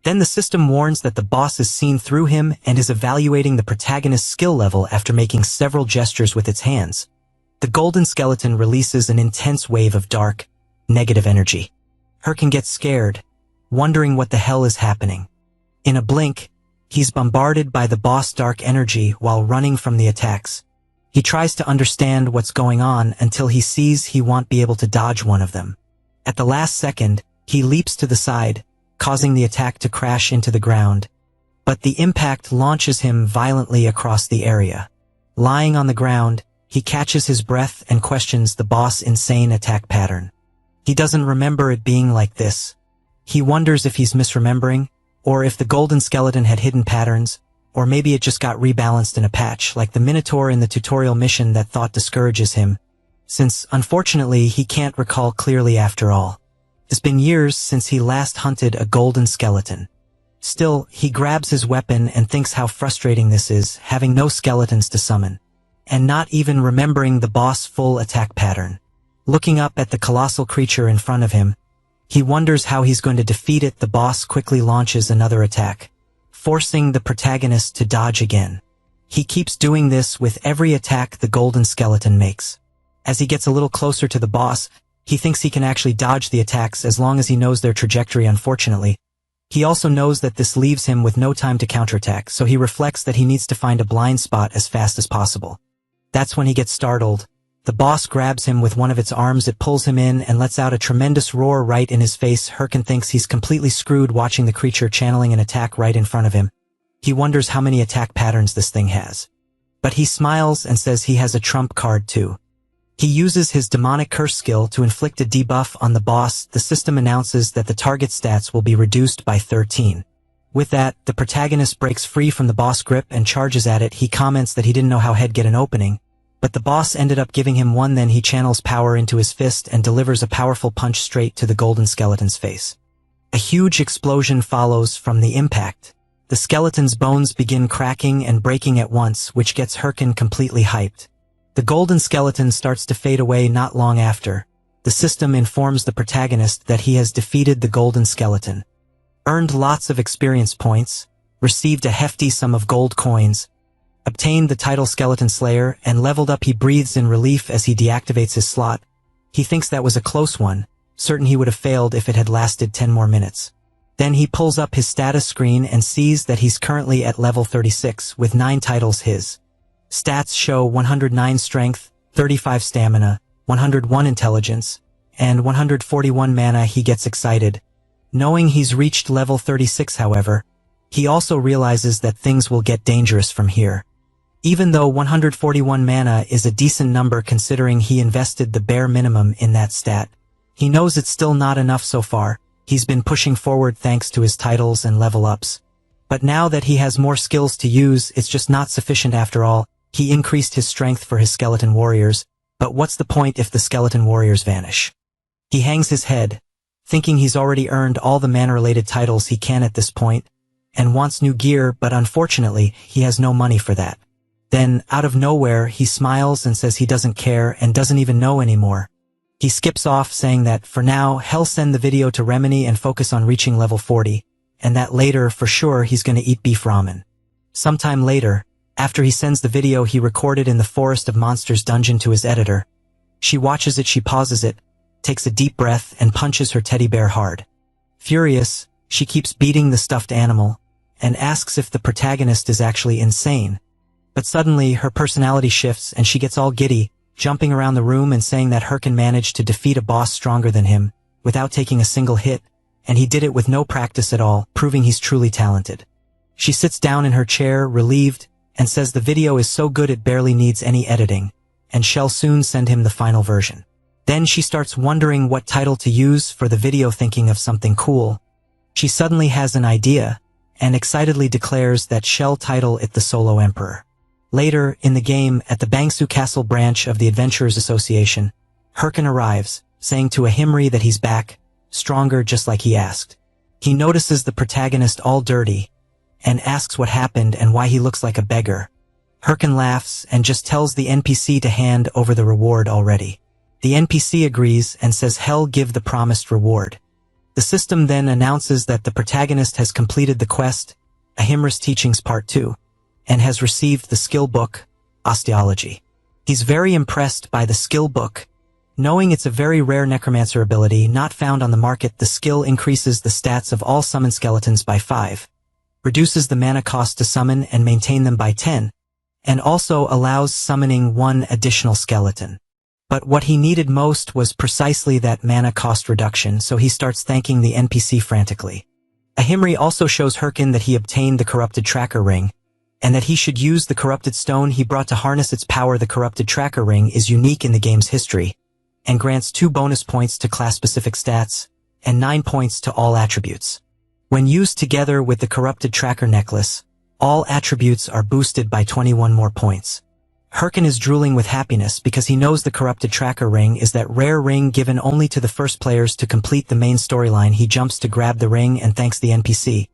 Then the system warns that the boss is seen through him and is evaluating the protagonist's skill level. After making several gestures with its hands, the golden skeleton releases an intense wave of dark, negative energy. Hurricane gets scared, wondering what the hell is happening. In a blink, he's bombarded by the boss' dark energy while running from the attacks. He tries to understand what's going on until he sees he won't be able to dodge one of them. At the last second, he leaps to the side, causing the attack to crash into the ground, but the impact launches him violently across the area. Lying on the ground, he catches his breath and questions the boss' insane attack pattern. He doesn't remember it being like this. He wonders if he's misremembering, or if the golden skeleton had hidden patterns, or maybe it just got rebalanced in a patch, like the Minotaur in the tutorial mission. That thought discourages him, since unfortunately he can't recall clearly after all. It's been years since he last hunted a golden skeleton. Still, he grabs his weapon and thinks how frustrating this is, having no skeletons to summon, and not even remembering the boss' full attack pattern. Looking up at the colossal creature in front of him, he wonders how he's going to defeat it. The boss quickly launches another attack, forcing the protagonist to dodge again. He keeps doing this with every attack the golden skeleton makes. As he gets a little closer to the boss, he thinks he can actually dodge the attacks as long as he knows their trajectory. Unfortunately, he also knows that this leaves him with no time to counterattack, so he reflects that he needs to find a blind spot as fast as possible. That's when he gets startled. The boss grabs him with one of its arms. It pulls him in and lets out a tremendous roar right in his face. Hurricane thinks he's completely screwed watching the creature channeling an attack right in front of him. He wonders how many attack patterns this thing has. But he smiles and says he has a trump card too. He uses his demonic curse skill to inflict a debuff on the boss. The system announces that the target stats will be reduced by 13. With that, the protagonist breaks free from the boss grip and charges at it. He comments that he didn't know how he'd get an opening, but the boss ended up giving him one. Then he channels power into his fist and delivers a powerful punch straight to the golden skeleton's face. A huge explosion follows from the impact. The skeleton's bones begin cracking and breaking at once, which gets Herkin completely hyped. The golden skeleton starts to fade away not long after. The system informs the protagonist that he has defeated the golden skeleton, earned lots of experience points, received a hefty sum of gold coins, obtained the title Skeleton Slayer, and leveled up. He breathes in relief as he deactivates his slot. He thinks that was a close one, certain he would have failed if it had lasted 10 more minutes. Then he pulls up his status screen and sees that he's currently at level 36 with 9 titles. His stats show 109 strength, 35 stamina, 101 intelligence, and 141 mana. He gets excited. Knowing he's reached level 36, however, he also realizes that things will get dangerous from here. Even though 141 mana is a decent number considering he invested the bare minimum in that stat, he knows it's still not enough so far. He's been pushing forward thanks to his titles and level ups. But now that he has more skills to use, it's just not sufficient after all. He increased his strength for his skeleton warriors, but what's the point if the skeleton warriors vanish? He hangs his head, thinking he's already earned all the mana-related titles he can at this point, and wants new gear, but unfortunately, he has no money for that. Then, out of nowhere, he smiles and says he doesn't care and doesn't even know anymore. He skips off saying that, for now, he'll send the video to Remini and focus on reaching level 40, and that later, for sure, he's gonna eat beef ramen. Sometime later, after he sends the video he recorded in the Forest of Monsters dungeon to his editor, she watches it, she pauses it, takes a deep breath, and punches her teddy bear hard. Furious, she keeps beating the stuffed animal, and asks if the protagonist is actually insane. But suddenly, her personality shifts and she gets all giddy, jumping around the room and saying that Herkin managed to defeat a boss stronger than him, without taking a single hit, and he did it with no practice at all, proving he's truly talented. She sits down in her chair, relieved, and says the video is so good it barely needs any editing, and shall soon send him the final version. Then she starts wondering what title to use for the video, thinking of something cool. She suddenly has an idea, and excitedly declares that she'll title it the Solo Emperor. Later, in the game, at the Bangsu Castle branch of the Adventurers Association, Herkin arrives, saying to Ahimri that he's back, stronger just like he asked. He notices the protagonist all dirty, and asks what happened and why he looks like a beggar. Herkin laughs and just tells the NPC to hand over the reward already. The NPC agrees and says he'll give the promised reward. The system then announces that the protagonist has completed the quest, Ahimra's Teachings Part 2, and has received the skill book, Osteology. He's very impressed by the skill book. Knowing it's a very rare necromancer ability not found on the market, the skill increases the stats of all summoned skeletons by 5, reduces the mana cost to summon and maintain them by 10, and also allows summoning 1 additional skeleton. But what he needed most was precisely that mana cost reduction, so he starts thanking the NPC frantically. Ahimri also shows Herkin that he obtained the Corrupted Tracker Ring, and that he should use the Corrupted Stone he brought to harness its power. The Corrupted Tracker Ring is unique in the game's history, and grants 2 bonus points to class-specific stats, and 9 points to all attributes. When used together with the Corrupted Tracker Necklace, all attributes are boosted by 21 more points. Herkin is drooling with happiness because he knows the Corrupted Tracker Ring is that rare ring given only to the first players to complete the main storyline. He jumps to grab the ring and thanks the NPC.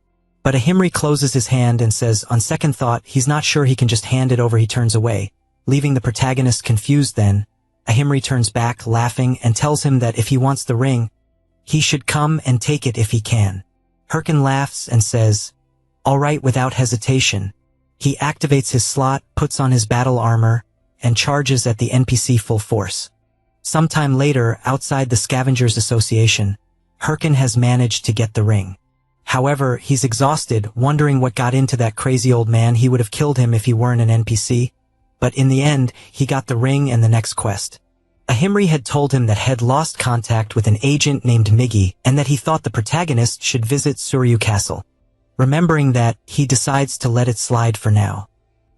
But Ahimri closes his hand and says, on second thought, he's not sure he can just hand it over. He turns away, leaving the protagonist confused. Then, Ahimri turns back, laughing, and tells him that if he wants the ring, he should come and take it if he can. Herkin laughs and says, all right, without hesitation. He activates his slot, puts on his battle armor, and charges at the NPC full force. Sometime later, outside the Scavengers Association, Herkin has managed to get the ring. However, he's exhausted, wondering what got into that crazy old man. He would have killed him if he weren't an NPC, but in the end, he got the ring and the next quest. Ahimri had told him that had lost contact with an agent named Miggy, and that he thought the protagonist should visit Suryu Castle. Remembering that, he decides to let it slide for now.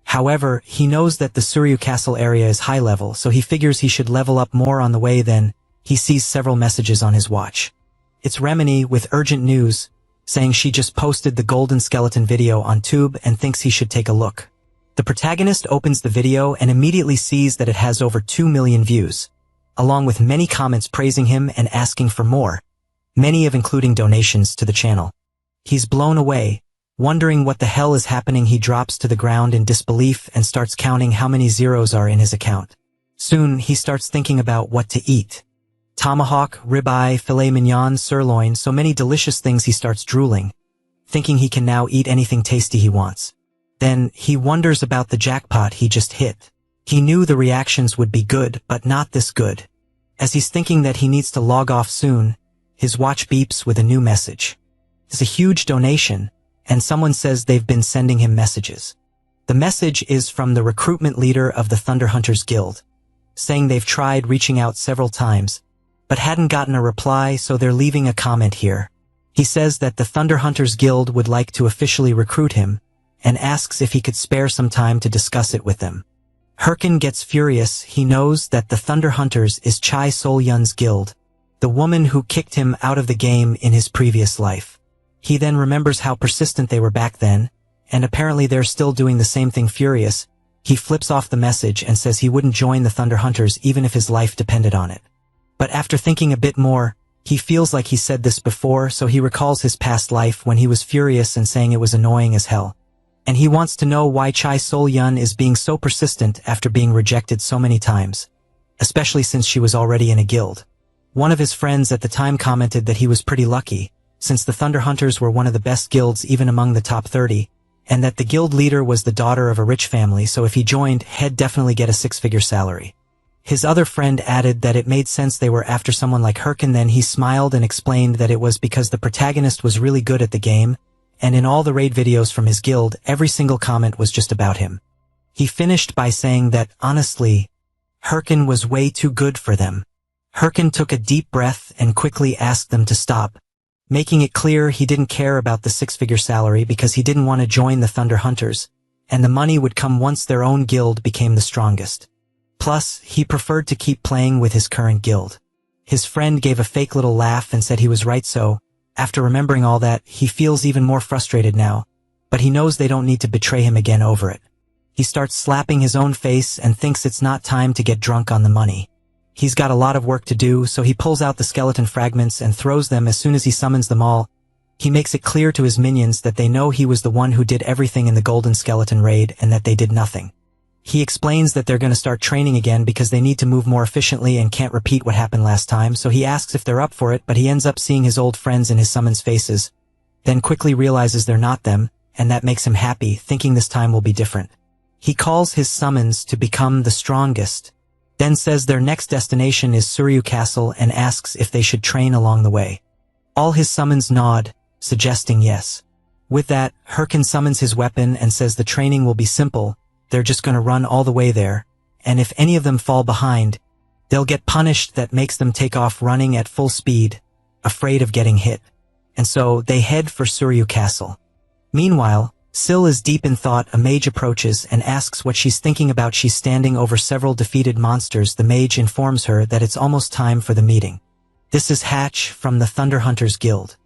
However, he knows that the Suryu Castle area is high level, so he figures he should level up more on the way. Then, he sees several messages on his watch. It's Remini with urgent news, saying she just posted the Golden Skeleton video on Tube and thinks he should take a look. The protagonist opens the video and immediately sees that it has over 2 million views, along with many comments praising him and asking for more, many of including donations to the channel. He's blown away, Wondering what the hell is happening, he drops to the ground in disbelief and starts counting how many zeros are in his account. Soon, he starts thinking about what to eat. Tomahawk, ribeye, filet mignon, sirloin, so many delicious things he starts drooling, thinking he can now eat anything tasty he wants. Then, he wonders about the jackpot he just hit. He knew the reactions would be good, but not this good. As he's thinking that he needs to log off soon, his watch beeps with a new message. It's a huge donation, and someone says they've been sending him messages. The message is from the recruitment leader of the Thunder Hunters Guild, saying they've tried reaching out several times, but hadn't gotten a reply, so they're leaving a comment here. He says that the Thunder Hunters Guild would like to officially recruit him, and asks if he could spare some time to discuss it with them. Herkin gets furious. He knows that the Thunder Hunters is Chai Sol-yun's guild, the woman who kicked him out of the game in his previous life. He then remembers how persistent they were back then, and apparently they're still doing the same thing. Furious, he flips off the message and says he wouldn't join the Thunder Hunters even if his life depended on it. But after thinking a bit more, he feels like he said this before, so he recalls his past life when he was furious and saying it was annoying as hell. And he wants to know why Chai Sol-yun is being so persistent after being rejected so many times, especially since she was already in a guild. One of his friends at the time commented that he was pretty lucky, since the Thunder Hunters were one of the best guilds even among the top 30, and that the guild leader was the daughter of a rich family, so if he joined, he'd definitely get a six-figure salary. His other friend added that it made sense they were after someone like Herkin. Then he smiled and explained that it was because the protagonist was really good at the game, and in all the raid videos from his guild, every single comment was just about him. He finished by saying that, honestly, Herkin was way too good for them. Herkin took a deep breath and quickly asked them to stop, making it clear he didn't care about the six-figure salary because he didn't want to join the Thunder Hunters, and the money would come once their own guild became the strongest. Plus, he preferred to keep playing with his current guild. His friend gave a fake little laugh and said he was right, so, after remembering all that, he feels even more frustrated now, but he knows they don't need to betray him again over it. He starts slapping his own face and thinks it's not time to get drunk on the money. He's got a lot of work to do, so he pulls out the skeleton fragments and throws them as soon as he summons them all. He makes it clear to his minions that they know he was the one who did everything in the Golden Skeleton raid and that they did nothing. He explains that they're going to start training again because they need to move more efficiently and can't repeat what happened last time, so he asks if they're up for it, but he ends up seeing his old friends in his summons faces, then quickly realizes they're not them, and that makes him happy, thinking this time will be different. He calls his summons to become the strongest, then says their next destination is Suryu Castle and asks if they should train along the way. All his summons nod, suggesting yes. With that, Herkin summons his weapon and says the training will be simple, they're just gonna run all the way there, and if any of them fall behind, they'll get punished. That makes them take off running at full speed, afraid of getting hit. And so, they head for Suryu Castle. Meanwhile, Sil is deep in thought. A mage approaches and asks what she's thinking about. She's standing over several defeated monsters. The mage informs her that it's almost time for the meeting. This is Hatch from the Thunder Hunters Guild.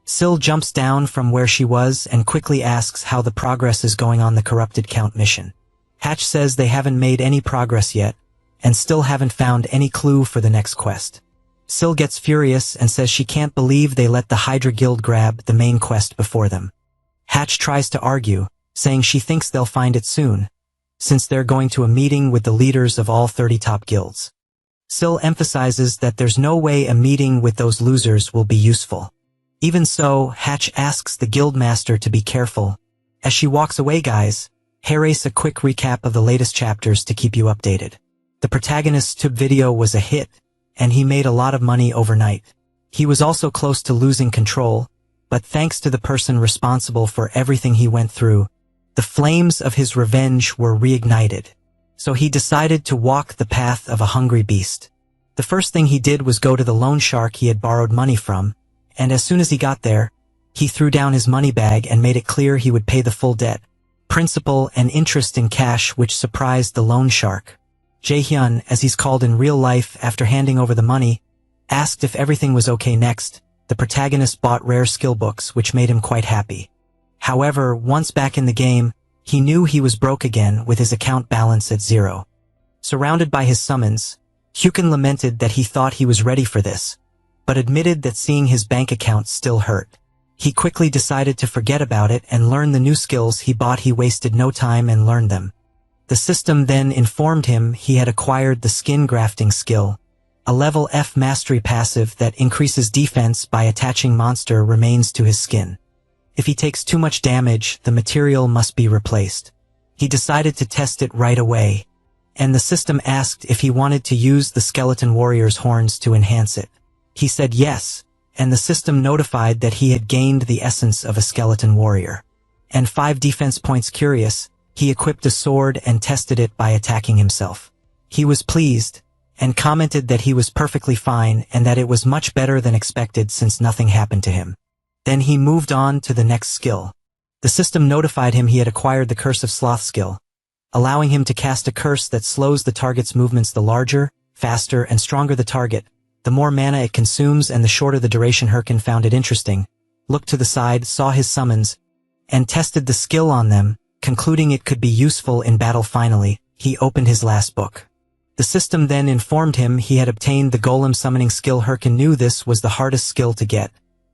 Sil jumps down from where she was and quickly asks how the progress is going on the Corrupted Count mission. Hatch says they haven't made any progress yet, and still haven't found any clue for the next quest. Sil gets furious and says she can't believe they let the Hydra Guild grab the main quest before them. Hatch tries to argue, saying she thinks they'll find it soon, since they're going to a meeting with the leaders of all 30 top guilds. Sil emphasizes that there's no way a meeting with those losers will be useful. Even so, Hatch asks the guildmaster to be careful. As she walks away, guys, here's a quick recap of the latest chapters to keep you updated. The protagonist's tube video was a hit, and he made a lot of money overnight. He was also close to losing control, but thanks to the person responsible for everything he went through, the flames of his revenge were reignited. So he decided to walk the path of a hungry beast. The first thing he did was go to the loan shark he had borrowed money from, and as soon as he got there, he threw down his money bag and made it clear he would pay the full debt, principal and interest in cash, which surprised the loan shark. Jae-hyun, as he's called in real life, after handing over the money, asked if everything was okay. Next, the protagonist bought rare skill books, which made him quite happy. However, once back in the game, he knew he was broke again with his account balance at 0. Surrounded by his summons, Hyukin lamented that he thought he was ready for this, but admitted that seeing his bank account still hurt. He quickly decided to forget about it and learn the new skills he bought. He wasted no time and learned them. The system then informed him he had acquired the skin grafting skill, a level F mastery passive that increases defense by attaching monster remains to his skin. If he takes too much damage, the material must be replaced. He decided to test it right away, and the system asked if he wanted to use the skeleton warrior's horns to enhance it. He said yes, and the system notified that he had gained the essence of a skeleton warrior. And 5 defense points. Curious, he equipped a sword and tested it by attacking himself. He was pleased, and commented that he was perfectly fine and that it was much better than expected since nothing happened to him. Then he moved on to the next skill. The system notified him he had acquired the Curse of Sloth skill, allowing him to cast a curse that slows the target's movements. The larger, faster, and stronger the target, the more mana it consumes and the shorter the duration. Herkin found it interesting, looked to the side, saw his summons, and tested the skill on them, concluding it could be useful in battle. Finally, he opened his last book. The system then informed him he had obtained the golem summoning skill. Herkin knew this was the hardest skill to get,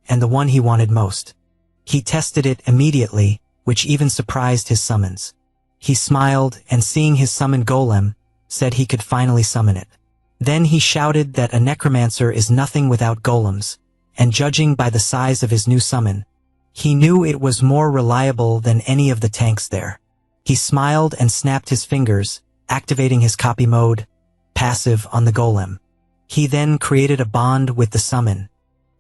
and the one he wanted most. He tested it immediately, which even surprised his summons. He smiled, and seeing his summoned golem, said he could finally summon it. Then he shouted that a necromancer is nothing without golems, and judging by the size of his new summon, he knew it was more reliable than any of the tanks there. He smiled and snapped his fingers, activating his copy mode passive on the golem. He then created a bond with the summon.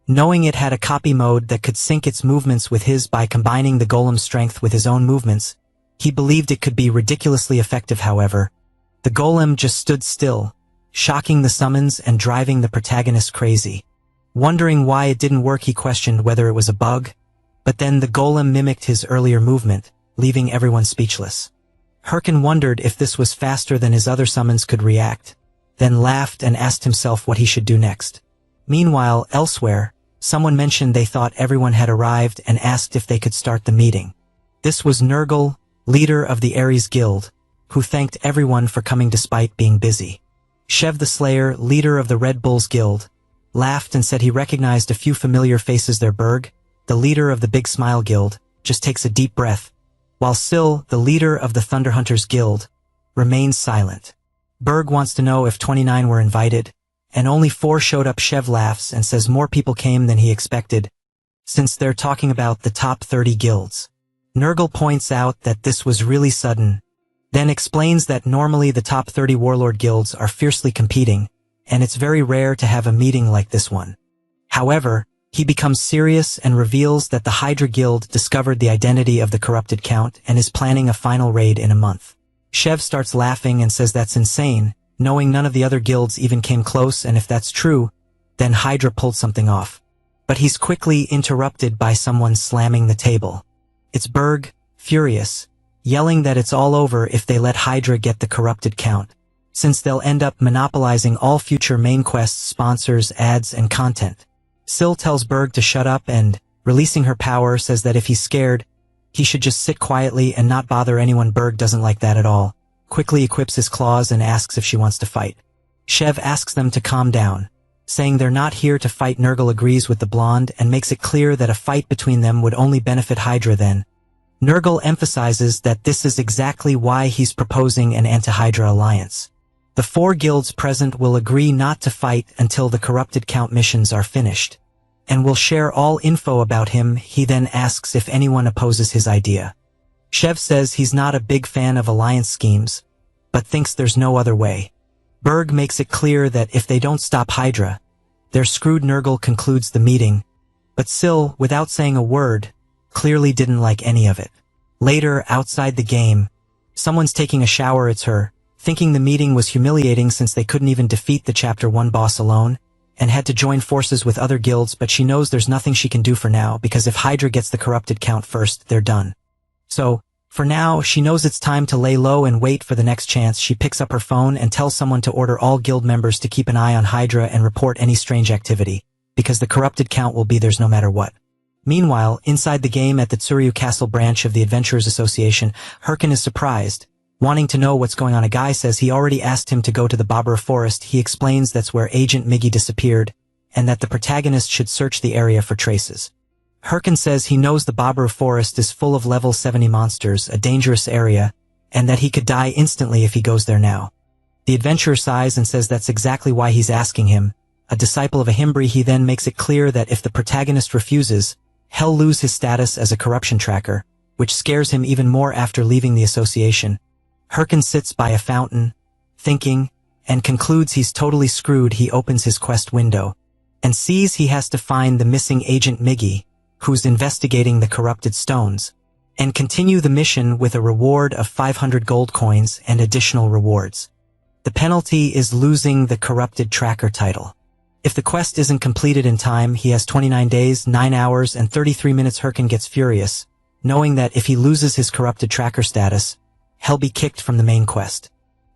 Knowing it had a copy mode that could sync its movements with his by combining the golem's strength with his own movements, he believed it could be ridiculously effective. However, the golem just stood still, shocking the summons and driving the protagonist crazy. Wondering why it didn't work, he questioned whether it was a bug, but then the golem mimicked his earlier movement, leaving everyone speechless. Herkin wondered if this was faster than his other summons could react, then laughed and asked himself what he should do next. Meanwhile, elsewhere, someone mentioned they thought everyone had arrived and asked if they could start the meeting. This was Nurgle, leader of the Ares Guild, who thanked everyone for coming despite being busy. Shev the Slayer, leader of the Red Bulls Guild, laughed and said he recognized a few familiar faces there. Berg, the leader of the Big Smile Guild, just takes a deep breath, while Syl, the leader of the Thunder Hunters Guild, remains silent. Berg wants to know if 29 were invited, and only 4 showed up. Shev laughs and says more people came than he expected, since they're talking about the top 30 guilds. Nurgle points out that this was really sudden, then explains that normally the top 30 warlord guilds are fiercely competing, and it's very rare to have a meeting like this one. However, he becomes serious and reveals that the Hydra Guild discovered the identity of the corrupted count and is planning a final raid in a month. Shev starts laughing and says that's insane, knowing none of the other guilds even came close, and if that's true, then Hydra pulled something off. But he's quickly interrupted by someone slamming the table. It's Berg, furious, yelling that it's all over if they let Hydra get the corrupted count, since they'll end up monopolizing all future main quests, sponsors, ads, and content. Syl tells Berg to shut up and, releasing her power, says that if he's scared, he should just sit quietly and not bother anyone. Berg doesn't like that at all, quickly equips his claws and asks if she wants to fight. Shev asks them to calm down, saying they're not here to fight. Nurgle agrees with the blonde and makes it clear that a fight between them would only benefit Hydra then. Nurgle emphasizes that this is exactly why he's proposing an anti-Hydra alliance. The 4 guilds present will agree not to fight until the corrupted count missions are finished, and will share all info about him. He then asks if anyone opposes his idea. Shev says he's not a big fan of alliance schemes, but thinks there's no other way. Berg makes it clear that if they don't stop Hydra, they're screwed. Nurgle concludes the meeting, but Syl, without saying a word, clearly didn't like any of it. Later, outside the game, someone's taking a shower. It's her, thinking the meeting was humiliating since they couldn't even defeat the Chapter 1 boss alone, and had to join forces with other guilds, but she knows there's nothing she can do for now because if Hydra gets the corrupted count first, they're done. So, for now, she knows it's time to lay low and wait for the next chance. She picks up her phone and tells someone to order all guild members to keep an eye on Hydra and report any strange activity, because the corrupted count will be theirs no matter what. Meanwhile, inside the game at the Tsuryu Castle branch of the Adventurers Association, Herkin is surprised, wanting to know what's going on. A guy says he already asked him to go to the Barbara Forest. He explains that's where Agent Miggy disappeared, and that the protagonist should search the area for traces. Herkin says he knows the Babaru forest is full of level 70 monsters, a dangerous area, and that he could die instantly if he goes there now. The adventurer sighs and says that's exactly why he's asking him. A disciple of Ahimbri, he then makes it clear that if the protagonist refuses, he'll lose his status as a corruption tracker, which scares him even more after leaving the association. Herkin sits by a fountain, thinking, and concludes he's totally screwed. He opens his quest window and sees he has to find the missing agent Miggy, who's investigating the corrupted stones, and continue the mission with a reward of 500 gold coins and additional rewards. The penalty is losing the corrupted tracker title. If the quest isn't completed in time, he has 29 days, 9 hours, and 33 minutes. Herkin gets furious, knowing that if he loses his corrupted tracker status, he'll be kicked from the main quest.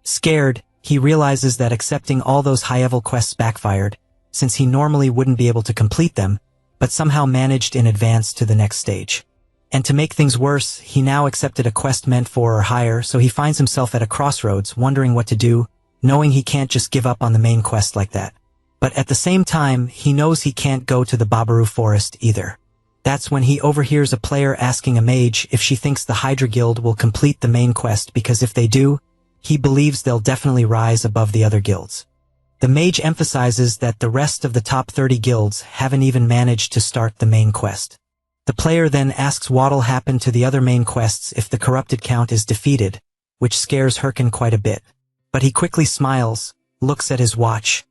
Scared, he realizes that accepting all those high-level quests backfired, since he normally wouldn't be able to complete them, but somehow managed in advance to the next stage. And to make things worse, he now accepted a quest meant for or higher, so he finds himself at a crossroads, wondering what to do, knowing he can't just give up on the main quest like that. But at the same time, he knows he can't go to the Babaru forest either. That's when he overhears a player asking a mage if she thinks the Hydra Guild will complete the main quest, because if they do, he believes they'll definitely rise above the other guilds. The mage emphasizes that the rest of the top 30 guilds haven't even managed to start the main quest. The player then asks what'll happen to the other main quests if the corrupted count is defeated, which scares Herkin quite a bit. But he quickly smiles, looks at his watch,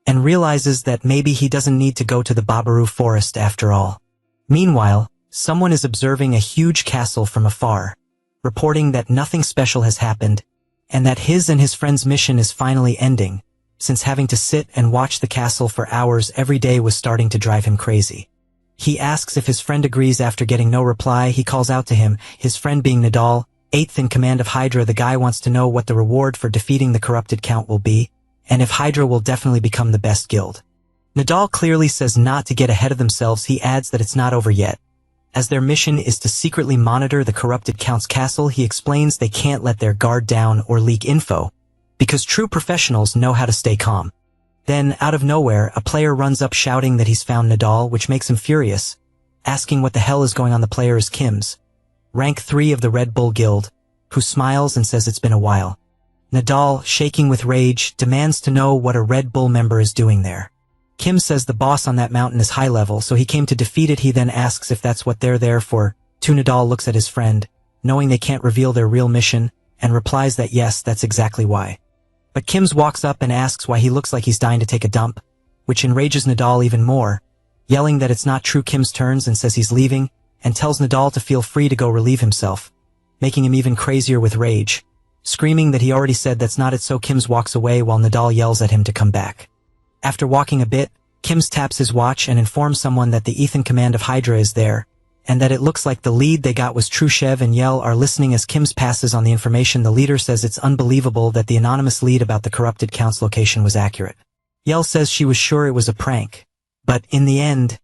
and realizes that maybe he doesn't need to go to the Babaru forest after all. Meanwhile, someone is observing a huge castle from afar, reporting that nothing special has happened, and that his and his friend's mission is finally ending, since having to sit and watch the castle for hours every day was starting to drive him crazy. He asks if his friend agrees. After getting no reply, he calls out to him, his friend being Nadal, 8th in command of Hydra. The guy wants to know what the reward for defeating the corrupted count will be, and if Hydra will definitely become the best guild. Nadal clearly says not to get ahead of themselves. He adds that it's not over yet. As their mission is to secretly monitor the corrupted count's castle, he explains they can't let their guard down or leak info, because true professionals know how to stay calm. Then, out of nowhere, a player runs up shouting that he's found Nadal, which makes him furious. Asking what the hell is going on, the player is Kim's, rank 3 of the Red Bull Guild, who smiles and says it's been a while. Nadal, shaking with rage, demands to know what a Red Bull member is doing there. Kim says the boss on that mountain is high level, so he came to defeat it. He then asks if that's what they're there for. Nadal looks at his friend, knowing they can't reveal their real mission, and replies that yes, that's exactly why. But Kim's walks up and asks why he looks like he's dying to take a dump, which enrages Nadal even more, yelling that it's not true. Kim's turns and says he's leaving, and tells Nadal to feel free to go relieve himself, making him even crazier with rage, screaming that he already said that's not it. So Kim's walks away while Nadal yells at him to come back. After walking a bit, Kim's taps his watch and informs someone that the 8th in command of Hydra is there, and that it looks like the lead they got was true. Shev and Yell are listening as Kim's passes on the information. The leader says it's unbelievable that the anonymous lead about the corrupted count's location was accurate. Yell says she was sure it was a prank, but in the end,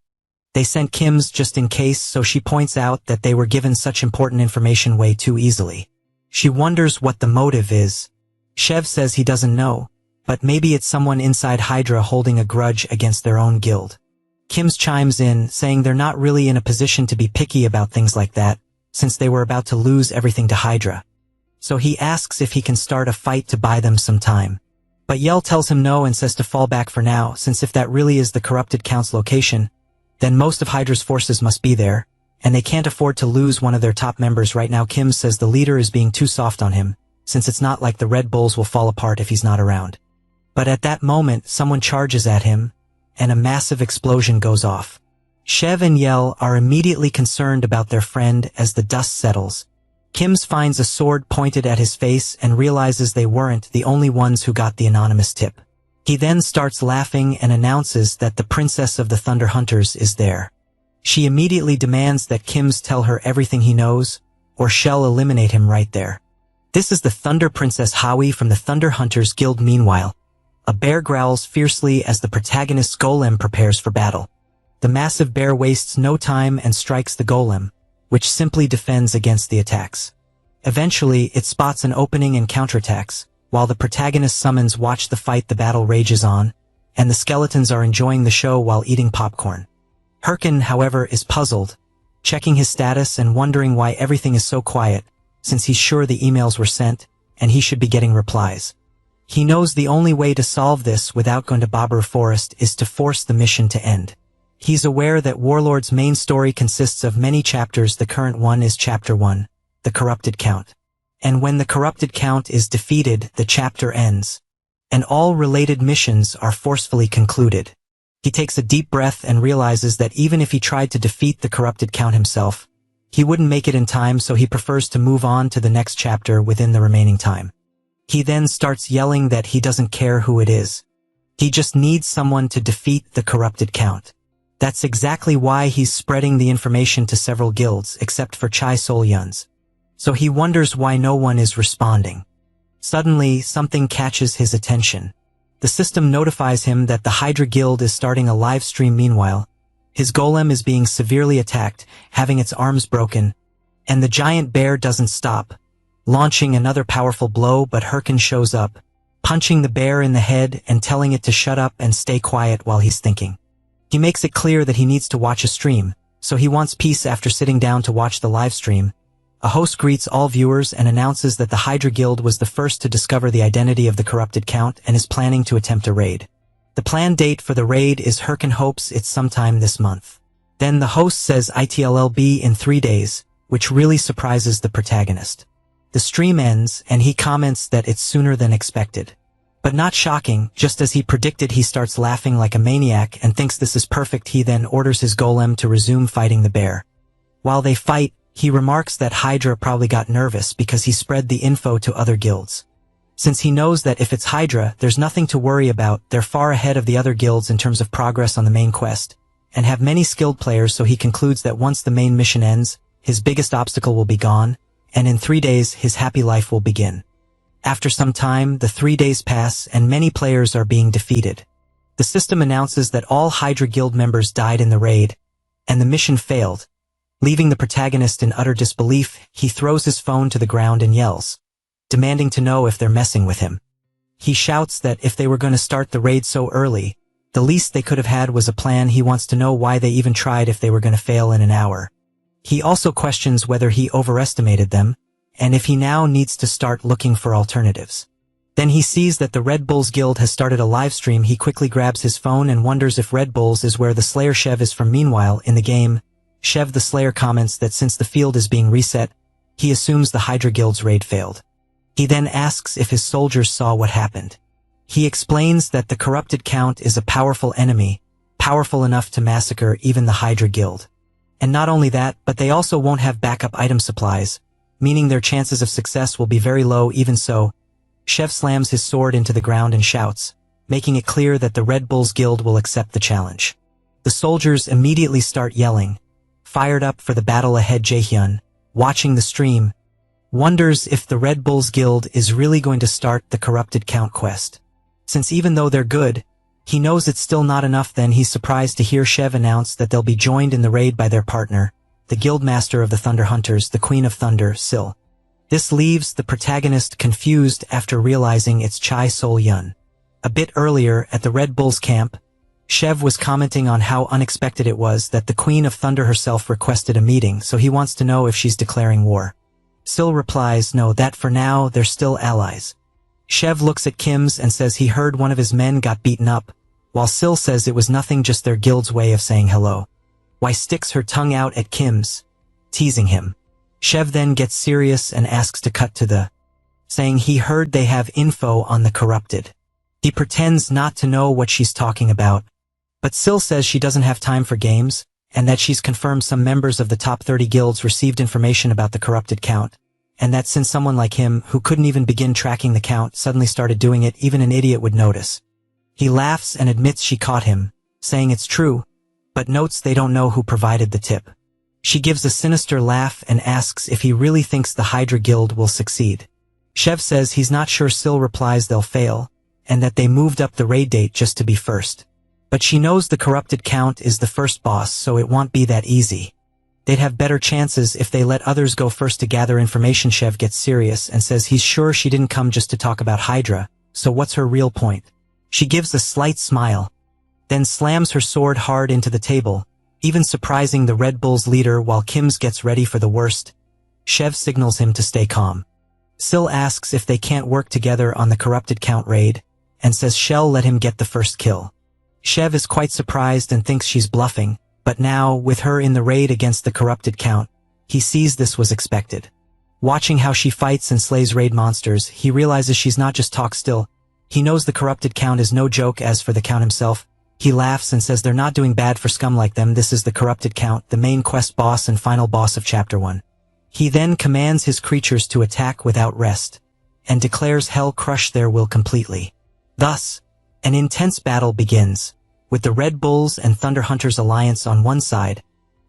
they sent Kim's just in case, so she points out that they were given such important information way too easily. She wonders what the motive is. Shev says he doesn't know, but maybe it's someone inside Hydra holding a grudge against their own guild. Kim's chimes in, saying they're not really in a position to be picky about things like that, since they were about to lose everything to Hydra. So he asks if he can start a fight to buy them some time. But Yell tells him no and says to fall back for now, since if that really is the corrupted count's location, then most of Hydra's forces must be there, and they can't afford to lose one of their top members right now. Kim says the leader is being too soft on him, since it's not like the Red Bulls will fall apart if he's not around. But at that moment, someone charges at him, and a massive explosion goes off. Shev and Yell are immediately concerned about their friend as the dust settles. Kim's finds a sword pointed at his face and realizes they weren't the only ones who got the anonymous tip. He then starts laughing and announces that the Princess of the Thunder Hunters is there. She immediately demands that Kim's tell her everything he knows, or she'll eliminate him right there. This is the Thunder Princess Howie from the Thunder Hunters Guild. Meanwhile, a bear growls fiercely as the protagonist's golem prepares for battle. The massive bear wastes no time and strikes the golem, which simply defends against the attacks. Eventually, it spots an opening and counterattacks, while the protagonist summons watch the fight. The battle rages on, and the skeletons are enjoying the show while eating popcorn. Herkin, however, is puzzled, checking his status and wondering why everything is so quiet, since he's sure the emails were sent, and he should be getting replies. He knows the only way to solve this without going to Babur Forest is to force the mission to end. He's aware that Warlord's main story consists of many chapters. The current one is Chapter 1, The Corrupted Count. And when the Corrupted Count is defeated, the chapter ends, and all related missions are forcefully concluded. He takes a deep breath and realizes that even if he tried to defeat the Corrupted Count himself, he wouldn't make it in time, so he prefers to move on to the next chapter within the remaining time. He then starts yelling that he doesn't care who it is. He just needs someone to defeat the Corrupted Count. That's exactly why he's spreading the information to several guilds, except for Chai Sol Yun's. So he wonders why no one is responding. Suddenly, something catches his attention. The system notifies him that the Hydra Guild is starting a live stream. Meanwhile, his golem is being severely attacked, having its arms broken, and the giant bear doesn't stop, launching another powerful blow, but Herkin shows up, punching the bear in the head and telling it to shut up and stay quiet while he's thinking. He makes it clear that he needs to watch a stream, so he wants peace. After sitting down to watch the live stream, a host greets all viewers and announces that the Hydra Guild was the first to discover the identity of the Corrupted Count and is planning to attempt a raid. The planned date for the raid is Herkin hopes it's sometime this month. Then the host says it'll be in 3 days, which really surprises the protagonist. The stream ends and he comments that it's sooner than expected. But not shocking, just as he predicted, he starts laughing like a maniac and thinks this is perfect. He then orders his golem to resume fighting the bear. While they fight, he remarks that Hydra probably got nervous because he spread the info to other guilds. Since he knows that if it's Hydra, there's nothing to worry about, they're far ahead of the other guilds in terms of progress on the main quest, and have many skilled players, so he concludes that once the main mission ends, his biggest obstacle will be gone, and in 3 days his happy life will begin. After some time, the 3 days pass and many players are being defeated. The system announces that all Hydra Guild members died in the raid, and the mission failed. Leaving the protagonist in utter disbelief, he throws his phone to the ground and yells, demanding to know if they're messing with him. He shouts that if they were going to start the raid so early, the least they could have had was a plan. He wants to know why they even tried if they were going to fail in an hour. He also questions whether he overestimated them, and if he now needs to start looking for alternatives. Then he sees that the Red Bulls Guild has started a live stream. He quickly grabs his phone and wonders if Red Bulls is where the Slayer Shev is from. Meanwhile, in the game, Shev the Slayer comments that since the field is being reset, he assumes the Hydra Guild's raid failed. He then asks if his soldiers saw what happened. He explains that the Corrupted Count is a powerful enemy, powerful enough to massacre even the Hydra Guild. And not only that, but they also won't have backup item supplies, meaning their chances of success will be very low. Even so, Shev slams his sword into the ground and shouts, making it clear that the Red Bulls Guild will accept the challenge. The soldiers immediately start yelling, fired up for the battle ahead. Jaehyun, watching the stream, wonders if the Red Bulls Guild is really going to start the Corrupted Count quest. Since even though they're good, he knows it's still not enough. Then he's surprised to hear Shev announce that they'll be joined in the raid by their partner, the Guildmaster of the Thunder Hunters, the Queen of Thunder, Sil. This leaves the protagonist confused after realizing it's Chai Sol Yun. A bit earlier, at the Red Bulls camp, Shev was commenting on how unexpected it was that the Queen of Thunder herself requested a meeting, so he wants to know if she's declaring war. Sil replies no, that for now they're still allies. Shev looks at Kim's and says he heard one of his men got beaten up, while Sil says it was nothing, just their guild's way of saying hello. Why sticks her tongue out at Kim's, teasing him. Shev then gets serious and asks to cut to the, saying he heard they have info on the corrupted. He pretends not to know what she's talking about, but Sil says she doesn't have time for games, and that she's confirmed some members of the top 30 guilds received information about the Corrupted Count, and that since someone like him, who couldn't even begin tracking the count, suddenly started doing it, even an idiot would notice. He laughs and admits she caught him, saying it's true, but notes they don't know who provided the tip. She gives a sinister laugh and asks if he really thinks the Hydra Guild will succeed. Shev says he's not sure. Sil replies they'll fail, and that they moved up the raid date just to be first. But she knows the Corrupted Count is the first boss, so it won't be that easy. They'd have better chances if they let others go first to gather information. Shev gets serious and says he's sure she didn't come just to talk about Hydra, so what's her real point? She gives a slight smile, then slams her sword hard into the table, even surprising the Red Bull's leader while Kim's gets ready for the worst. Shev signals him to stay calm. Sil asks if they can't work together on the corrupted Count raid, and says she'll let him get the first kill. Shev is quite surprised and thinks she's bluffing, but now, with her in the raid against the corrupted Count, he sees this was expected. Watching how she fights and slays raid monsters, he realizes she's not just talk still. He knows the corrupted Count is no joke. As for the Count himself, he laughs and says they're not doing bad for scum like them. This is the corrupted Count, the main quest boss and final boss of Chapter 1. He then commands his creatures to attack without rest, and declares hell crush their will completely. Thus, an intense battle begins, with the Red Bulls and Thunder Hunters alliance on one side,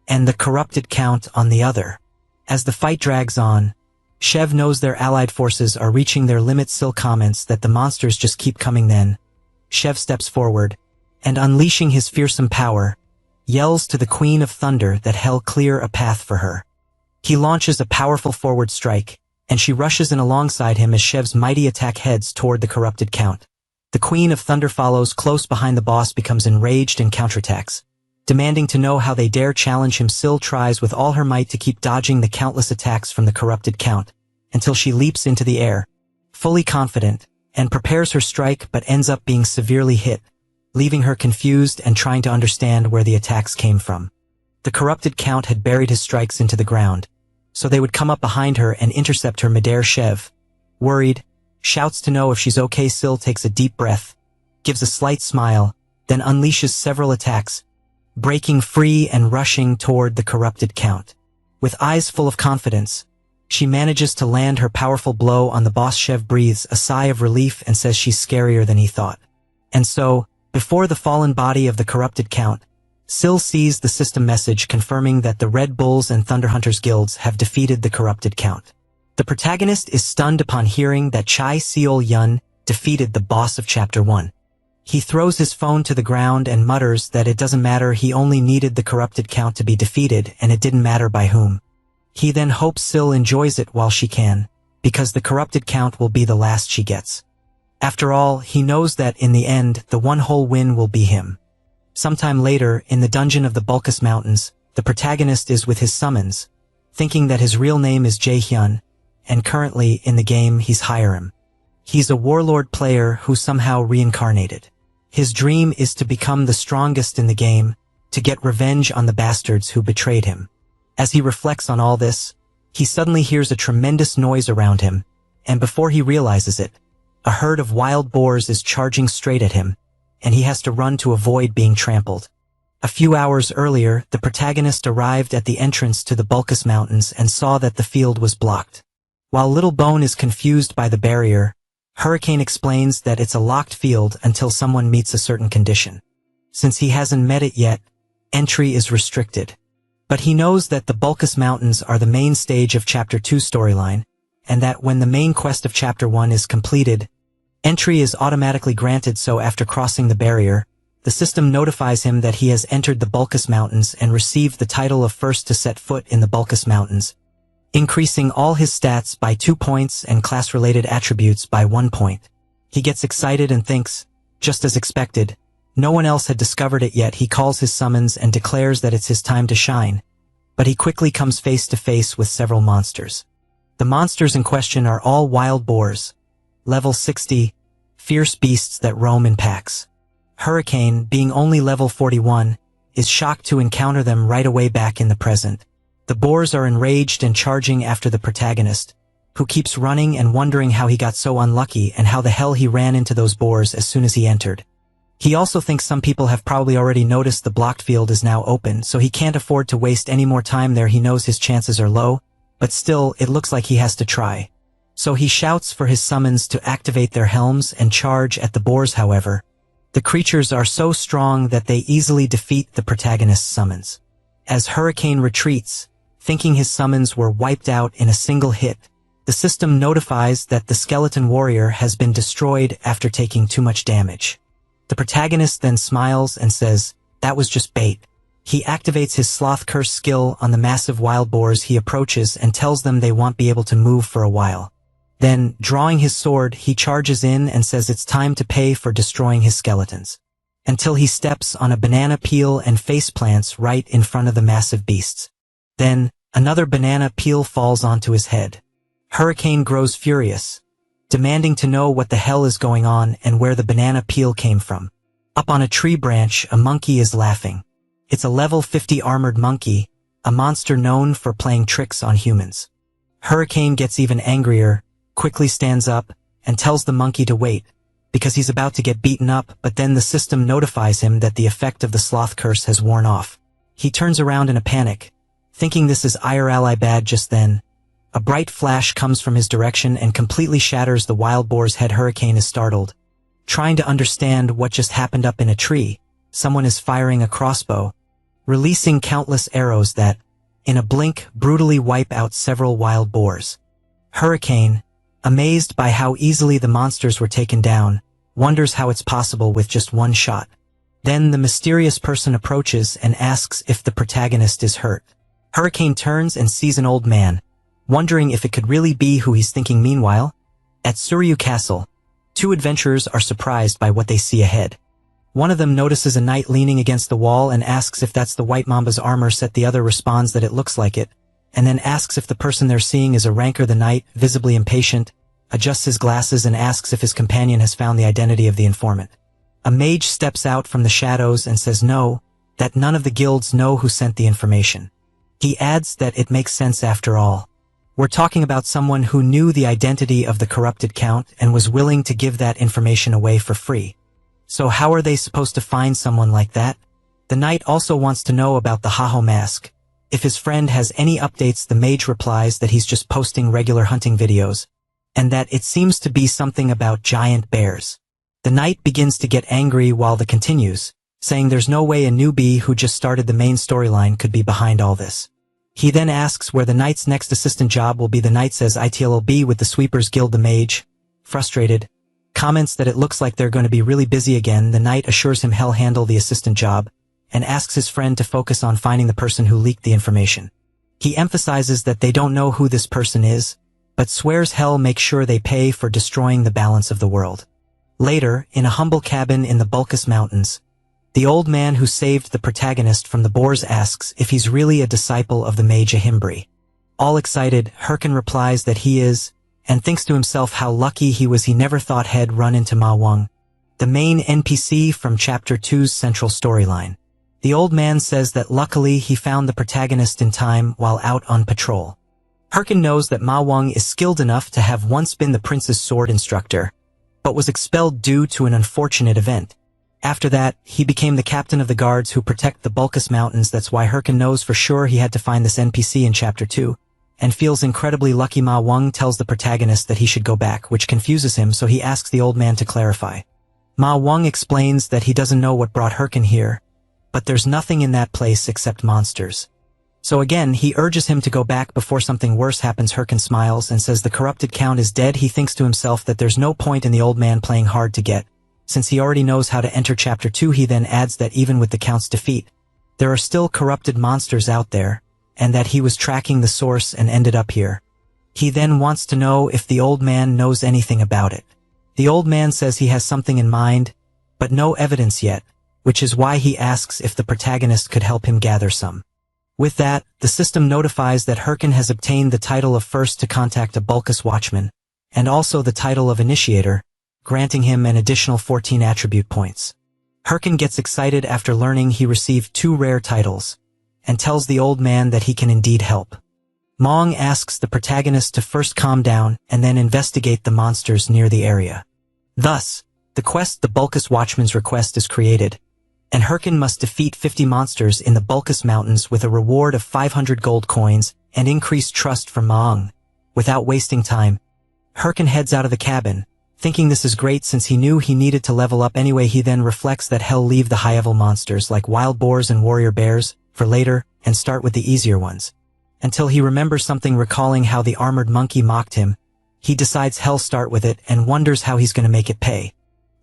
and the corrupted Count on the other. As the fight drags on, Shev knows their allied forces are reaching their limit. Sil comments that the monsters just keep coming. Then, Shev steps forward, and unleashing his fearsome power, yells to the Queen of Thunder that hell clear a path for her. He launches a powerful forward strike, and she rushes in alongside him as Shev's mighty attack heads toward the corrupted Count. The Queen of Thunder follows close behind. The boss becomes enraged and counterattacks. Demanding to know how they dare challenge him, Sil tries with all her might to keep dodging the countless attacks from the corrupted Count, until she leaps into the air, fully confident, and prepares her strike but ends up being severely hit, leaving her confused and trying to understand where the attacks came from. The corrupted Count had buried his strikes into the ground, so they would come up behind her and intercept her midair. Shev, worried, shouts to know if she's okay. Sil takes a deep breath, gives a slight smile, then unleashes several attacks, breaking free and rushing toward the corrupted Count. With eyes full of confidence, she manages to land her powerful blow on the boss. Shev breathes a sigh of relief and says she's scarier than he thought. And so, before the fallen body of the corrupted Count, Sil sees the system message confirming that the Red Bulls and Thunder Hunters guilds have defeated the corrupted Count. The protagonist is stunned upon hearing that Chai Seol-yun defeated the boss of Chapter 1. He throws his phone to the ground and mutters that it doesn't matter, he only needed the corrupted Count to be defeated, and it didn't matter by whom. He then hopes Sil enjoys it while she can, because the corrupted Count will be the last she gets. After all, he knows that in the end, the one whole win will be him. Sometime later, in the dungeon of the Bulkus Mountains, the protagonist is with his summons, thinking that his real name is Jae-hyun, and currently, in the game, he's Hiram. He's a warlord player who somehow reincarnated. His dream is to become the strongest in the game, to get revenge on the bastards who betrayed him. As he reflects on all this, he suddenly hears a tremendous noise around him, and before he realizes it, a herd of wild boars is charging straight at him, and he has to run to avoid being trampled. A few hours earlier, the protagonist arrived at the entrance to the Bulkus Mountains and saw that the field was blocked. While Little Bone is confused by the barrier, Hurricane explains that it's a locked field until someone meets a certain condition. Since he hasn't met it yet, entry is restricted. But he knows that the Bulkus Mountains are the main stage of Chapter 2 storyline, and that when the main quest of Chapter 1 is completed, entry is automatically granted. So after crossing the barrier, the system notifies him that he has entered the Bulkus Mountains and received the title of first to set foot in the Bulkus Mountains, increasing all his stats by 2 points and class-related attributes by 1 point. He gets excited and thinks, just as expected, no one else had discovered it yet. He calls his summons and declares that it's his time to shine, but he quickly comes face to face with several monsters. The monsters in question are all wild boars, level 60, fierce beasts that roam in packs. Hurricane, being only level 41, is shocked to encounter them right away back in the present. The boars are enraged and charging after the protagonist, who keeps running and wondering how he got so unlucky and how the hell he ran into those boars as soon as he entered. He also thinks some people have probably already noticed the blocked field is now open, so he can't afford to waste any more time there. He knows his chances are low, but still, it looks like he has to try. So he shouts for his summons to activate their helms and charge at the boars. However, the creatures are so strong that they easily defeat the protagonist's summons. As Hurricane retreats, thinking his summons were wiped out in a single hit, the system notifies that the skeleton warrior has been destroyed after taking too much damage. The protagonist then smiles and says, that was just bait. He activates his sloth curse skill on the massive wild boars he approaches and tells them they won't be able to move for a while. Then, drawing his sword, he charges in and says it's time to pay for destroying his skeletons. until he steps on a banana peel and face plants right in front of the massive beasts. Then, another banana peel falls onto his head. Hurricane grows furious, demanding to know what the hell is going on and where the banana peel came from. Up on a tree branch, a monkey is laughing. It's a level 50 armored monkey, a monster known for playing tricks on humans. Hurricane gets even angrier, quickly stands up, and tells the monkey to wait, because he's about to get beaten up, but then the system notifies him that the effect of the sloth curse has worn off. He turns around in a panic, thinking this is IRL bad. Just then, a bright flash comes from his direction and completely shatters the wild boar's head. Hurricane is startled. Trying to understand what just happened up in a tree, someone is firing a crossbow, releasing countless arrows that, in a blink, brutally wipe out several wild boars. Hurricane, amazed by how easily the monsters were taken down, wonders how it's possible with just one shot. Then the mysterious person approaches and asks if the protagonist is hurt. Hurricane turns and sees an old man, wondering if it could really be who he's thinking. Meanwhile, at Suryu Castle, two adventurers are surprised by what they see ahead. One of them notices a knight leaning against the wall and asks if that's the White Mamba's armor set. The other responds that it looks like it, and then asks if the person they're seeing is a ranker. The knight, visibly impatient, adjusts his glasses and asks if his companion has found the identity of the informant. A mage steps out from the shadows and says no, that none of the guilds know who sent the information. He adds that it makes sense after all. We're talking about someone who knew the identity of the corrupted count and was willing to give that information away for free. So how are they supposed to find someone like that? The knight also wants to know about the Haho mask. If his friend has any updates, the mage replies that he's just posting regular hunting videos, and that it seems to be something about giant bears. The knight begins to get angry while the continues, saying there's no way a newbie who just started the main storyline could be behind all this. He then asks where the knight's next assistant job will be. The knight says it'll be with the Sweepers Guild. The mage, frustrated, comments that it looks like they're going to be really busy again. The knight assures him he'll handle the assistant job, and asks his friend to focus on finding the person who leaked the information. He emphasizes that they don't know who this person is, but swears hell make sure they pay for destroying the balance of the world. Later, in a humble cabin in the Bulkus Mountains, the old man who saved the protagonist from the boars asks if he's really a disciple of the mage Ahimbri. All excited, Hurricane replies that he is, and thinks to himself how lucky he was he never thought he'd run into Ma Wang, the main NPC from Chapter 2's central storyline. The old man says that luckily he found the protagonist in time while out on patrol. Hurricane knows that Ma Wang is skilled enough to have once been the prince's sword instructor, but was expelled due to an unfortunate event. After that, he became the captain of the guards who protect the Bulkus Mountains. That's why Hurricane knows for sure he had to find this NPC in Chapter 2, and feels incredibly lucky. Ma Wang tells the protagonist that he should go back, which confuses him, so he asks the old man to clarify. Ma Wang explains that he doesn't know what brought Hurricane here, but there's nothing in that place except monsters. So again, he urges him to go back before something worse happens. Hurricane smiles and says the corrupted count is dead. He thinks to himself that there's no point in the old man playing hard to get, since he already knows how to enter Chapter 2. He then adds that even with the count's defeat, there are still corrupted monsters out there, and that he was tracking the source and ended up here. He then wants to know if the old man knows anything about it. The old man says he has something in mind, but no evidence yet, which is why he asks if the protagonist could help him gather some. With that, the system notifies that Hurricane has obtained the title of first to contact a Bulkus watchman, and also the title of initiator, granting him an additional 14 attribute points. Hurricane gets excited after learning he received 2 rare titles, and tells the old man that he can indeed help. Mong asks the protagonist to first calm down and then investigate the monsters near the area. Thus, the quest The Bulkus Watchman's Request is created, and Hurricane must defeat 50 monsters in the Bulkus Mountains with a reward of 500 gold coins and increased trust from Maung. Without wasting time, Hurricane heads out of the cabin, thinking this is great since he knew he needed to level up anyway. He then reflects that he'll leave the high-level monsters like wild boars and warrior bears for later and start with the easier ones. Until he remembers something, recalling how the armored monkey mocked him. He decides he'll start with it and wonders how he's going to make it pay.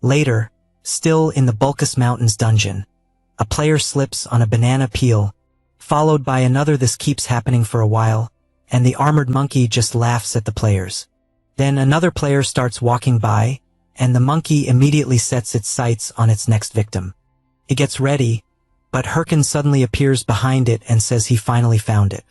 Later, still in the Bulkus Mountains dungeon, a player slips on a banana peel, followed by another. This keeps happening for a while, and the armored monkey just laughs at the players. Then another player starts walking by, and the monkey immediately sets its sights on its next victim. He gets ready, but Herkin suddenly appears behind it and says he finally found it.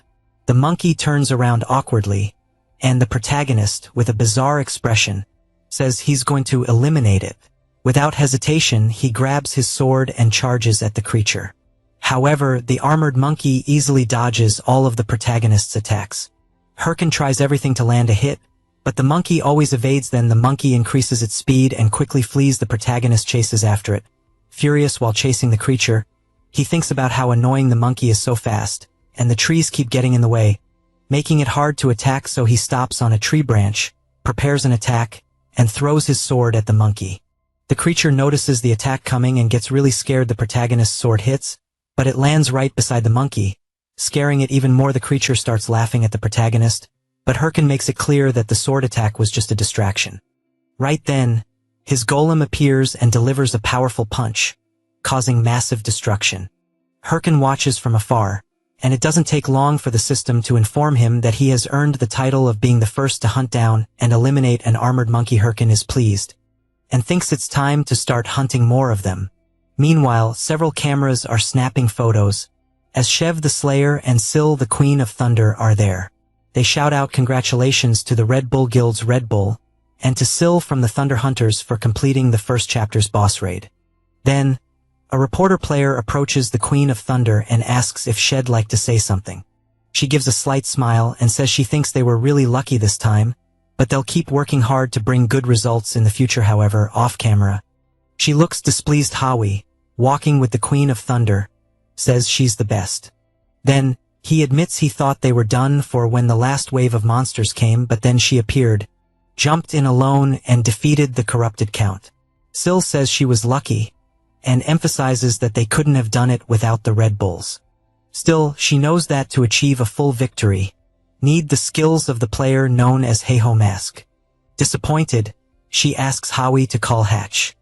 The monkey turns around awkwardly, and the protagonist, with a bizarre expression, says he's going to eliminate it. Without hesitation, he grabs his sword and charges at the creature. However, the armored monkey easily dodges all of the protagonist's attacks. Herkin tries everything to land a hit, but the monkey always evades. Then the monkey increases its speed and quickly flees. The protagonist chases after it. Furious while chasing the creature, he thinks about how annoying the monkey is so fast, and the trees keep getting in the way, making it hard to attack. So he stops on a tree branch, prepares an attack, and throws his sword at the monkey. The creature notices the attack coming and gets really scared. The protagonist's sword hits, but it lands right beside the monkey, scaring it even more. The creature starts laughing at the protagonist, but Herkin makes it clear that the sword attack was just a distraction. Right then, his golem appears and delivers a powerful punch, causing massive destruction. Herkin watches from afar, and it doesn't take long for the system to inform him that he has earned the title of being the first to hunt down and eliminate an armored monkey. Herkin is pleased, and thinks it's time to start hunting more of them. Meanwhile, several cameras are snapping photos, as Shev the Slayer and Sil the Queen of Thunder are there. They shout out congratulations to the Red Bull Guild's Red Bull, and to Sil from the Thunder Hunters for completing the first chapter's boss raid. Then, a reporter player approaches the Queen of Thunder and asks if She'd like to say something. She gives a slight smile and says she thinks they were really lucky this time, but they'll keep working hard to bring good results in the future. However, off-camera, she looks displeased. Howie, walking with the Queen of Thunder, says she's the best. Then, he admits he thought they were done for when the last wave of monsters came, but then she appeared, jumped in alone, and defeated the corrupted Count. Sil says she was lucky, and emphasizes that they couldn't have done it without the Red Bulls. Still, she knows that to achieve a full victory, need the skills of the player known as Heiho Mask. Disappointed, she asks Howie to call Hatch.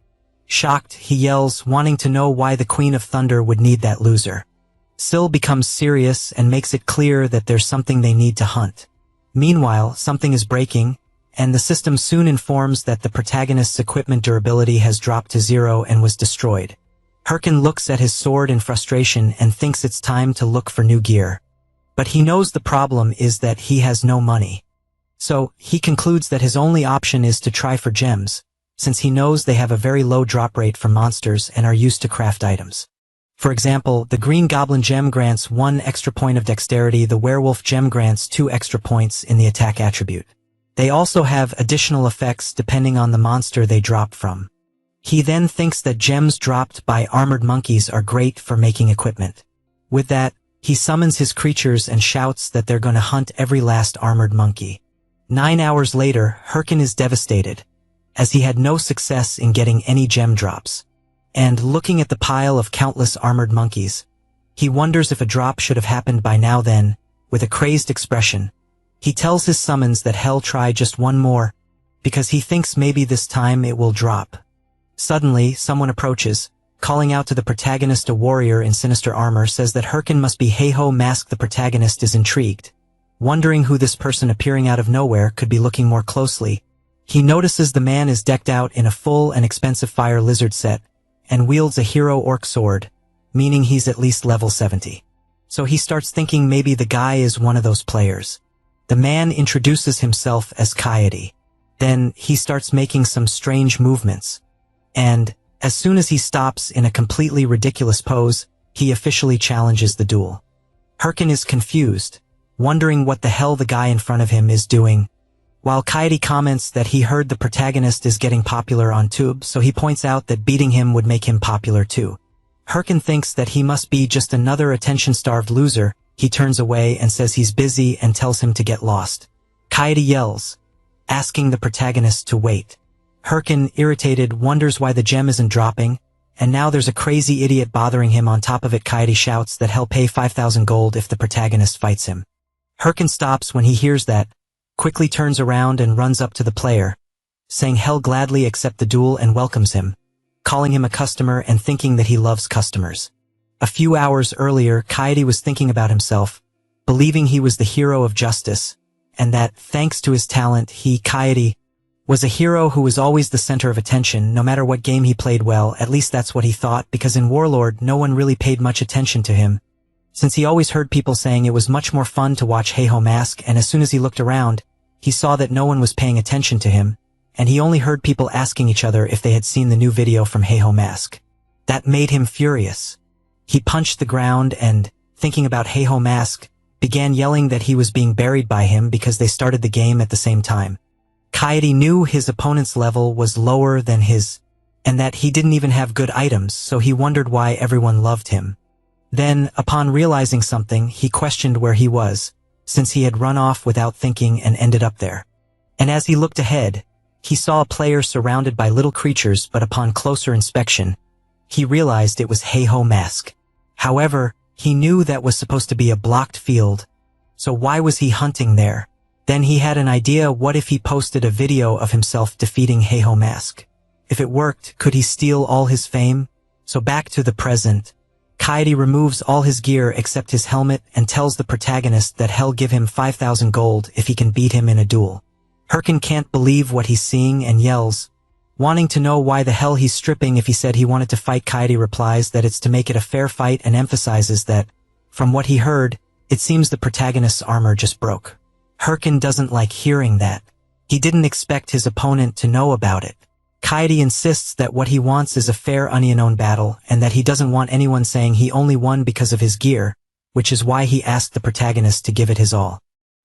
Shocked, he yells, wanting to know why the Queen of Thunder would need that loser. Sil becomes serious and makes it clear that there's something they need to hunt. Meanwhile, something is breaking, and the system soon informs that the protagonist's equipment durability has dropped to 0 and was destroyed. Herkin looks at his sword in frustration and thinks it's time to look for new gear. But he knows the problem is that he has no money. So, he concludes that his only option is to try for gems, since he knows they have a very low drop rate for monsters and are used to craft items. For example, the Green Goblin gem grants 1 extra point of dexterity, the Werewolf gem grants 2 extra points in the attack attribute. They also have additional effects depending on the monster they drop from. He then thinks that gems dropped by armored monkeys are great for making equipment. With that, he summons his creatures and shouts that they're going to hunt every last armored monkey. 9 hours later, Herkin is devastated, as he had no success in getting any gem drops. And looking at the pile of countless armored monkeys, he wonders if a drop should have happened by now. Then, with a crazed expression, he tells his summons that hell try just one more, because he thinks maybe this time it will drop. Suddenly, someone approaches, calling out to the protagonist. A warrior in sinister armor says that Herkin must be Heiho Mask. The protagonist is intrigued, wondering who this person appearing out of nowhere could be. Looking more closely, he notices the man is decked out in a full and expensive fire lizard set, and wields a hero orc sword, meaning he's at least level 70. So he starts thinking maybe the guy is one of those players. The man introduces himself as Coyote. Then he starts making some strange movements, and as soon as he stops in a completely ridiculous pose, he officially challenges the duel. Herkin is confused, wondering what the hell the guy in front of him is doing, while Coyote comments that he heard the protagonist is getting popular on Tube, so he points out that beating him would make him popular too. Herkin thinks that he must be just another attention-starved loser. He turns away and says he's busy and tells him to get lost. Coyote yells, asking the protagonist to wait. Herkin, irritated, wonders why the gem isn't dropping, and now there's a crazy idiot bothering him. On top of it, Coyote shouts that he'll pay 5,000 gold if the protagonist fights him. Herkin stops when he hears that, quickly turns around and runs up to the player, saying he'll gladly accept the duel and welcomes him, calling him a customer and thinking that he loves customers. A few hours earlier, Coyote was thinking about himself, believing he was the hero of justice, and that, thanks to his talent, he, Coyote, was a hero who was always the center of attention, no matter what game he played well, at least that's what he thought, because in Warlord no one really paid much attention to him, since he always heard people saying it was much more fun to watch Heiho Mask, and as soon as he looked around, he saw that no one was paying attention to him, and he only heard people asking each other if they had seen the new video from Heiho Mask. That made him furious. He punched the ground and, thinking about Heiho Mask, began yelling that he was being buried by him because they started the game at the same time. Kaede knew his opponent's level was lower than his, and that he didn't even have good items, so he wondered why everyone loved him. Then, upon realizing something, he questioned where he was, since he had run off without thinking and ended up there. And as he looked ahead, he saw a player surrounded by little creatures, but upon closer inspection, he realized it was Heiho Mask. However, he knew that was supposed to be a blocked field, so why was he hunting there? Then he had an idea: what if he posted a video of himself defeating Heiho Mask? If it worked, could he steal all his fame? So back to the present. Kaede removes all his gear except his helmet and tells the protagonist that he'll give him 5,000 gold if he can beat him in a duel. Hirkin can't believe what he's seeing and yells, wanting to know why the hell he's stripping. If he said he wanted to fight, Kaede replies that it's to make it a fair fight and emphasizes that, from what he heard, it seems the protagonist's armor just broke. Hirkin doesn't like hearing that. He didn't expect his opponent to know about it. Kaede insists that what he wants is a fair onion battle and that he doesn't want anyone saying he only won because of his gear, which is why he asked the protagonist to give it his all.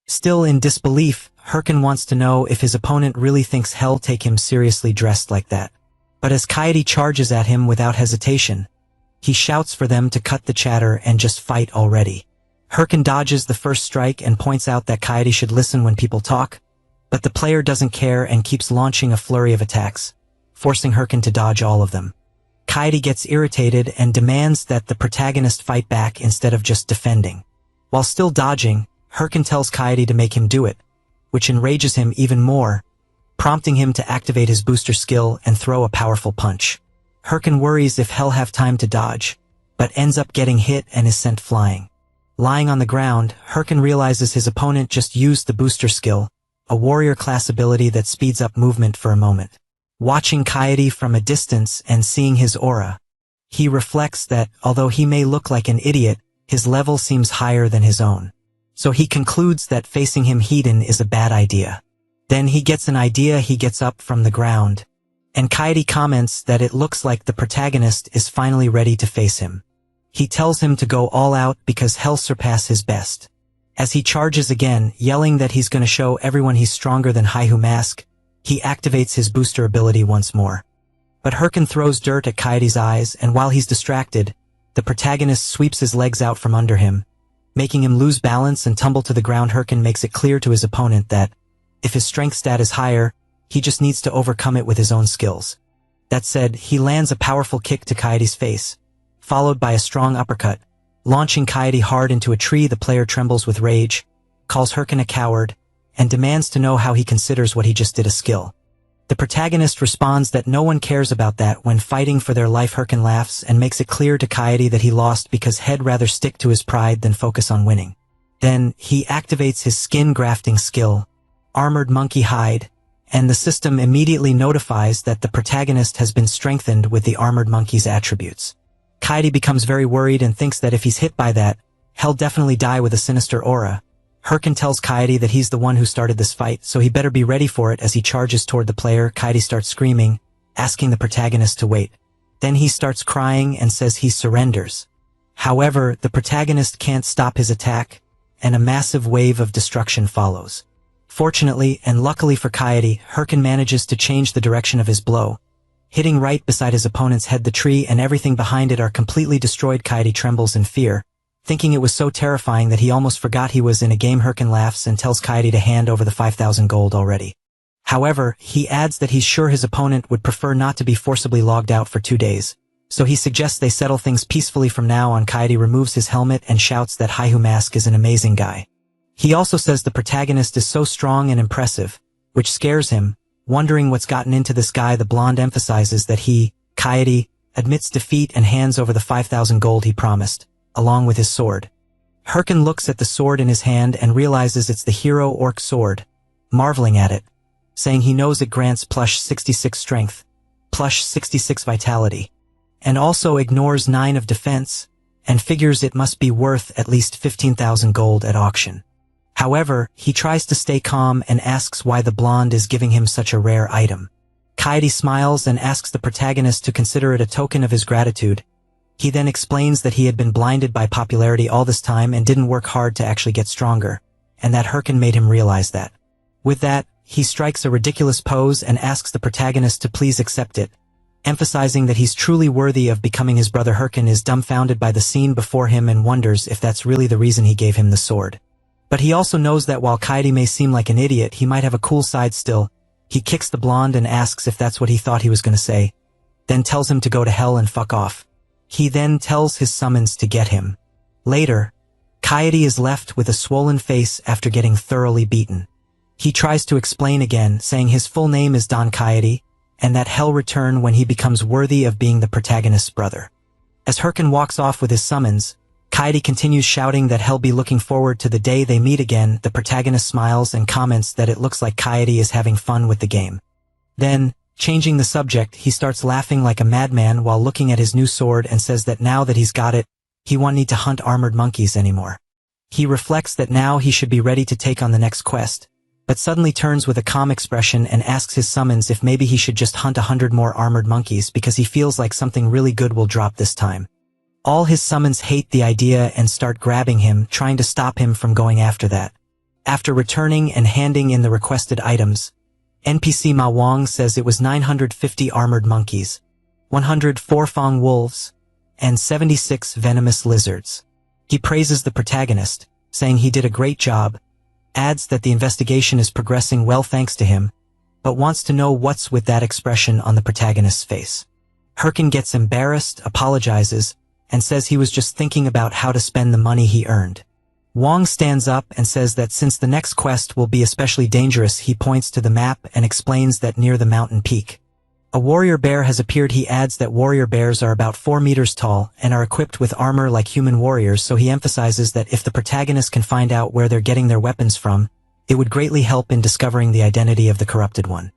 Still in disbelief, Hirkin wants to know if his opponent really thinks he'll take him seriously dressed like that. But as Kaede charges at him without hesitation, he shouts for them to cut the chatter and just fight already. Hirkin dodges the first strike and points out that Kaede should listen when people talk, but the player doesn't care and keeps launching a flurry of attacks, forcing Hirkin to dodge all of them. Kaede gets irritated and demands that the protagonist fight back instead of just defending. While still dodging, Hirkin tells Kaede to make him do it, which enrages him even more, prompting him to activate his booster skill and throw a powerful punch. Hirkin worries if he'll have time to dodge, but ends up getting hit and is sent flying. Lying on the ground, Hirkin realizes his opponent just used the booster skill, a warrior class ability that speeds up movement for a moment. Watching Kaede from a distance and seeing his aura, he reflects that, although he may look like an idiot, his level seems higher than his own. So he concludes that facing him head-on is a bad idea. Then he gets an idea. He gets up from the ground, and Kaede comments that it looks like the protagonist is finally ready to face him. He tells him to go all out because he'll surpass his best. As he charges again, yelling that he's going to show everyone he's stronger than Heiho Mask, he activates his booster ability once more. But Hirkin throws dirt at Kaede's eyes, and while he's distracted, the protagonist sweeps his legs out from under him, making him lose balance and tumble to the ground. Hirkin makes it clear to his opponent that, if his strength stat is higher, he just needs to overcome it with his own skills. That said, he lands a powerful kick to Kaede's face, followed by a strong uppercut, launching Kaede hard into a tree. The player trembles with rage, calls Hirkin a coward, and demands to know how he considers what he just did a skill. The protagonist responds that no one cares about that when fighting for their life. Hirkin laughs and makes it clear to Kaede that he lost because he'd rather stick to his pride than focus on winning. Then, he activates his skin grafting skill, Armored Monkey Hide, and the system immediately notifies that the protagonist has been strengthened with the Armored Monkey's attributes. Kaede becomes very worried and thinks that if he's hit by that, he'll definitely die with a sinister aura. Hirkin tells Kaede that he's the one who started this fight, so he better be ready for it. As he charges toward the player, Kaede starts screaming, asking the protagonist to wait. Then he starts crying and says he surrenders. However, the protagonist can't stop his attack, and a massive wave of destruction follows. Fortunately, and luckily for Kaede, Hirkin manages to change the direction of his blow, hitting right beside his opponent's head. The tree and everything behind it are completely destroyed. Kaede trembles in fear, thinking it was so terrifying that he almost forgot he was in a game. Hirkin laughs and tells Kaede to hand over the 5,000 gold already. However, he adds that he's sure his opponent would prefer not to be forcibly logged out for 2 days, so he suggests they settle things peacefully from now on. Kaede removes his helmet and shouts that Heiho Mask is an amazing guy. He also says the protagonist is so strong and impressive, which scares him, wondering what's gotten into this guy. The blonde emphasizes that he, Kaede, admits defeat and hands over the 5,000 gold he promised, along with his sword. Hirkin looks at the sword in his hand and realizes it's the hero orc sword, marveling at it, saying he knows it grants plus 66 strength, plus 66 vitality, and also ignores 9 of defense, and figures it must be worth at least 15,000 gold at auction. However, he tries to stay calm and asks why the blonde is giving him such a rare item. Kaede smiles and asks the protagonist to consider it a token of his gratitude. He then explains that he had been blinded by popularity all this time and didn't work hard to actually get stronger, and that Hirkin made him realize that. With that, he strikes a ridiculous pose and asks the protagonist to please accept it, emphasizing that he's truly worthy of becoming his brother. Hirkin is dumbfounded by the scene before him and wonders if that's really the reason he gave him the sword. But he also knows that while Kaede may seem like an idiot, he might have a cool side still. He kicks the blonde and asks if that's what he thought he was going to say, then tells him to go to hell and fuck off. He then tells his summons to get him. Later, Kaede is left with a swollen face after getting thoroughly beaten. He tries to explain again, saying his full name is Don Kaede, and that he'll return when he becomes worthy of being the protagonist's brother. As Hirkin walks off with his summons, Kaede continues shouting that he'll be looking forward to the day they meet again. The protagonist smiles and comments that it looks like Kaede is having fun with the game. Then, changing the subject, he starts laughing like a madman while looking at his new sword and says that now that he's got it, he won't need to hunt armored monkeys anymore. He reflects that now he should be ready to take on the next quest, but suddenly turns with a calm expression and asks his summons if maybe he should just hunt 100 more armored monkeys because he feels like something really good will drop this time. All his summons hate the idea and start grabbing him, trying to stop him from going after that. After returning and handing in the requested items, NPC Ma Wang says it was 950 armored monkeys, 100 four-fang wolves, and 76 venomous lizards. He praises the protagonist, saying he did a great job, adds that the investigation is progressing well thanks to him, but wants to know what's with that expression on the protagonist's face. Hirkin gets embarrassed, apologizes, and says he was just thinking about how to spend the money he earned. Wang stands up and says that since the next quest will be especially dangerous, he points to the map and explains that near the mountain peak, a warrior bear has appeared. He adds that warrior bears are about 4 meters tall and are equipped with armor like human warriors, so he emphasizes that if the protagonist can find out where they're getting their weapons from, it would greatly help in discovering the identity of the corrupted one.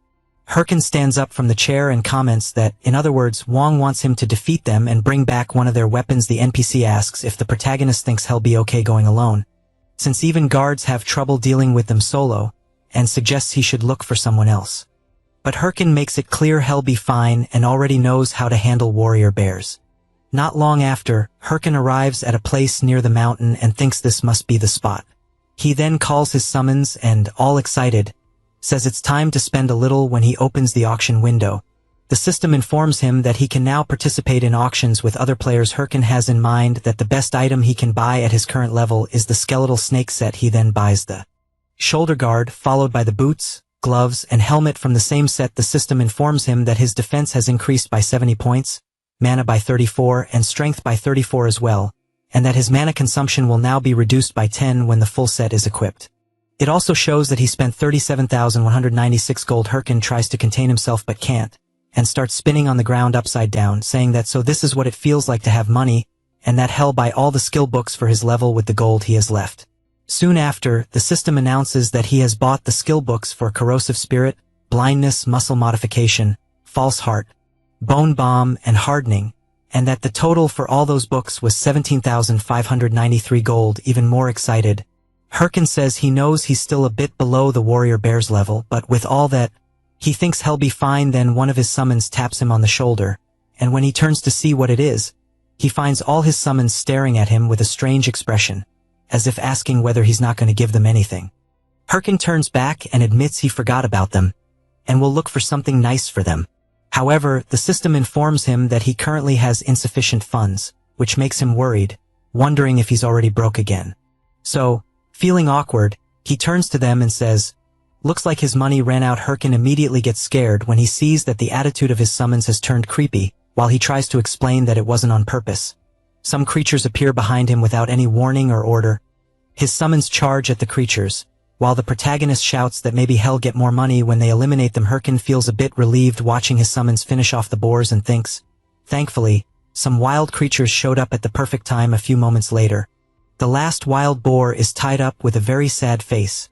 Hirkin stands up from the chair and comments that, in other words, Wang wants him to defeat them and bring back one of their weapons. The NPC asks if the protagonist thinks he'll be okay going alone, since even guards have trouble dealing with them solo, and suggests he should look for someone else. But Hirkin makes it clear he'll be fine and already knows how to handle warrior bears. Not long after, Hirkin arrives at a place near the mountain and thinks this must be the spot. He then calls his summons and, all excited, says it's time to spend a little. When he opens the auction window, the system informs him that he can now participate in auctions with other players. Hirkin has in mind that the best item he can buy at his current level is the skeletal snake set. He then buys the shoulder guard, followed by the boots, gloves, and helmet from the same set. The system informs him that his defense has increased by 70 points, mana by 34, and strength by 34 as well, and that his mana consumption will now be reduced by 10 when the full set is equipped. It also shows that he spent 37,196 gold. Hirkin tries to contain himself but can't, and starts spinning on the ground upside down, saying that so this is what it feels like to have money, and that he'll buy all the skill books for his level with the gold he has left. Soon after, the system announces that he has bought the skill books for Corrosive Spirit, Blindness, Muscle Modification, False Heart, Bone Bomb, and Hardening, and that the total for all those books was 17,593 gold. Even more excited, Hirkin says he knows he's still a bit below the warrior bear's level, but with all that, he thinks he'll be fine. Then one of his summons taps him on the shoulder, and when he turns to see what it is, he finds all his summons staring at him with a strange expression, as if asking whether he's not going to give them anything. Hirkin turns back and admits he forgot about them, and will look for something nice for them. However, the system informs him that he currently has insufficient funds, which makes him worried, wondering if he's already broke again. So, feeling awkward, he turns to them and says, "Looks like his money ran out." Hirkin immediately gets scared when he sees that the attitude of his summons has turned creepy, while he tries to explain that it wasn't on purpose. Some creatures appear behind him without any warning or order. His summons charge at the creatures, while the protagonist shouts that maybe he'll get more money when they eliminate them. Hirkin feels a bit relieved watching his summons finish off the boars and thinks, thankfully, some wild creatures showed up at the perfect time. A few moments later, the last wild boar is tied up with a very sad face,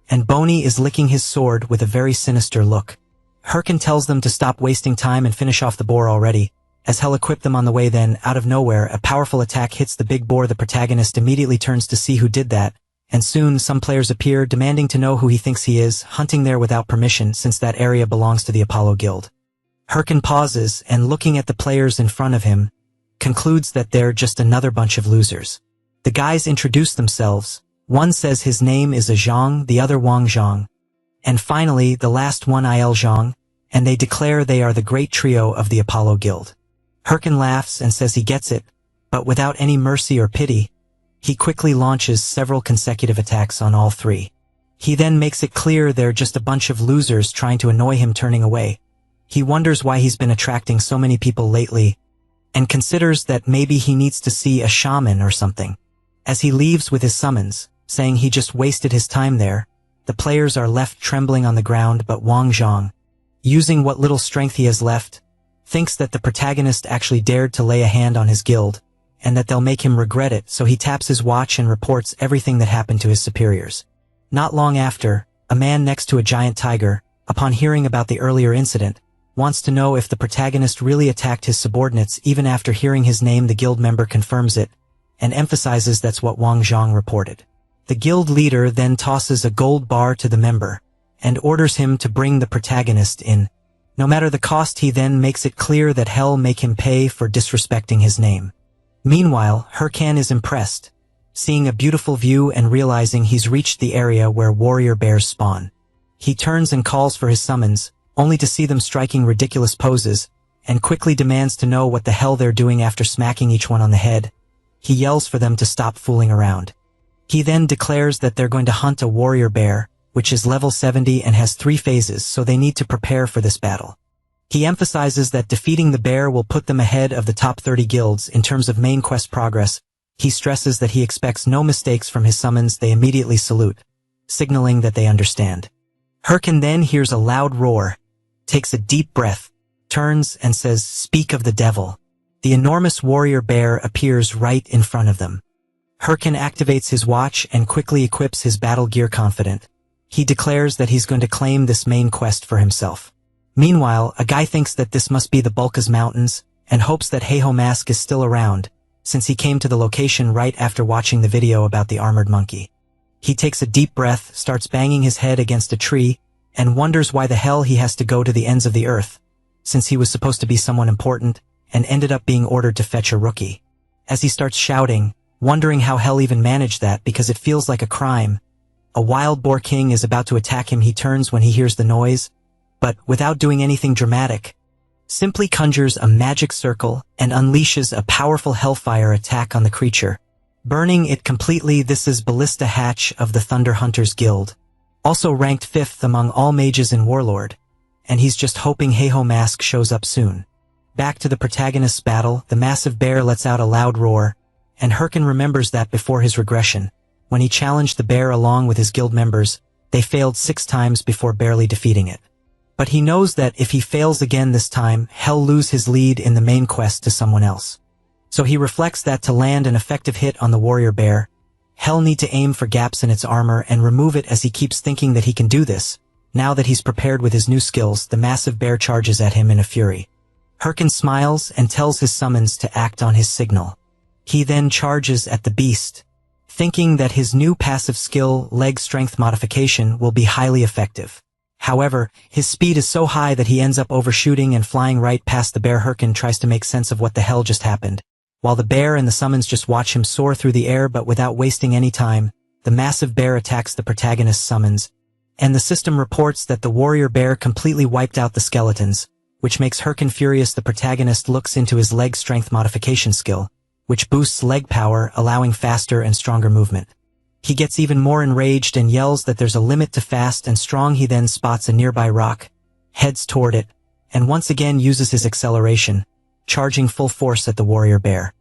and Boney is licking his sword with a very sinister look. Herkin tells them to stop wasting time and finish off the boar already, as Hell equipped them on the way. Then, out of nowhere, a powerful attack hits the big boar. The protagonist immediately turns to see who did that, and soon some players appear demanding to know who he thinks he is, hunting there without permission since that area belongs to the Apollo Guild. Herkin pauses and, looking at the players in front of him, concludes that they're just another bunch of losers. The guys introduce themselves. One says his name is Zhang, the other Wang Zhang, and finally the last one Il Zhang, and they declare they are the great trio of the Apollo Guild. Herkin laughs and says he gets it, but without any mercy or pity, he quickly launches several consecutive attacks on all three. He then makes it clear they're just a bunch of losers trying to annoy him, turning away. He wonders why he's been attracting so many people lately, and considers that maybe he needs to see a shaman or something. As he leaves with his summons, saying he just wasted his time there, the players are left trembling on the ground, but Wang Zhang, using what little strength he has left, thinks that the protagonist actually dared to lay a hand on his guild, and that they'll make him regret it, so he taps his watch and reports everything that happened to his superiors. Not long after, a man next to a giant tiger, upon hearing about the earlier incident, wants to know if the protagonist really attacked his subordinates. Even after hearing his name, the guild member confirms it, and emphasizes that's what Wang Zhang reported. The guild leader then tosses a gold bar to the member, and orders him to bring the protagonist in. No matter the cost, he then makes it clear that Hell make him pay for disrespecting his name. Meanwhile, Herkin is impressed, seeing a beautiful view and realizing he's reached the area where warrior bears spawn. He turns and calls for his summons, only to see them striking ridiculous poses, and quickly demands to know what the hell they're doing. After smacking each one on the head, he yells for them to stop fooling around. He then declares that they're going to hunt a warrior bear, which is level 70 and has 3 phases, so they need to prepare for this battle. He emphasizes that defeating the bear will put them ahead of the top 30 guilds in terms of main quest progress. He stresses that he expects no mistakes from his summons. They immediately salute, signaling that they understand. Herkin then hears a loud roar, takes a deep breath, turns and says, "Speak of the devil." The enormous warrior bear appears right in front of them. Herkin activates his watch and quickly equips his battle gear. Confident, he declares that he's going to claim this main quest for himself. Meanwhile, a guy thinks that this must be the Bulkas Mountains, and hopes that Heiho Mask is still around, since he came to the location right after watching the video about the armored monkey. He takes a deep breath, starts banging his head against a tree, and wonders why the hell he has to go to the ends of the earth, since he was supposed to be someone important, and ended up being ordered to fetch a rookie. As he starts shouting, wondering how Hell even managed that because it feels like a crime, a wild boar king is about to attack him. He turns when he hears the noise, but without doing anything dramatic, simply conjures a magic circle and unleashes a powerful hellfire attack on the creature, burning it completely. This is Ballista Hatch of the Thunder Hunters Guild, also ranked 5th among all mages in Warlord, and he's just hoping Heiho Mask shows up soon. Back to the protagonist's battle, the massive bear lets out a loud roar, and Herkin remembers that before his regression, when he challenged the bear along with his guild members, they failed 6 times before barely defeating it. But he knows that if he fails again this time, Hell lose his lead in the main quest to someone else. So he reflects that to land an effective hit on the warrior bear, Hell need to aim for gaps in its armor and remove it. As he keeps thinking that he can do this, now that he's prepared with his new skills, the massive bear charges at him in a fury. Herkin smiles and tells his summons to act on his signal. He then charges at the beast, thinking that his new passive skill, leg strength modification, will be highly effective. However, his speed is so high that he ends up overshooting and flying right past the bear. Herkin tries to make sense of what the hell just happened, while the bear and the summons just watch him soar through the air. But without wasting any time, the massive bear attacks the protagonist's summons, and the system reports that the warrior bear completely wiped out the skeletons, which makes Herkin furious. The protagonist looks into his leg strength modification skill, which boosts leg power, allowing faster and stronger movement. He gets even more enraged and yells that there's a limit to fast and strong. He then spots a nearby rock, heads toward it, and once again uses his acceleration, charging full force at the warrior bear.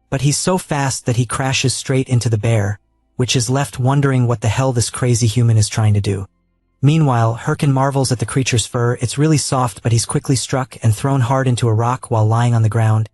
But he's so fast that he crashes straight into the bear, which is left wondering what the hell this crazy human is trying to do. Meanwhile, Herkin marvels at the creature's fur. It's really soft, but he's quickly struck and thrown hard into a rock while lying on the ground.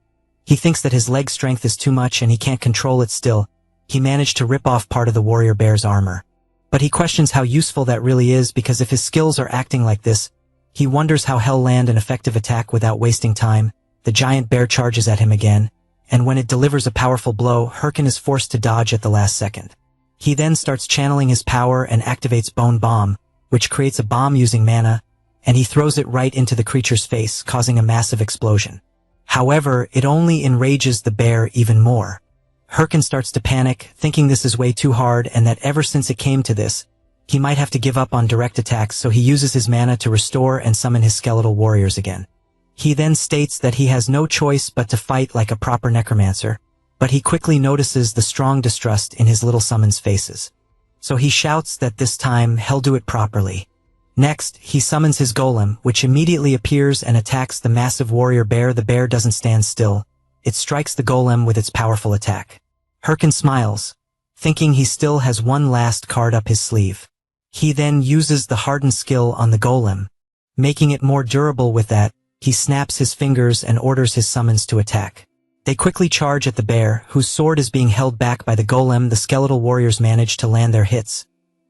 He thinks that his leg strength is too much and he can't control it. Still, he managed to rip off part of the warrior bear's armor. But he questions how useful that really is because if his skills are acting like this, he wonders how he'll land an effective attack without wasting time. The giant bear charges at him again, and when it delivers a powerful blow, Herkin is forced to dodge at the last second. He then starts channeling his power and activates Bone Bomb, which creates a bomb using mana, and he throws it right into the creature's face, causing a massive explosion. However, it only enrages the bear even more. Herkin starts to panic, thinking this is way too hard and that ever since it came to this, he might have to give up on direct attacks, so he uses his mana to restore and summon his skeletal warriors again. He then states that he has no choice but to fight like a proper necromancer, but he quickly notices the strong distrust in his little summons' faces. So he shouts that this time he'll do it properly. Next, he summons his golem, which immediately appears and attacks the massive warrior bear. The bear doesn't stand still. It strikes the golem with its powerful attack. Herkin smiles, thinking he still has one last card up his sleeve. He then uses the hardened skill on the golem. Making it more durable with that, he snaps his fingers and orders his summons to attack. They quickly charge at the bear, whose sword is being held back by the golem. The skeletal warriors manage to land their hits,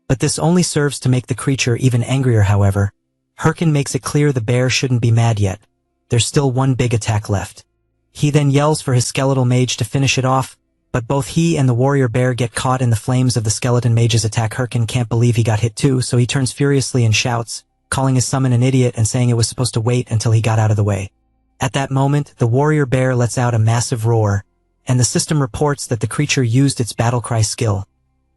but this only serves to make the creature even angrier. However, Herkin makes it clear the bear shouldn't be mad yet. There's still one big attack left. He then yells for his skeletal mage to finish it off, but both he and the warrior bear get caught in the flames of the skeleton mage's attack. Herkin can't believe he got hit too, so he turns furiously and shouts, calling his summon an idiot and saying it was supposed to wait until he got out of the way. At that moment, the warrior bear lets out a massive roar, and the system reports that the creature used its battlecry skill,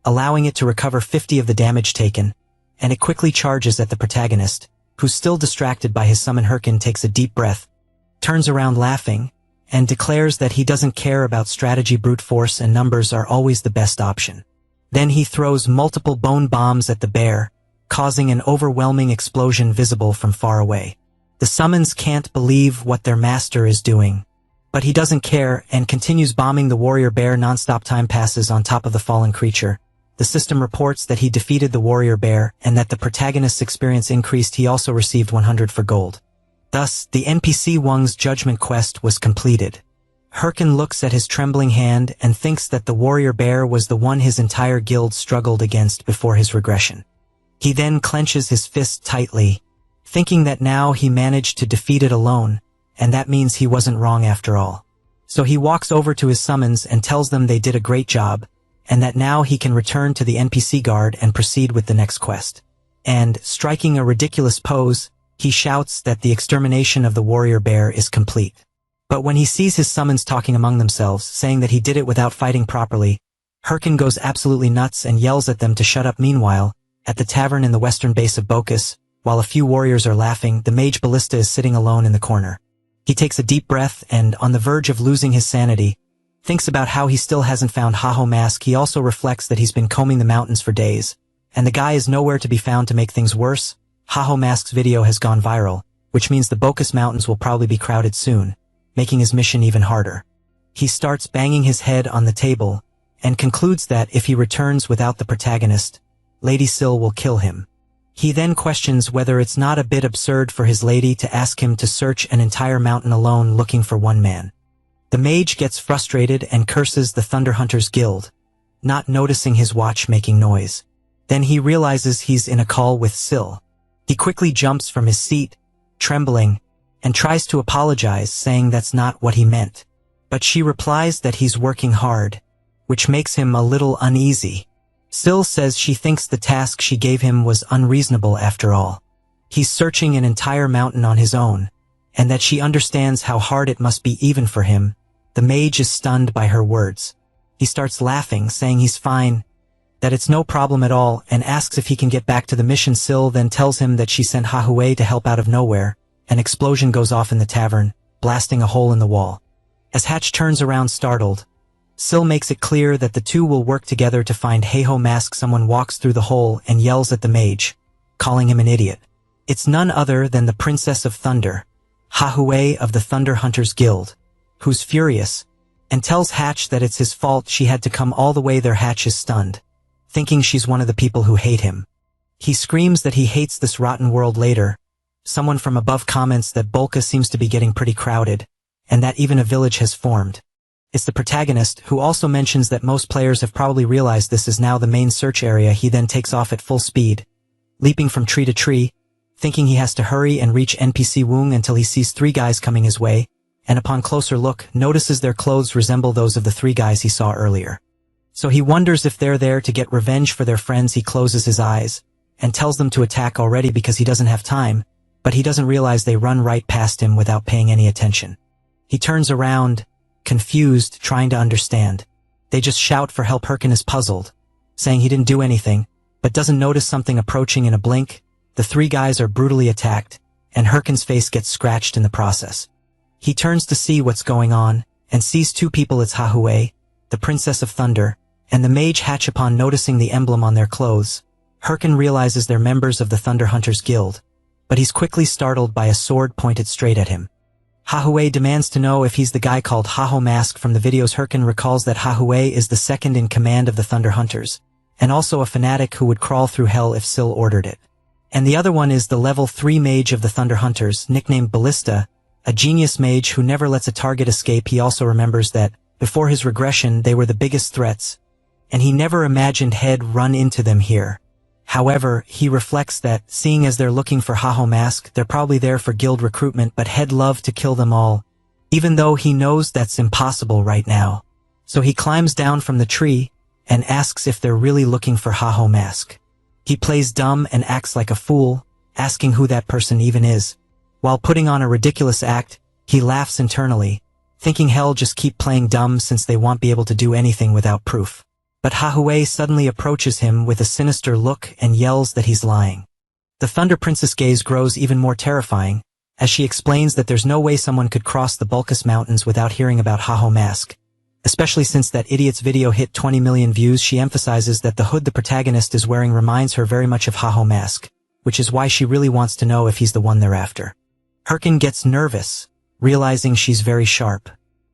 allowing it to recover 50 of the damage taken, and it quickly charges at the protagonist, who's still distracted by his summon. Herkin takes a deep breath, turns around laughing, and declares that he doesn't care about strategy. Brute force and numbers are always the best option. Then he throws multiple bone bombs at the bear, causing an overwhelming explosion visible from far away. The summons can't believe what their master is doing, but he doesn't care and continues bombing the warrior bear nonstop. Time passes on top of the fallen creature. The system reports that he defeated the warrior bear and that the protagonist's experience increased. He also received 100 for gold. Thus, the NPC Wang's judgment quest was completed. Herkin looks at his trembling hand and thinks that the warrior bear was the one his entire guild struggled against before his regression. He then clenches his fist tightly, thinking that now he managed to defeat it alone, and that means he wasn't wrong after all. So he walks over to his summons and tells them they did a great job, and that now he can return to the NPC guard and proceed with the next quest. And, striking a ridiculous pose, he shouts that the extermination of the warrior bear is complete. But when he sees his summons talking among themselves, saying that he did it without fighting properly, Herkin goes absolutely nuts and yells at them to shut up. Meanwhile, at the tavern in the western base of Bokus, while a few warriors are laughing, the mage Ballista is sitting alone in the corner. He takes a deep breath and, on the verge of losing his sanity, thinks about how he still hasn't found Haho Mask. He also reflects that he's been combing the mountains for days, and the guy is nowhere to be found. To make things worse, Haho Mask's video has gone viral, which means the Bokus Mountains will probably be crowded soon, making his mission even harder. He starts banging his head on the table, and concludes that if he returns without the protagonist, Lady Syl will kill him. He then questions whether it's not a bit absurd for his lady to ask him to search an entire mountain alone looking for one man. The mage gets frustrated and curses the Thunder Hunters Guild, not noticing his watch making noise. Then he realizes he's in a call with Syl. He quickly jumps from his seat, trembling, and tries to apologize, saying that's not what he meant. But she replies that he's working hard, which makes him a little uneasy. Syl says she thinks the task she gave him was unreasonable after all. He's searching an entire mountain on his own, and that she understands how hard it must be even for him. The mage is stunned by her words. He starts laughing, saying he's fine, that it's no problem at all, and asks if he can get back to the mission. Syl then tells him that she sent Hahue to help out of nowhere. An explosion goes off in the tavern, blasting a hole in the wall. As Hatch turns around startled, Syl makes it clear that the two will work together to find Haho Mask. Someone walks through the hole and yells at the mage, calling him an idiot. It's none other than the Princess of Thunder, Hahue of the Thunder Hunters Guild, who's furious, and tells Hatch that it's his fault she had to come all the way there. Hatch is stunned, thinking she's one of the people who hate him. He screams that he hates this rotten world. Later, someone from above comments that Bolka seems to be getting pretty crowded, and that even a village has formed. It's the protagonist, who also mentions that most players have probably realized this is now the main search area. He then takes off at full speed, leaping from tree to tree, thinking he has to hurry and reach NPC Woong until he sees 3 guys coming his way, and upon closer look, notices their clothes resemble those of the 3 guys he saw earlier. So he wonders if they're there to get revenge for their friends. He closes his eyes, and tells them to attack already because he doesn't have time, but he doesn't realize they run right past him without paying any attention. He turns around, confused, trying to understand. They just shout for help. Herkin is puzzled, saying he didn't do anything, but doesn't notice something approaching in a blink. The 3 guys are brutally attacked, and Herkin's face gets scratched in the process. He turns to see what's going on, and sees 2 people. It's Hahui, the Princess of Thunder, and the Mage Hatch. Upon noticing the emblem on their clothes, Herkin realizes they're members of the Thunder Hunters Guild, but he's quickly startled by a sword pointed straight at him. Hahui demands to know if he's the guy called Haho Mask from the videos. Herkin recalls that Hahui is the second in command of the Thunder Hunters, and also a fanatic who would crawl through hell if Syl ordered it. And the other one is the level 3 mage of the Thunder Hunters, nicknamed Ballista, a genius mage who never lets a target escape. He also remembers that, before his regression, they were the biggest threats, and he never imagined Head run into them here. However, he reflects that, seeing as they're looking for Haho Mask, they're probably there for guild recruitment, but Head loved to kill them all, even though he knows that's impossible right now. So he climbs down from the tree, and asks if they're really looking for Haho Mask. He plays dumb and acts like a fool, asking who that person even is. While putting on a ridiculous act, he laughs internally, thinking hell, just keep playing dumb since they won't be able to do anything without proof. But Hahui suddenly approaches him with a sinister look and yells that he's lying. The Thunder Princess gaze grows even more terrifying, as she explains that there's no way someone could cross the Bulkus Mountains without hearing about Haho Mask. Especially since that idiot's video hit 20 million views. She emphasizes that the hood the protagonist is wearing reminds her very much of Haho Mask, which is why she really wants to know if he's the one they're after. Herkin gets nervous, realizing she's very sharp.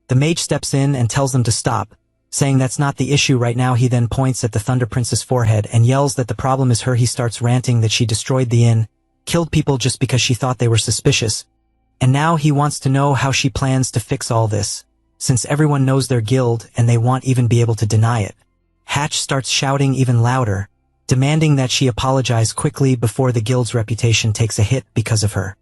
The mage steps in and tells them to stop, saying that's not the issue right now. He then points at the Thunder Princess' forehead and yells that the problem is her. He starts ranting that she destroyed the inn, killed people just because she thought they were suspicious, and now he wants to know how she plans to fix all this, since everyone knows their guild and they won't even be able to deny it. Hatch starts shouting even louder, demanding that she apologize quickly before the guild's reputation takes a hit because of her.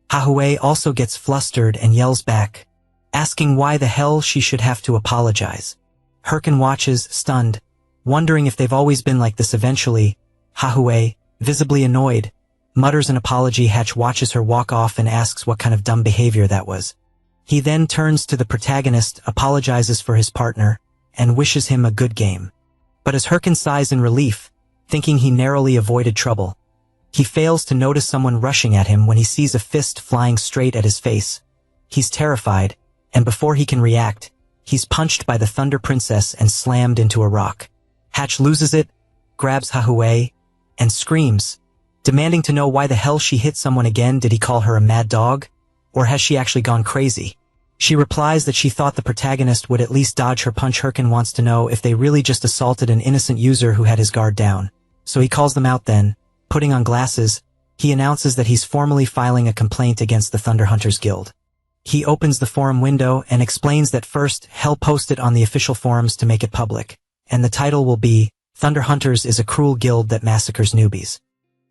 Hahui also gets flustered and yells back, asking why the hell she should have to apologize. Herkin watches, stunned, wondering if they've always been like this. Eventually, Hahui, visibly annoyed, mutters an apology. Hatch watches her walk off and asks what kind of dumb behavior that was. He then turns to the protagonist, apologizes for his partner, and wishes him a good game. But as Herkin sighs in relief, thinking he narrowly avoided trouble, he fails to notice someone rushing at him when he sees a fist flying straight at his face. He's terrified, and before he can react, he's punched by the Thunder Princess and slammed into a rock. Hatch loses it, grabs Hahui, and screams, demanding to know why the hell she hit someone again. Did he call her a mad dog? Or has she actually gone crazy? She replies that she thought the protagonist would at least dodge her punch. Herkin wants to know if they really just assaulted an innocent user who had his guard down. So he calls them out then. Putting on glasses, he announces that he's formally filing a complaint against the Thunder Hunters Guild. He opens the forum window and explains that first, Hell posted on the official forums to make it public, and the title will be, Thunder Hunters is a cruel guild that massacres newbies.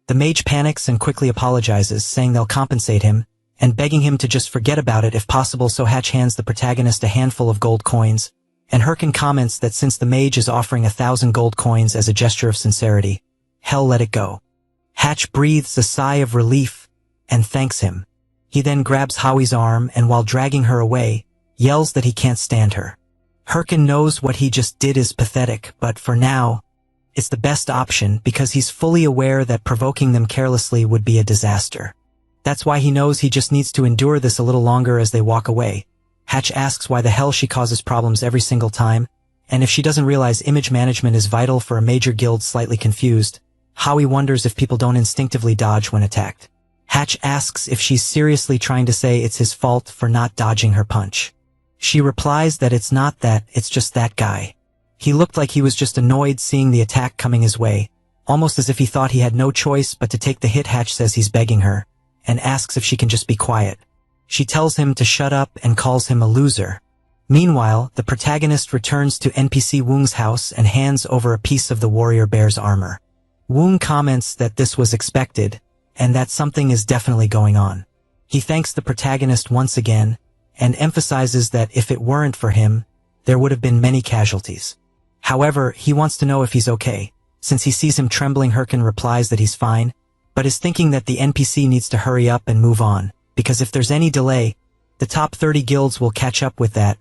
The mage panics and quickly apologizes, saying they'll compensate him, and begging him to just forget about it if possible. So Hatch hands the protagonist a handful of gold coins, and Herkin comments that since the mage is offering 1,000 gold coins as a gesture of sincerity, Hell let it go. Hatch breathes a sigh of relief and thanks him. He then grabs Howie's arm and while dragging her away, yells that he can't stand her. Herkin knows what he just did is pathetic, but for now, it's the best option because he's fully aware that provoking them carelessly would be a disaster. That's why he knows he just needs to endure this a little longer. As they walk away, Hatch asks why the hell she causes problems every single time, and if she doesn't realize image management is vital for a major guild. Slightly confused, Howie wonders if people don't instinctively dodge when attacked. Hatch asks if she's seriously trying to say it's his fault for not dodging her punch. She replies that it's not that, it's just that guy. He looked like he was just annoyed seeing the attack coming his way, almost as if he thought he had no choice but to take the hit. Hatch says he's begging her, and asks if she can just be quiet. She tells him to shut up and calls him a loser, Meanwhile, the protagonist returns to NPC Woong's house and hands over a piece of the warrior bear's armor. Woong comments that this was expected, and that something is definitely going on. He thanks the protagonist once again, and emphasizes that if it weren't for him, there would have been many casualties. However, he wants to know if he's okay. Since he sees him trembling, Hirkin replies that he's fine, but is thinking that the NPC needs to hurry up and move on, because if there's any delay, the top 30 guilds will catch up with that,